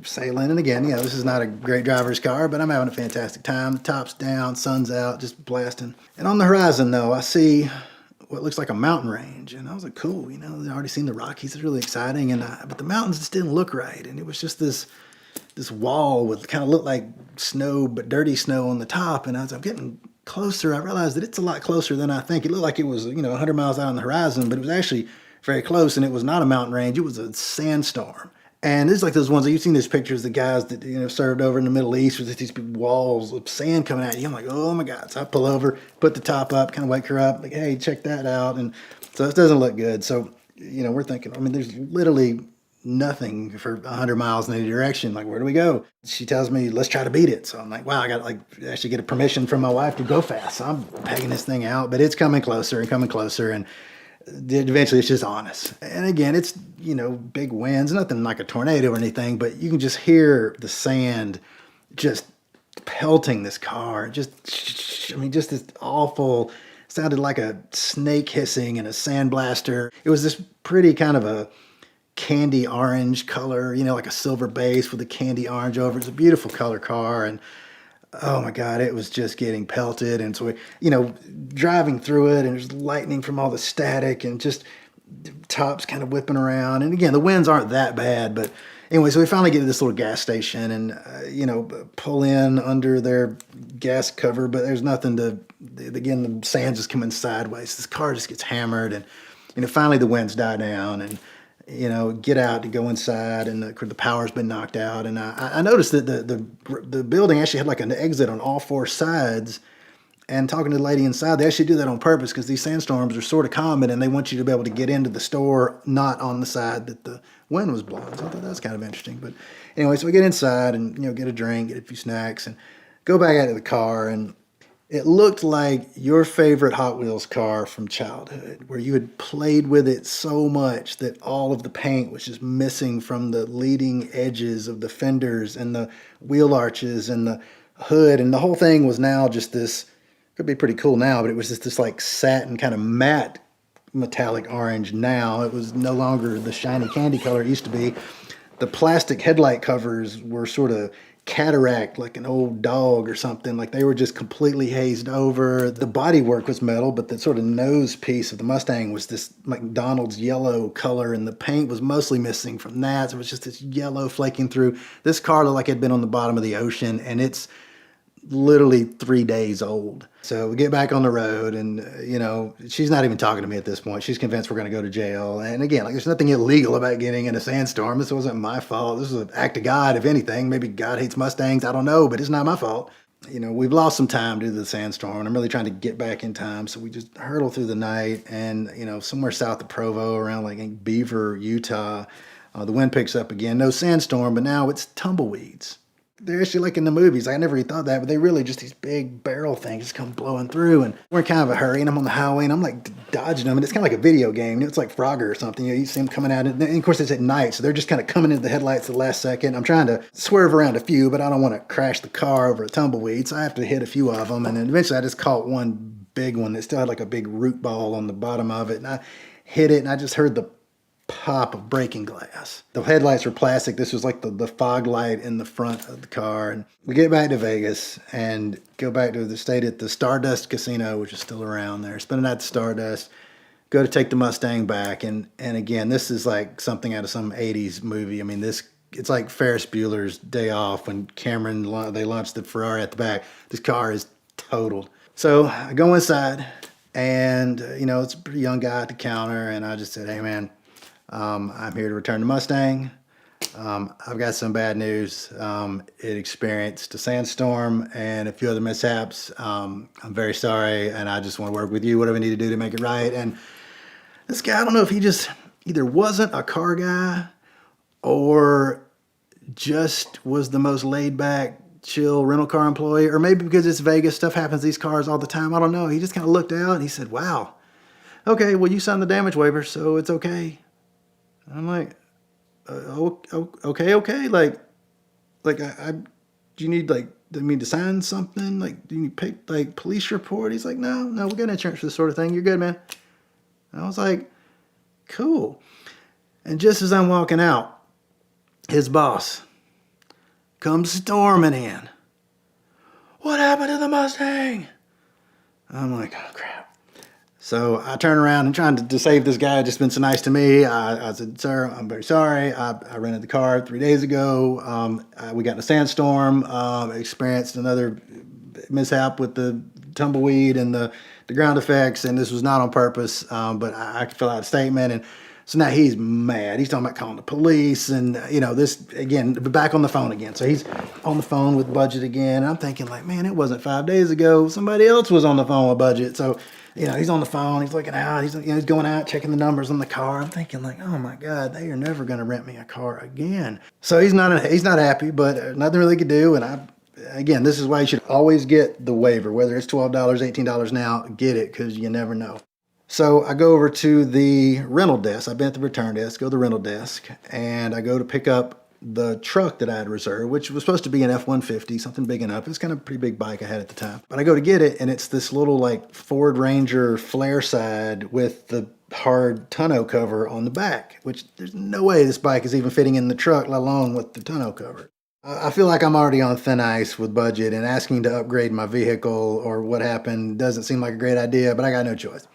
sailing. And again, this is not a great driver's car, but I'm having a fantastic time. The top's down, sun's out, just blasting. And on the horizon, though, I see what looks like a mountain range. And I was like, cool, I've already seen the Rockies. It's really exciting. But the mountains just didn't look right. And it was just this wall with kind of looked like snow, but dirty snow on the top. And as I'm getting closer, I realized that it's a lot closer than I think. It looked like it was, 100 miles out on the horizon, but it was actually very close. And it was not a mountain range. It was a sandstorm. And it's like those ones that you've seen those pictures, the guys that, served over in the Middle East with these big walls of sand coming at you. I'm like, oh my God. So I pull over, put the top up, kind of wake her up, like, hey, check that out. And so it doesn't look good. So, we're thinking, there's literally nothing for 100 miles in any direction. Like, where do we go? She tells me, let's try to beat it. So I'm like, wow, I got to actually get a permission from my wife to go fast. So I'm pegging this thing out, but it's coming closer and coming closer. And eventually it's just on us. And again, it's, big winds, nothing like a tornado or anything, but you can just hear the sand just pelting this car. Just this awful, sounded like a snake hissing and a sandblaster. It was this pretty kind of a candy orange color, like a silver base with a candy orange over. It's a beautiful color car. And oh my God, it was just getting pelted. And so, driving through it and there's lightning from all the static and just tops kind of whipping around. And again, the winds aren't that bad, but anyway, so we finally get to this little gas station and, pull in under their gas cover, but there's nothing to, again, the sand's just coming sideways. This car just gets hammered and, finally the winds die down and, get out to go inside, and the power's been knocked out. And I noticed that the building actually had like an exit on all four sides. And talking to the lady inside, they actually do that on purpose because these sandstorms are sort of common, and they want you to be able to get into the store not on the side that the wind was blowing. So I thought that was kind of interesting. But anyway, so we get inside and get a drink, get a few snacks, and go back out to the car, and it looked like your favorite Hot Wheels car from childhood, where you had played with it so much that all of the paint was just missing from the leading edges of the fenders and the wheel arches and the hood. And the whole thing was now just this, could be pretty cool now, but it was just this like satin kind of matte metallic orange now. It was no longer the shiny candy color it used to be. The plastic headlight covers were sort of cataract, like an old dog or something. Like they were just completely hazed over. The bodywork was metal, but the sort of nose piece of the Mustang was this McDonald's yellow color, and the paint was mostly missing from that. So it was just this yellow flaking through. This car looked like it had been on the bottom of the ocean, and it's literally 3 days old. So we get back on the road and, she's not even talking to me at this point. She's convinced we're going to go to jail. And again, there's nothing illegal about getting in a sandstorm. This wasn't my fault. This was an act of God, if anything. Maybe God hates Mustangs. I don't know, but it's not my fault. We've lost some time due to the sandstorm, and I'm really trying to get back in time. So we just hurtle through the night and, somewhere south of Provo, around like Beaver, Utah, the wind picks up again. No sandstorm, but now it's tumbleweeds. They're actually like in the movies. I never really thought that, but they really just these big barrel things just come blowing through. And we're in kind of a hurry, and I'm on the highway, and I'm like dodging them. And it's kind of like a video game. It's like Frogger or something. You see them coming out. And of course, it's at night, so they're just kind of coming into the headlights at the last second. I'm trying to swerve around a few, but I don't want to crash the car over a tumbleweed, so I have to hit a few of them. And then eventually I just caught one big one that still had like a big root ball on the bottom of it. And I hit it, and I just heard the pop of breaking glass. The headlights were plastic. This was like the fog light in the front of the car. And we get back to Vegas and go back to the stay at the Stardust Casino, which is still around there. Spend the night at the Stardust. Go to take the Mustang back. And again, this is like something out of some 80s movie. It's like Ferris Bueller's Day Off when they launched the Ferrari at the back. This car is totaled. So I go inside and, it's a pretty young guy at the counter. And I just said, hey man, I'm here to return the Mustang. I've got some bad news. It experienced a sandstorm and a few other mishaps. I'm very sorry, and I just want to work with you, whatever I need to do to make it right. And this guy, I don't know if he just either wasn't a car guy or just was the most laid back, chill rental car employee, or maybe because it's Vegas, stuff happens to these cars all the time. I don't know. He just kind of looked out and he said, wow, okay, well, you signed the damage waiver, so it's okay. I'm like, okay. Do you need me to sign something? Like, do you need police report? He's like, no, we got insurance for this sort of thing. You're good, man. And I was like, cool. And just as I'm walking out, his boss comes storming in. What happened to the Mustang? I'm like, oh crap. So I turn around and trying to save this guy who just been so nice to me. I said, sir, I'm very sorry. I rented the car 3 days ago. We got in a sandstorm, experienced another mishap with the tumbleweed and the ground effects, and this was not on purpose, but I could fill out a statement. And so now he's mad. He's talking about calling the police and, this, again, back on the phone again. So he's on the phone with Budget again. And I'm thinking like, man, it wasn't 5 days ago. Somebody else was on the phone with Budget. So, he's on the phone. He's looking out. He's going out, checking the numbers on the car. I'm thinking like, oh my God, they are never going to rent me a car again. So he's not happy, but nothing really could do. And again, this is why you should always get the waiver, whether it's $12, $18 now, get it, because you never know. So I go over to the rental desk. I've been at the return desk, go to the rental desk, and I go to pick up the truck that I had reserved, which was supposed to be an F-150, something big enough. It was kind of a pretty big bike I had at the time. But I go to get it, and it's this little Ford Ranger flare side with the hard tonneau cover on the back, which there's no way this bike is even fitting in the truck, let alone with the tonneau cover. I feel like I'm already on thin ice with Budget, and asking to upgrade my vehicle or what happened doesn't seem like a great idea, but I got no choice.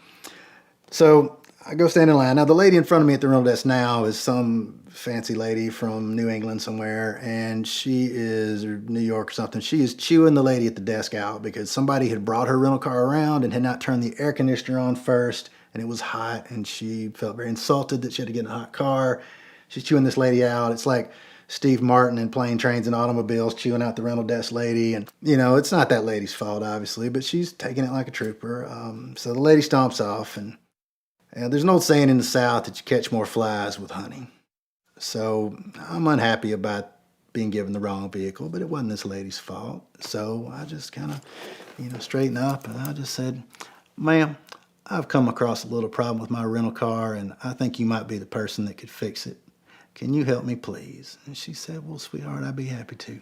So I go stand in line. Now, the lady in front of me at the rental desk now is some fancy lady from New England somewhere, and she is, or New York or something, she is chewing the lady at the desk out because somebody had brought her rental car around and had not turned the air conditioner on first, and it was hot, and she felt very insulted that she had to get in a hot car. She's chewing this lady out. It's like Steve Martin in Plane, Trains, and Automobiles chewing out the rental desk lady. And, it's not that lady's fault, obviously, but she's taking it like a trooper. So the lady stomps off, and there's an old saying in the South that you catch more flies with honey. So I'm unhappy about being given the wrong vehicle, but it wasn't this lady's fault. So I just kind of, straighten up, and I just said, ma'am, I've come across a little problem with my rental car, and I think you might be the person that could fix it. Can you help me, please? And she said, well, sweetheart, I'd be happy to.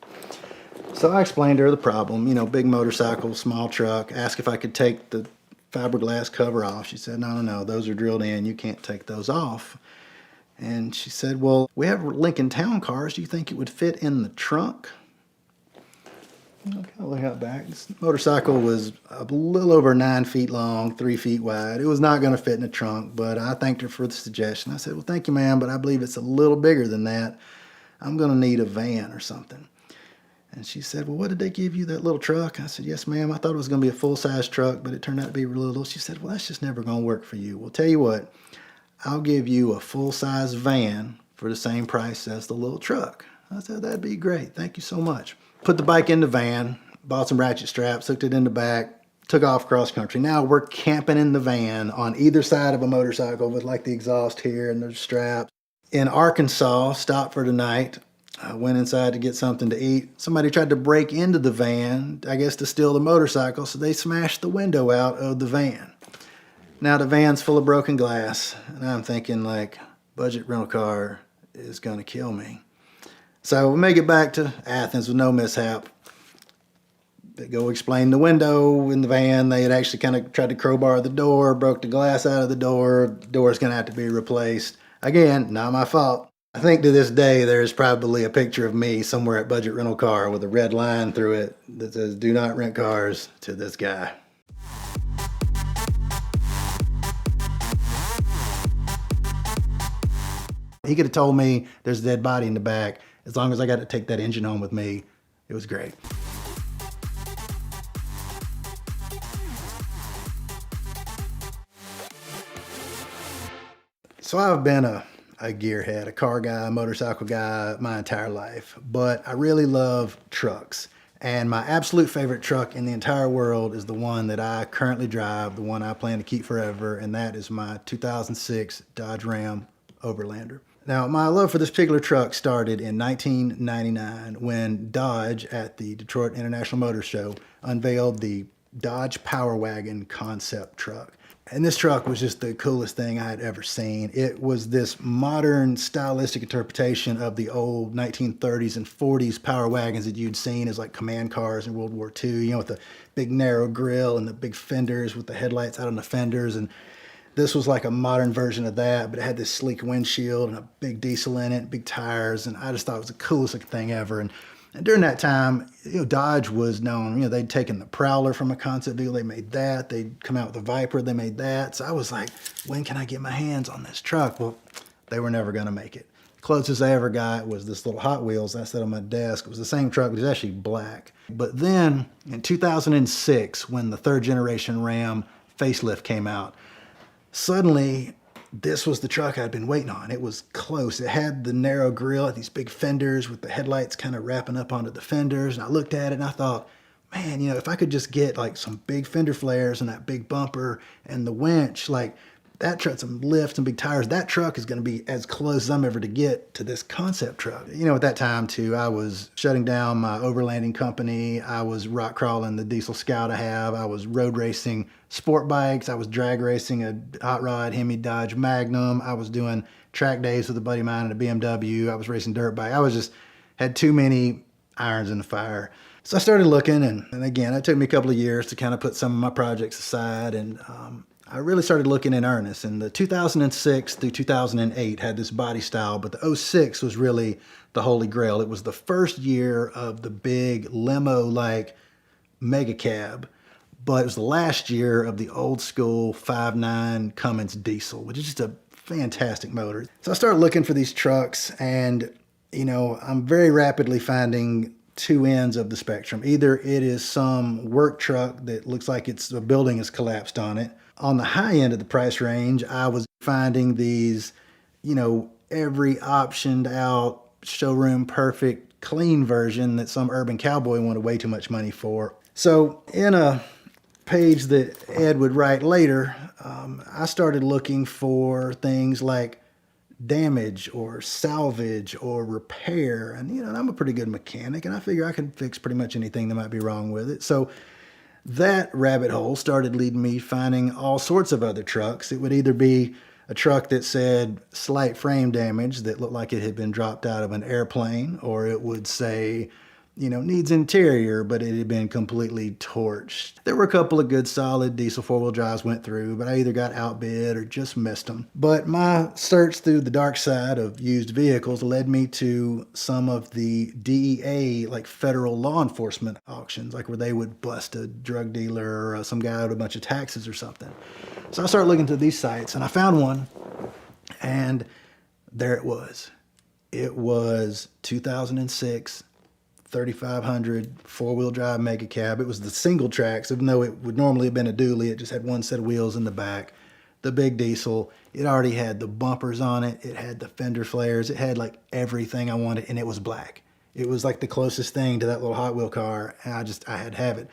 So I explained to her the problem, big motorcycle, small truck, asked if I could take the fiberglass cover off. She said, no, those are drilled in. You can't take those off. And she said, well, we have Lincoln Town cars. Do you think it would fit in the trunk? I kind of look out back. This motorcycle was a little over 9 feet long, 3 feet wide. It was not going to fit in the trunk, but I thanked her for the suggestion. I said, well, thank you, ma'am, but I believe it's a little bigger than that. I'm going to need a van or something. And she said, well, what did they give you, that little truck? I said, yes, ma'am. I thought it was going to be a full-size truck, but it turned out to be real little. She said, well, that's just never going to work for you. Well, tell you what, I'll give you a full-size van for the same price as the little truck. I said, that'd be great. Thank you so much. Put the bike in the van, bought some ratchet straps, hooked it in the back, took off cross country. Now we're camping in the van on either side of a motorcycle with the exhaust here and the straps. In Arkansas, stopped for the night. I went inside to get something to eat. Somebody tried to break into the van, I guess to steal the motorcycle, so they smashed the window out of the van. Now the van's full of broken glass, and I'm thinking Budget rental car is going to kill me. So we make it back to Athens with no mishap. They go explain the window in the van. They had actually kind of tried to crowbar the door, broke the glass out of the door. The door's going to have to be replaced. Again, not my fault. I think to this day there's probably a picture of me somewhere at Budget Rental Car with a red line through it that says, do not rent cars to this guy. He could have told me there's a dead body in the back. As long as I got to take that engine home with me, it was great. So I've been a a gearhead, a car guy, a motorcycle guy my entire life, but I really love trucks. And my absolute favorite truck in the entire world is the one that I currently drive, the one I plan to keep forever, and that is my 2006 Dodge Ram Overlander. Now, my love for this particular truck started in 1999 when Dodge at the Detroit International Motor Show unveiled the Dodge Power Wagon concept truck. And this truck was just the coolest thing I had ever seen. It was this modern stylistic interpretation of the old 1930s and 40s power wagons that you'd seen as like command cars in World War II, you know, with the big narrow grille and the big fenders with the headlights out on the fenders. And this was like a modern version of that, but it had this sleek windshield and a big diesel in it, big tires. And I just thought it was the coolest looking thing ever. And during that time, you know, Dodge was known, you know, they'd taken the Prowler from a concept vehicle, they made that. They'd come out with the Viper, they made that. So I was like, when can I get my hands on this truck? Well, they were never going to make it. The closest I ever got was this little Hot Wheels I set on my desk. It was the same truck, but it was actually black. But then in 2006, when the third generation Ram facelift came out, suddenly this was the truck I'd been waiting on. It was close. It had the narrow grille, had these big fenders with the headlights kind of wrapping up onto the fenders. And I looked at it and I thought, man, you know, if I could just get like some big fender flares and that big bumper and the winch, like that truck, some lift, some big tires, that truck is going to be as close as I'm ever to get to this concept truck. You know, at that time too, I was shutting down my overlanding company. I was rock crawling the diesel Scout I have. I was road racing sport bikes. I was drag racing a hot rod Hemi Dodge Magnum. I was doing track days with a buddy of mine in a BMW. I was racing dirt bike. I was just had too many irons in the fire. So I started looking, and again, it took me a couple of years to kind of put some of my projects aside, and I really started looking in earnest. And the 2006 through 2008 had this body style, but the '06 was really the holy grail. It was the first year of the big limo-like mega cab, but it was the last year of the old school 5.9 Cummins diesel, which is just a fantastic motor. So I started looking for these trucks, and you know, I'm very rapidly finding two ends of the spectrum. Either it is some work truck that looks like a building has collapsed on it. On the high end of the price range, I was finding these, you know, every optioned out, showroom perfect, clean version that some urban cowboy wanted way too much money for. So in a page that Ed would write later, I started looking for things like damage or salvage or repair. And, you know, I'm a pretty good mechanic, and I figure I can fix pretty much anything that might be wrong with it. So that rabbit hole started leading me finding all sorts of other trucks. It would either be a truck that said slight frame damage that looked like it had been dropped out of an airplane, or it would say, you know, needs interior, but it had been completely torched. There were a couple of good solid diesel four-wheel drives went through, but I either got outbid or just missed them. But my search through the dark side of used vehicles led me to some of the DEA, like federal law enforcement auctions, like where they would bust a drug dealer or some guy out a bunch of taxes or something. So I started looking through these sites, and I found one, and there it was. It was 2006 3500 four-wheel drive mega cab. It was the single tracks, even though it would normally have been a dually. It just had one set of wheels in the back. The big diesel. It already had the bumpers on it. It had the fender flares. It had like everything I wanted, and it was black. It was like the closest thing to that little Hot Wheel car, and I had to have it.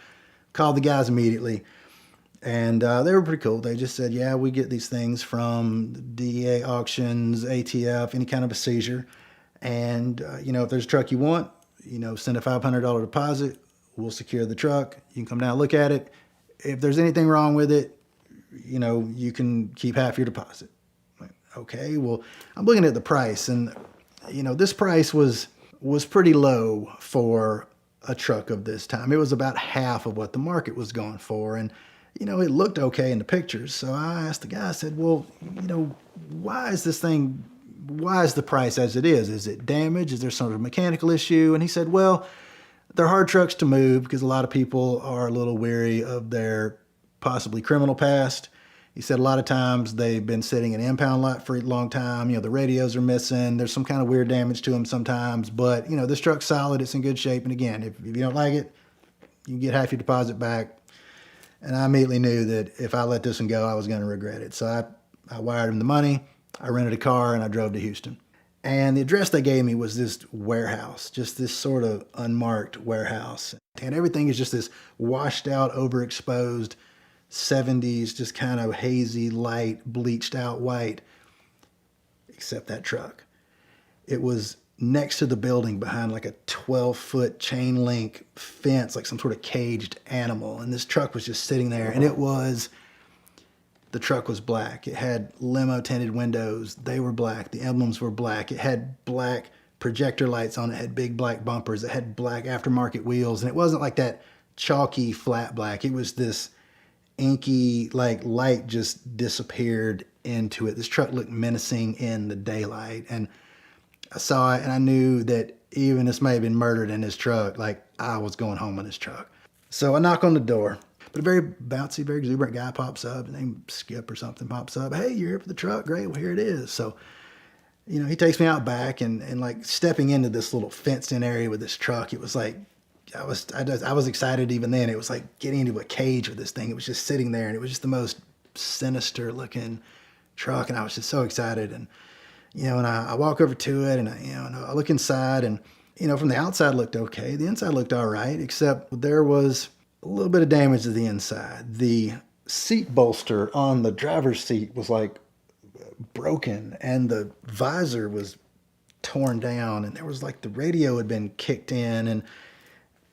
Called the guys immediately, and they were pretty cool. They just said, yeah, we get these things from DEA auctions, ATF, any kind of a seizure, and you know, if there's a truck you want, you know, send a $500 deposit. We'll secure the truck. You can come down and look at it. If there's anything wrong with it, you know, you can keep half your deposit. Like, okay, well, I'm looking at the price, and you know, this price was pretty low for a truck of this time. It was about half of what the market was going for, and you know, it looked okay in the pictures. So I asked the guy, I said, well, you know, why is the price as it is? Is it damaged? Is there some sort of mechanical issue? And he said, well, they're hard trucks to move because a lot of people are a little weary of their possibly criminal past. He said a lot of times they've been sitting in an impound lot for a long time. You know, the radios are missing. There's some kind of weird damage to them sometimes. But, you know, this truck's solid. It's in good shape. And again, if you don't like it, you can get half your deposit back. And I immediately knew that if I let this one go, I was going to regret it. So I wired him the money, I rented a car and I drove to Houston. And the address they gave me was this warehouse, just this sort of unmarked warehouse. And everything is just this washed out, overexposed 70s, just kind of hazy, light, bleached out white, except that truck. It was next to the building behind like a 12-foot chain link fence, like some sort of caged animal. And this truck was just sitting there. And the truck was black. It had limo tinted windows. They were black. The emblems were black. It had black projector lights on it. It had big black bumpers. It had black aftermarket wheels. And it wasn't like that chalky flat black. It was this inky, like light just disappeared into it. This truck looked menacing in the daylight. And I saw it and I knew that even this may have been murdered in this truck, like I was going home in this truck. So I knock on the door. But a very bouncy, very exuberant guy pops up, named Skip or something, pops up. Hey, you're here for the truck? Great, well, here it is. So, he takes me out back and like stepping into this little fenced-in area with this truck, it was like, I was excited even then. It was like getting into a cage with this thing. It was just sitting there, and it was just the most sinister-looking truck, and I was just so excited. And, and I walk over to it, and I look inside, and, from the outside it looked okay. The inside looked all right, except there was a little bit of damage to the inside. The seat bolster on the driver's seat was like broken, and the visor was torn down, and there was like the radio had been kicked in, and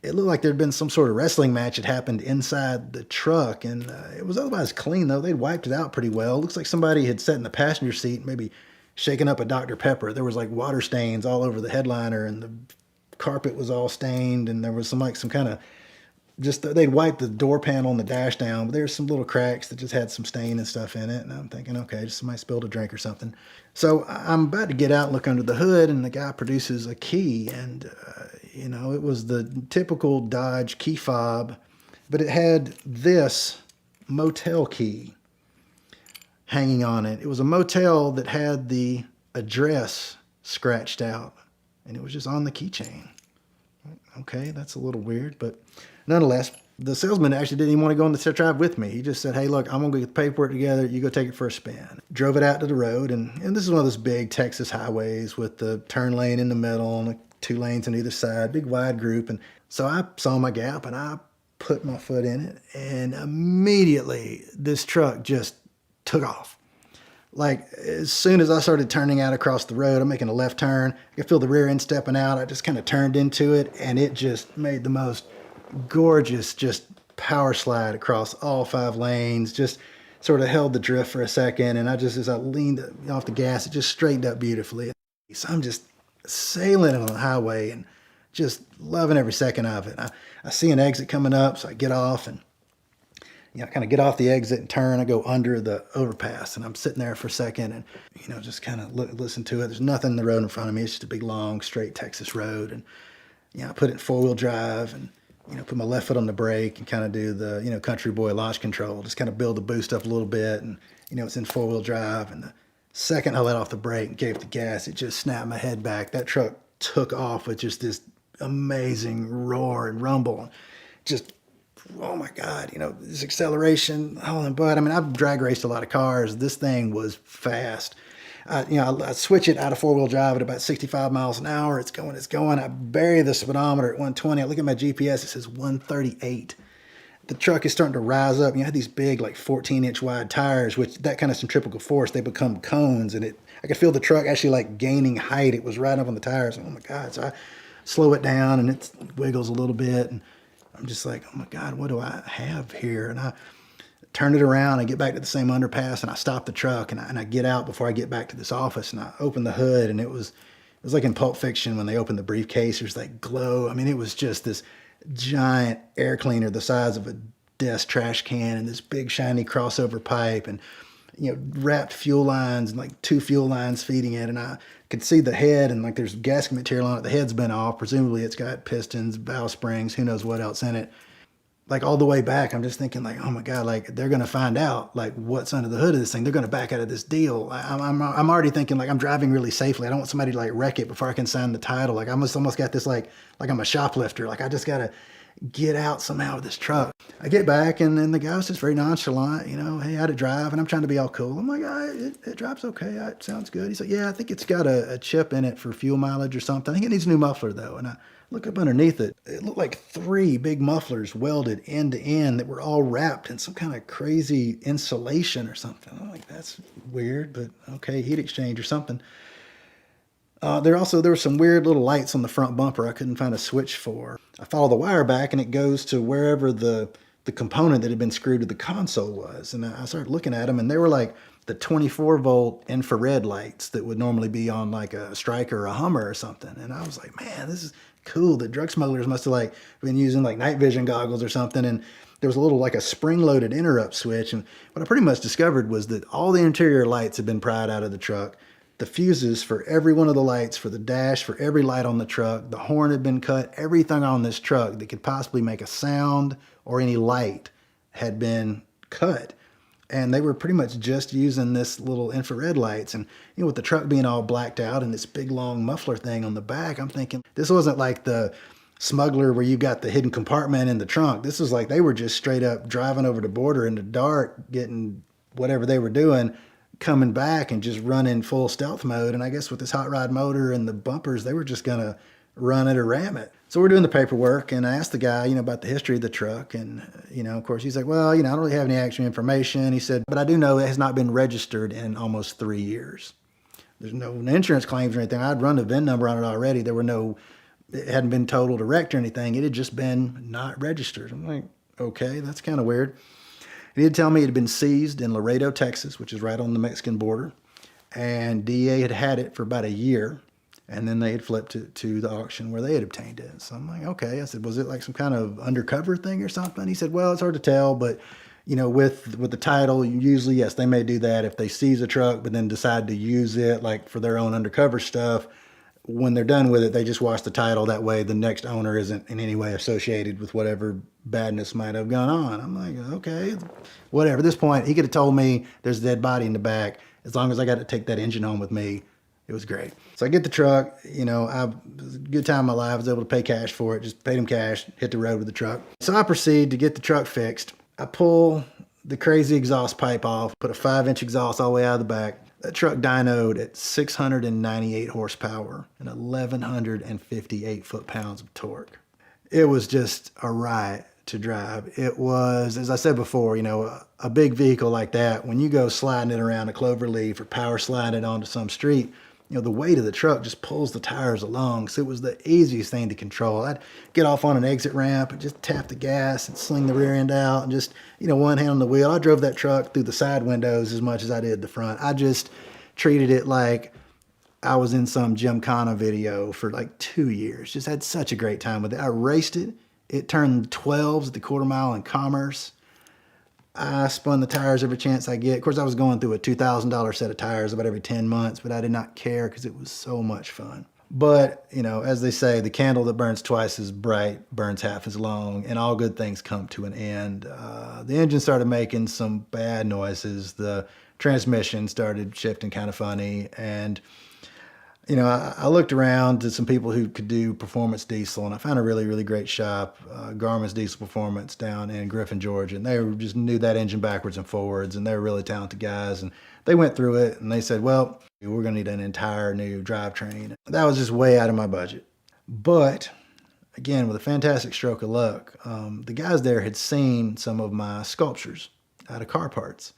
it looked like there'd been some sort of wrestling match that happened inside the truck. And it was otherwise clean, though. They'd wiped it out pretty well. It looks like somebody had sat in the passenger seat, maybe shaken up a Dr. Pepper. There was like water stains all over the headliner, and the carpet was all stained, and there was some kind of they'd wiped the door panel and the dash down, but there's some little cracks that just had some stain and stuff in it. And I'm thinking, okay, just somebody spilled a drink or something. So I'm about to get out and look under the hood, and the guy produces a key, and it was the typical Dodge key fob, but it had this motel key hanging on it. It was a motel that had the address scratched out, and it was just on the keychain. Okay, that's a little weird, but nonetheless, the salesman actually didn't even want to go on the test drive with me. He just said, hey, look, I'm going to get the paperwork together. You go take it for a spin. Drove it out to the road, and this is one of those big Texas highways with the turn lane in the middle and 2 lanes on either side, big wide group. And so I saw my gap, and I put my foot in it, and immediately this truck just took off. Like, as soon as I started turning out across the road, I'm making a left turn. I could feel the rear end stepping out. I just kind of turned into it, and it just made the most gorgeous just power slide across all 5 lanes. Just sort of held the drift for a second, and as I leaned off the gas, it just straightened up beautifully. So I'm just sailing on the highway and just loving every second of it. I see an exit coming up, so I get off and kind of get off the exit and turn. I go under the overpass, and I'm sitting there for a second and, just kind of listen to it. There's nothing in the road in front of me. It's just a big, long, straight Texas road. And, I put it in 4-wheel drive and, put my left foot on the brake and kind of do the, country boy launch control. Just kind of build the boost up a little bit. And, it's in 4-wheel drive. And the second I let off the brake and gave it the gas, it just snapped my head back. That truck took off with just this amazing roar and rumble. Just, oh my God, this acceleration, but I've drag raced a lot of cars. This thing was fast. I switch it out of 4-wheel drive at about 65 miles an hour. It's going. I bury the speedometer at 120. I look at my GPS, it says 138. The truck is starting to rise up. I had these big, like 14-inch wide tires, which that kind of centrifugal force, they become cones, and I could feel the truck actually like gaining height. It was right up on the tires. Oh my God. So I slow it down, and it wiggles a little bit, and I'm just like, oh my God, what do I have here? And I turn it around, I get back to the same underpass, and I stop the truck, and I get out before I get back to this office, and I open the hood, and it was like in Pulp Fiction when they open the briefcase, there's that glow. It was just this giant air cleaner the size of a desk trash can, and this big shiny crossover pipe, and wrapped fuel lines, and like 2 fuel lines feeding it, and I could see the head, and like there's gasket material on it. The head's been off. Presumably it's got pistons, valve springs, who knows what else in it. Like all the way back, I'm just thinking like, oh my God, like they're going to find out like what's under the hood of this thing. They're going to back out of this deal. I'm already thinking like I'm driving really safely. I don't want somebody to like wreck it before I can sign the title. Like I almost got this like I'm a shoplifter. Like I just got to get out somehow with this truck. I get back, and then the guy was just very nonchalant, hey, how'd it drive? And I'm trying to be all cool. I'm like, it drives okay. It sounds good. He's like, yeah, I think it's got a chip in it for fuel mileage or something. I think it needs a new muffler, though. And I look up underneath it. It looked like 3 big mufflers welded end to end that were all wrapped in some kind of crazy insulation or something. I'm like, that's weird, but okay, heat exchange or something. There were some weird little lights on the front bumper I couldn't find a switch for. I follow the wire back, and it goes to wherever the component that had been screwed to the console was. And I started looking at them, and they were like the 24-volt infrared lights that would normally be on like a Striker or a Hummer or something. And I was like, man, this is cool. The drug smugglers must have like been using like night vision goggles or something. And there was a little like a spring-loaded interrupt switch. And what I pretty much discovered was that all the interior lights had been pried out of the truck. The fuses for every one of the lights, for the dash, for every light on the truck, the horn had been cut. Everything on this truck that could possibly make a sound or any light had been cut. And they were pretty much just using this little infrared lights. And, with the truck being all blacked out and this big long muffler thing on the back, I'm thinking this wasn't like the smuggler where you got the hidden compartment in the trunk. This was like they were just straight up driving over the border in the dark, getting whatever they were doing, coming back and just running full stealth mode. And I guess with this hot rod motor and the bumpers, they were just going to run it or ram it. So we're doing the paperwork, and I asked the guy, about the history of the truck. And, of course, he's like, well, I don't really have any extra information. He said, but I do know it has not been registered in almost 3 years. There's no insurance claims or anything. I'd run the VIN number on it already. It hadn't been totaled or wrecked or anything. It had just been not registered. I'm like, okay, that's kind of weird. He did tell me it had been seized in Laredo, Texas, which is right on the Mexican border. And DEA had had it for about a year. And then they had flipped it to the auction where they had obtained it. So I'm like, okay. I said, was it like some kind of undercover thing or something? He said, well, it's hard to tell, but with the title, usually, yes, they may do that if they seize a truck, but then decide to use it like for their own undercover stuff. When they're done with it, they just wash the title. That way the next owner isn't in any way associated with whatever badness might have gone on. I'm like, okay, whatever. At this point, he could have told me there's a dead body in the back. As long as I got to take that engine home with me, it was great. So I get the truck, it was a good time of my life. I was able to pay cash for it, just paid him cash, hit the road with the truck. So I proceed to get the truck fixed. I pull the crazy exhaust pipe off, put a 5-inch exhaust all the way out of the back. That truck dynoed at 698 horsepower and 1,158 foot-pounds of torque. It was just a riot to drive. It was, as I said before, a big vehicle like that, when you go sliding it around a clover leaf or power sliding it onto some street, the weight of the truck just pulls the tires along. So it was the easiest thing to control. I'd get off on an exit ramp and just tap the gas and sling the rear end out and just, one hand on the wheel. I drove that truck through the side windows as much as I did the front. I just treated it like I was in some Gymkhana video for like 2 years. Just had such a great time with it. I raced it. It turned 12s at the quarter mile in Commerce. I spun the tires every chance I get. Of course, I was going through a $2,000 set of tires about every 10 months, but I did not care because it was so much fun. But, as they say, the candle that burns twice as bright burns half as long, and all good things come to an end. The engine started making some bad noises. The transmission started shifting kind of funny, and I looked around to some people who could do performance diesel, and I found a really, really great shop, Garmin's Diesel Performance down in Griffin, Georgia. And they just knew that engine backwards and forwards, and they were really talented guys. And they went through it, and they said, well, we're going to need an entire new drivetrain. That was just way out of my budget. But, again, with a fantastic stroke of luck, the guys there had seen some of my sculptures out of car parts.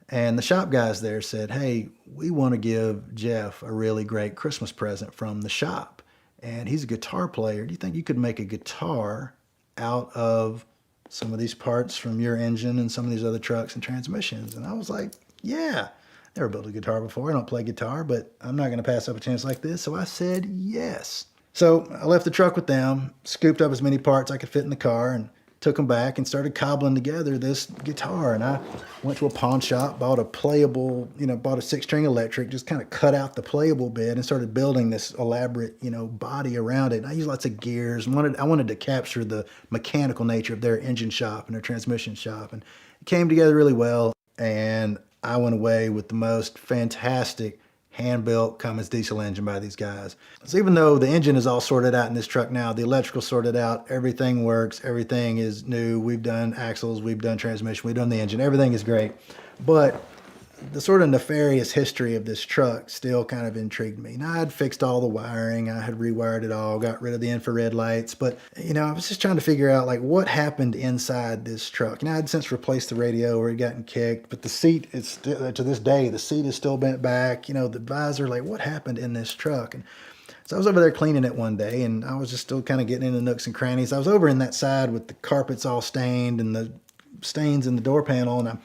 And the shop guys there said, hey, we want to give Jeff a really great Christmas present from the shop. And he's a guitar player. Do you think you could make a guitar out of some of these parts from your engine and some of these other trucks and transmissions? And I was like, yeah. Never built a guitar before. I don't play guitar, but I'm not going to pass up a chance like this. So I said yes. So I left the truck with them, scooped up as many parts I could fit in the car, and took them back and started cobbling together this guitar. And I went to a pawn shop, bought a playable, bought a 6-string electric, just kind of cut out the playable bit and started building this elaborate, body around it. And I used lots of gears. I wanted to capture the mechanical nature of their engine shop and their transmission shop. And it came together really well. And I went away with the most fantastic hand-built Cummins diesel engine by these guys. So even though the engine is all sorted out in this truck now, the electrical sorted out, everything works, everything is new. We've done axles, we've done transmission, we've done the engine, everything is great. But the sort of nefarious history of this truck still kind of intrigued me. Now, I'd fixed all the wiring, I had rewired it all, got rid of the infrared lights, but I was just trying to figure out like what happened inside this truck. I'd since replaced the radio where it had gotten kicked, but the seat is still, to this day, the seat is still bent back. The visor, like what happened in this truck? And so I was over there cleaning it one day, and I was just still kind of getting into nooks and crannies. I was over in that side with the carpets all stained and the stains in the door panel, and I'm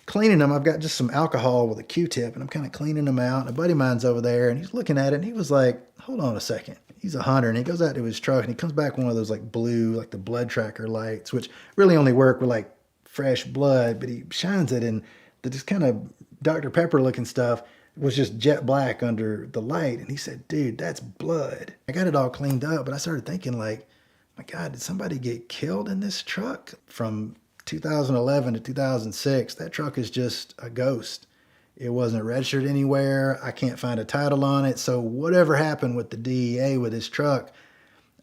cleaning them. I've got just some alcohol with a Q-tip, and I'm kind of cleaning them out. And a buddy of mine's over there, and he's looking at it, and he was like, hold on a second. He's a hunter, and he goes out to his truck, and he comes back with one of those like blue, like the blood tracker lights, which really only work with like fresh blood, but he shines it, and the just kind of Dr. Pepper looking stuff was just jet black under the light. And he said, dude, that's blood. I got it all cleaned up, but I started thinking like, my God, did somebody get killed in this truck? From 2011 to 2006, that truck is just a ghost. It wasn't registered anywhere. I can't find a title on it. So whatever happened with the DEA with this truck,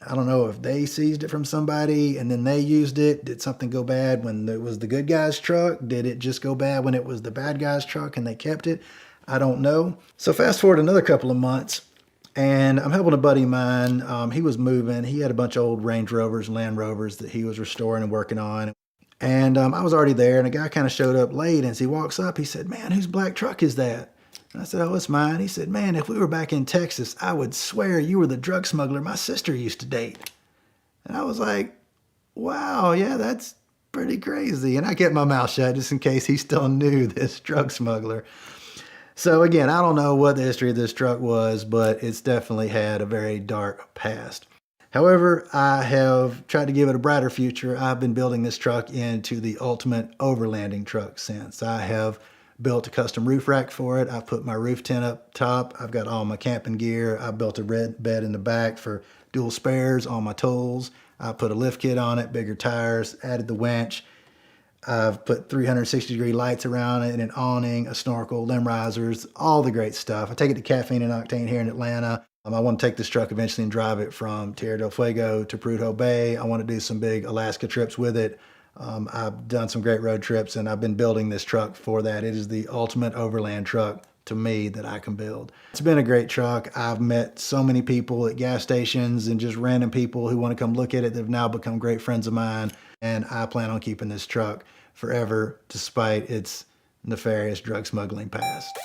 I don't know if they seized it from somebody and then they used it. Did something go bad when it was the good guy's truck? Did it just go bad when it was the bad guy's truck and they kept it? I don't know. So fast forward another couple of months, and I'm helping a buddy of mine. He was moving. He had a bunch of old Range Rovers and Land Rovers that he was restoring and working on. And I was already there, and a guy kind of showed up late, and as he walks up, he said, man, whose black truck is that? And I said, oh, it's mine. He said, man, if we were back in Texas, I would swear you were the drug smuggler my sister used to date. And I was like, wow, yeah, that's pretty crazy. And I kept my mouth shut just in case he still knew this drug smuggler. So again, I don't know what the history of this truck was, but it's definitely had a very dark past. However, I have tried to give it a brighter future. I've been building this truck into the ultimate overlanding truck since. I have built a custom roof rack for it. I've put my roof tent up top. I've got all my camping gear. I built a red bed in the back for dual spares, all my tools. I put a lift kit on it, bigger tires, added the winch. I've put 360-degree lights around it, an awning, a snorkel, limb risers, all the great stuff. I take it to Caffeine and Octane here in Atlanta. I want to take this truck eventually and drive it from Tierra del Fuego to Prudhoe Bay. I want to do some big Alaska trips with it. I've done some great road trips, and I've been building this truck for that. It is the ultimate overland truck to me that I can build. It's been a great truck. I've met so many people at gas stations and just random people who want to come look at it. They've now become great friends of mine, and I plan on keeping this truck forever despite its nefarious drug smuggling past.